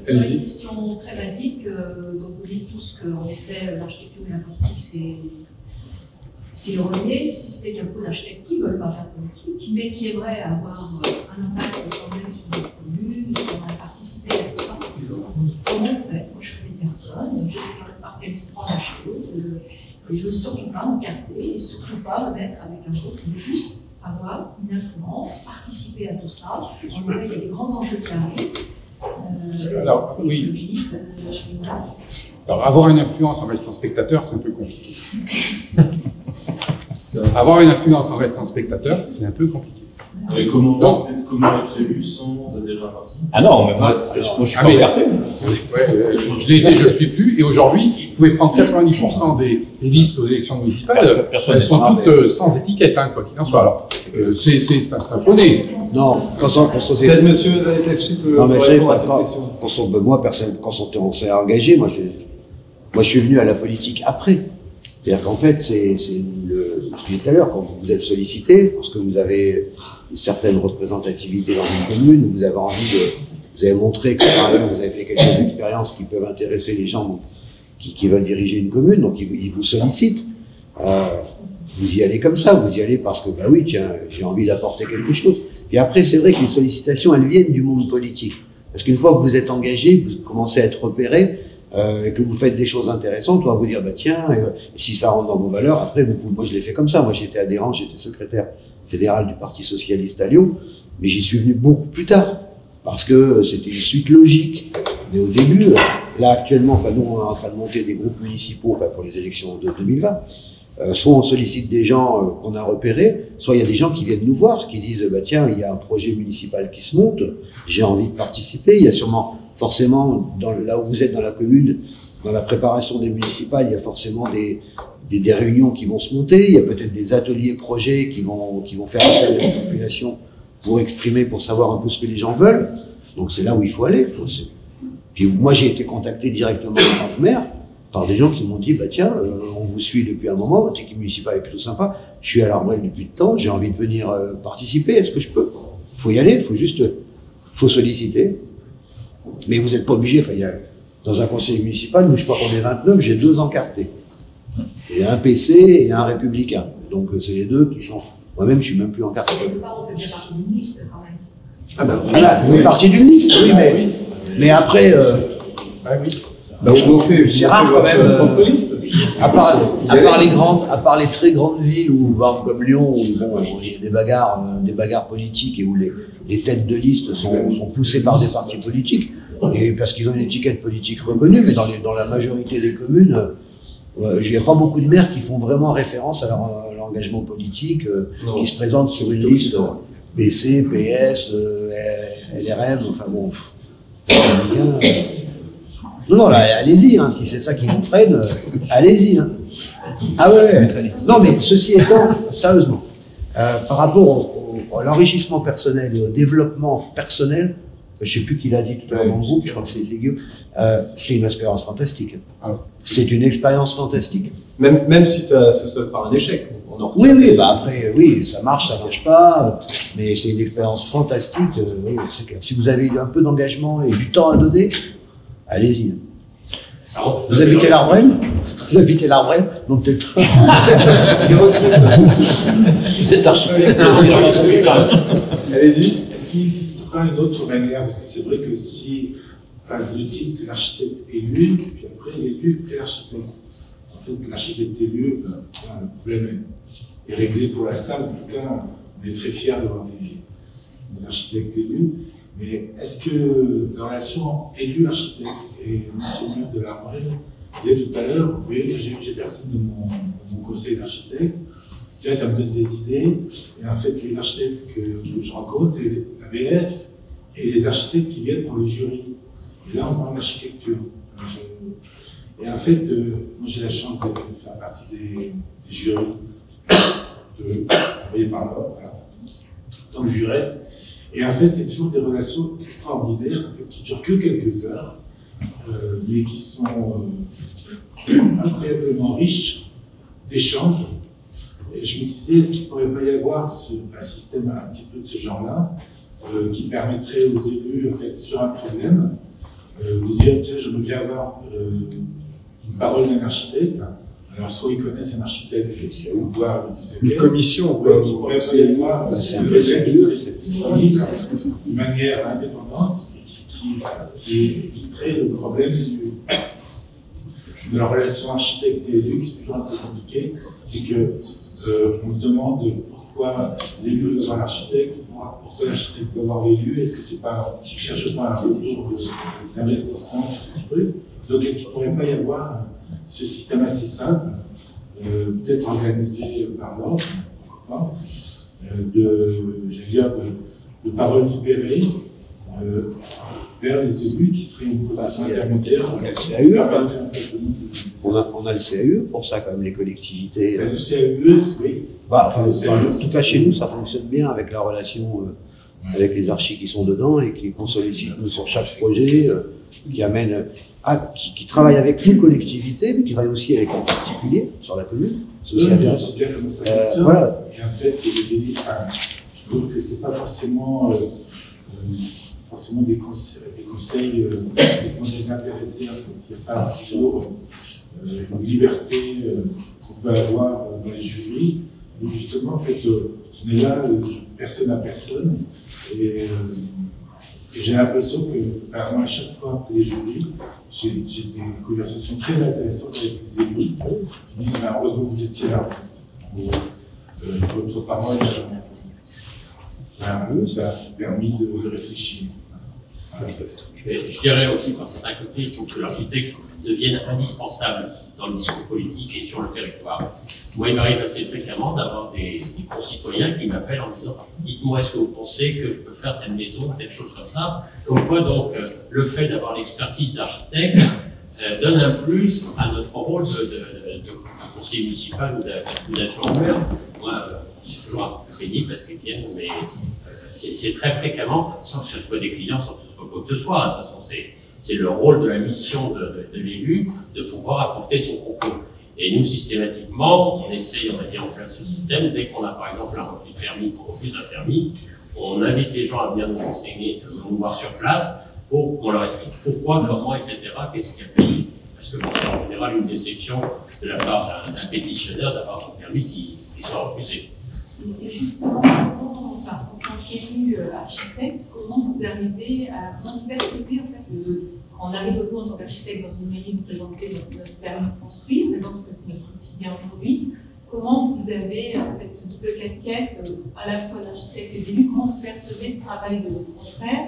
Une question très basique. Donc vous dites tous qu'en effet, l'architecture et la politique, c'est relié. Si c'était qu'il y a beaucoup d'architectes qui ne veulent pas faire politique, mais qui aimeraient avoir un impact quand même sur les communes, qui aimeraient participer à tout ça, comment on fait? Moi, je connais personne, je ne sais pas par quel prendre la chose. Et je ne veux surtout pas m'encarter et surtout pas me mettre avec un autre, mais juste avoir une influence, participer à tout ça. Il y a des grands enjeux qui arrivent. Alors, oui. Voilà. Alors, avoir une influence en restant spectateur, c'est un peu compliqué. Avoir une influence en restant spectateur, c'est un peu compliqué. Mais comment être élu sans adhérer à un parti? Ah non, mais moi, je suis pas écarté. Je l'ai été, je ne le suis plus, et aujourd'hui, vous pouvez prendre 90% des listes aux élections municipales, elles sont toutes sans étiquette, hein, quoi qu'il en soit. Alors, c'est un faux nez. Non, Peut-être monsieur Zanetetchi peut répondre à cette question. Moi, personnellement, quand on s'est engagé, moi je suis venu à la politique après. C'est-à-dire qu'en fait, c'est ce que je disais tout à l'heure, quand vous êtes sollicité, parce que vous avez une certaine représentativité dans une commune, vous avez vous avez montré que par exemple, vous avez fait quelques expériences qui peuvent intéresser les gens qui veulent diriger une commune, donc ils vous sollicitent. Vous y allez comme ça, vous y allez parce que, bah oui, tiens, j'ai envie d'apporter quelque chose. Et après, c'est vrai que les sollicitations, elles viennent du monde politique. Parce qu'une fois que vous êtes engagé, vous commencez à être repéré, et que vous faites des choses intéressantes, on va vous dire, bah tiens, et si ça rentre dans vos valeurs, après, moi je l'ai fait comme ça. Moi j'étais adhérent, j'étais secrétaire fédéral du Parti Socialiste à Lyon, mais j'y suis venu beaucoup plus tard, parce que c'était une suite logique. Mais au début, là actuellement, enfin nous on est en train de monter des groupes municipaux, enfin pour les élections de 2020, soit on sollicite des gens qu'on a repérés, soit il y a des gens qui viennent nous voir, qui disent, bah tiens, il y a un projet municipal qui se monte, j'ai envie de participer. Il y a sûrement, forcément, là où vous êtes dans la commune, dans la préparation des municipales, il y a forcément des réunions qui vont se monter, il y a peut-être des ateliers projets qui vont faire appel à la population pour exprimer, pour savoir un peu ce que les gens veulent. Donc c'est là où il faut aller. Puis moi j'ai été contacté directement en tant que maire par des gens qui m'ont dit, bah tiens, on vous suit depuis un moment, votre équipe municipale est plutôt sympa, je suis à l'Arbrel depuis le temps, j'ai envie de venir participer, est-ce que je peux? Faut y aller, faut solliciter. Mais vous n'êtes pas obligé, enfin, dans un conseil municipal, nous je crois qu'on est 29, j'ai 2 encartés. J'ai un PC et un républicain. Donc c'est les 2 qui sont... Moi-même, je suis même plus encarté. Quelque part, on fait bien partie d'une liste quand même. Ah ben voilà, vous faites partie d'une liste, oui, mais après... c'est rare quand même. À part les très grandes villes où, comme Lyon, où bon, il y a des bagarres politiques et où les têtes de liste sont poussées par des partis politiques, et parce qu'ils ont une étiquette politique reconnue, mais dans la majorité des communes, il n'y a pas beaucoup de maires qui font vraiment référence à leur engagement politique, qui se présentent sur une liste PC, PS, LRM, enfin bon. Non, là, allez-y, hein, si c'est ça qui vous freine, allez-y. Hein. Ah ouais. Non, mais ceci étant, sérieusement, par rapport à l'enrichissement personnel et au développement personnel, je ne sais plus qui l'a dit tout à l'heure dans le groupe, je crois que c'est Guillaume, c'est une expérience fantastique. C'est une expérience fantastique. Même si ça se solde par un échec. Oui, bah après, oui, ça marche pas, mais c'est une expérience fantastique. Oui, c'est clair. Si vous avez un peu d'engagement et du temps à donner, allez-y. Vous habitez l'Arbrel? Vous habitez l'Arbrel? Donc peut-être. Vous êtes architecte. Allez-y. Est-ce qu'il n'existe pas une autre manière? Parce que c'est vrai que si. Enfin, le titre, c'est l'architecte élu, puis après, l'élu est l'architecte. En fait, l'architecte élu, le problème est réglé pour la salle. En tout cas, on est très fiers d'avoir des architectes élus. Mais est-ce que la relation élu-architecte et M. le maire de l'Arbrel, disait tout à l'heure, vous voyez, j'ai personne de mon conseil d'architecte, ça me donne des idées, et en fait, les architectes que je rencontre, c'est l'ABF et les architectes qui viennent pour le jury. Et là, on parle d'architecture. Et en fait, moi j'ai la chance de faire partie des jurys, de travailler par là, voilà, dans le jury. Et en fait, c'est toujours des relations extraordinaires, en fait, qui durent que quelques heures, mais qui sont incroyablement riches d'échanges. Et je me disais, est-ce qu'il ne pourrait pas y avoir un système un petit peu de ce genre-là, qui permettrait aux élus, en fait, sur un problème, de dire, tiens, je veux bien avoir une parole d'un architecte. Alors, soit ils connaissent un architecte, ou voir une commission. Est-ce qu'il pourrait pas y avoir un projet qui serait disponible de manière indépendante et qui éviterait le problème de la relation architecte et élu, qui est toujours un peu compliqué, c'est que on se demande pourquoi l'élu doit avoir l'architecte, pourquoi l'architecte doit avoir l'élu, est-ce que c'est pas, je cherche pas un retour d'investissement sur ce truc. Donc est-ce qu'il ne pourrait pas y avoir ce système assez simple, peut-être organisé par l'ordre, de paroles libérées vers les élus qui seraient une position intermédiaire. On a le CAUE pour ça, quand même, les collectivités. Le CAUE, oui. En tout cas, chez nous, ça fonctionne bien avec la relation avec les archis qui sont dedans et qu'on sollicite nous sur chaque projet, qui travaillent avec les collectivités, mais qui travaillent aussi avec les particuliers sur la commune. C'est aussi intéressant. Voilà. Et en fait, je trouve que c'est pas forcément des conseils désintéressés. C'est pas toujours une liberté qu'on peut avoir dans les jurys. Où justement, en fait, on est là, personne à personne. Et j'ai l'impression que, à chaque fois après les jurys, j'ai des conversations très intéressantes avec les élus qui disent heureusement que vous étiez là. Votre parole, ça a permis de réfléchir. Je dirais aussi, par certains côtés, il faut que l'architecte devienne indispensable dans le discours politique et sur le territoire. Moi, il m'arrive assez fréquemment d'avoir des concitoyens qui m'appellent en me disant « Dites-moi, est-ce que vous pensez que je peux faire telle maison, telle chose comme ça ?» Comme quoi, donc, le fait d'avoir l'expertise d'architecte donne un plus à notre rôle de conseiller municipal ou d'adjoint au maire. Moi, c'est toujours un peu pénible parce qu'ils viennent, mais c'est très fréquemment, sans que ce soit des clients, sans que ce soit quoi que ce soit. De toute façon, c'est le rôle de la mission de l'élu de pouvoir apporter son concours. Et nous, systématiquement, on essaye, on a mis en place ce système. Dès qu'on a, par exemple, un refus de permis, ou refuse un permis, on invite les gens à venir nous enseigner, nous voir sur place, pour qu'on leur explique pourquoi, comment, etc., qu'est-ce qui a payé. Parce que c'est en général une déception de la part d'un pétitionnaire d'avoir un permis qui soit refusé. Et justement, en tant qu'élu architecte, comment vous arrivez à percevoir en fait, quand on arrive au en tant qu'architecte dans une mairie, vous présenter notre permis de construire, par exemple, que c'est notre quotidien aujourd'hui, comment vous avez cette double casquette, à la fois d'architecte et d'élu, comment vous percevez le travail de votre confrère,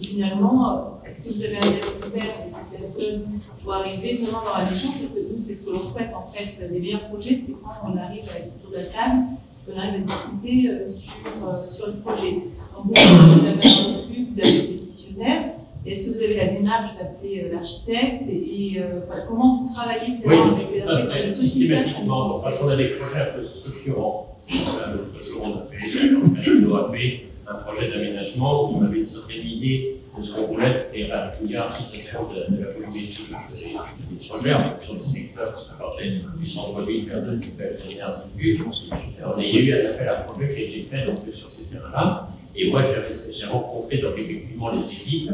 et finalement, est-ce que vous avez un dialogue ouvert avec ces personnes pour arriver vraiment à avoir un échange, parce que nous, c'est ce que l'on souhaite en fait, les meilleurs projets, c'est quand on arrive à être autour de la table, on arrive à discuter sur le projet. Donc, vous avez un refus, vous avez des pétitionnaires. Est-ce que vous avez la démarche d'appeler l'architecte et comment vous travaillez finalement avec les architectes systématiquement, quand on a des projets un peu structurants, on appelle un projet d'aménagement où on avait une certaine idée de ce qu'on voulait, c'est-à-dire une hiérarchisation de la volumétrie des projets en fonction des secteurs, parce que partait du centre-ville vers de nouvelles énergies. On a eu un appel à projet qui a été fait donc, sur ces terrains-là. Et moi, j'ai rencontré donc, effectivement les équipes.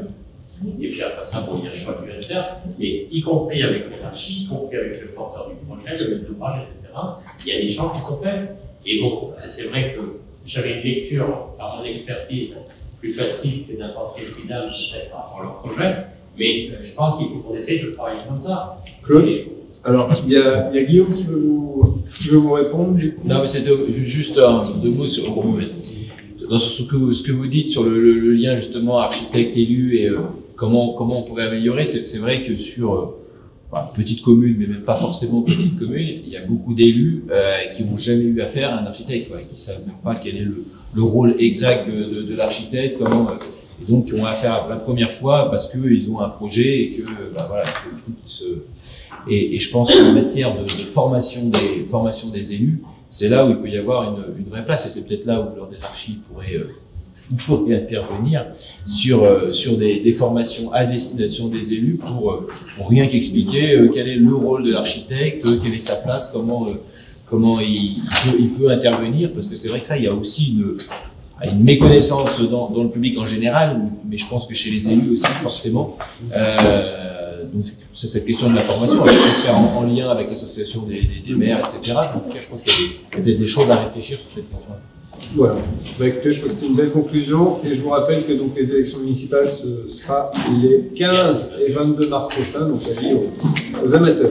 Et puis après ça, il y a le choix du SR, et y compris avec l'hierarchie, y compris avec le porteur du projet, le maître d'ouvrage, etc. Il y a des échanges qui sont faits. Et bon, c'est vrai que j'avais une lecture par mon expertise plus facile que n'importe quel final peut-être par rapport à leur projet, mais je pense qu'il faut qu'on essaye de travailler comme ça. Claude, alors il y a Guillaume qui veut vous répondre du coup. Non, mais c'était juste deux mots sur dans ce que vous dites sur le lien justement architecte-élu et comment on pourrait améliorer. C'est vrai que sur petite commune, mais même pas forcément petite commune, il y a beaucoup d'élus qui n'ont jamais eu affaire à un architecte, qui ne savent même pas quel est le rôle exact de l'architecte, et donc qui ont affaire la première fois parce qu'ils ont un projet et que voilà, il faut qu'ils se... Et je pense qu'en matière de formation des élus, c'est là où il peut y avoir une vraie place, et c'est peut-être là où l'ordre des archives pourrait intervenir sur des formations à destination des élus pour rien qu'expliquer quel est le rôle de l'architecte, quelle est sa place, comment il peut intervenir, parce que c'est vrai que ça, il y a aussi une méconnaissance dans le public en général, mais je pense que chez les élus aussi forcément. Donc c'est cette question de la formation, elle peut se faire en lien avec l'association des maires, etc. En tout cas, je pense qu'il y a des choses à réfléchir sur cette question-là. Voilà. Écoutez, je crois que c'était une belle conclusion, et je vous rappelle que donc les élections municipales ce sera les 15 et 22 mars prochains, donc avis aux amateurs.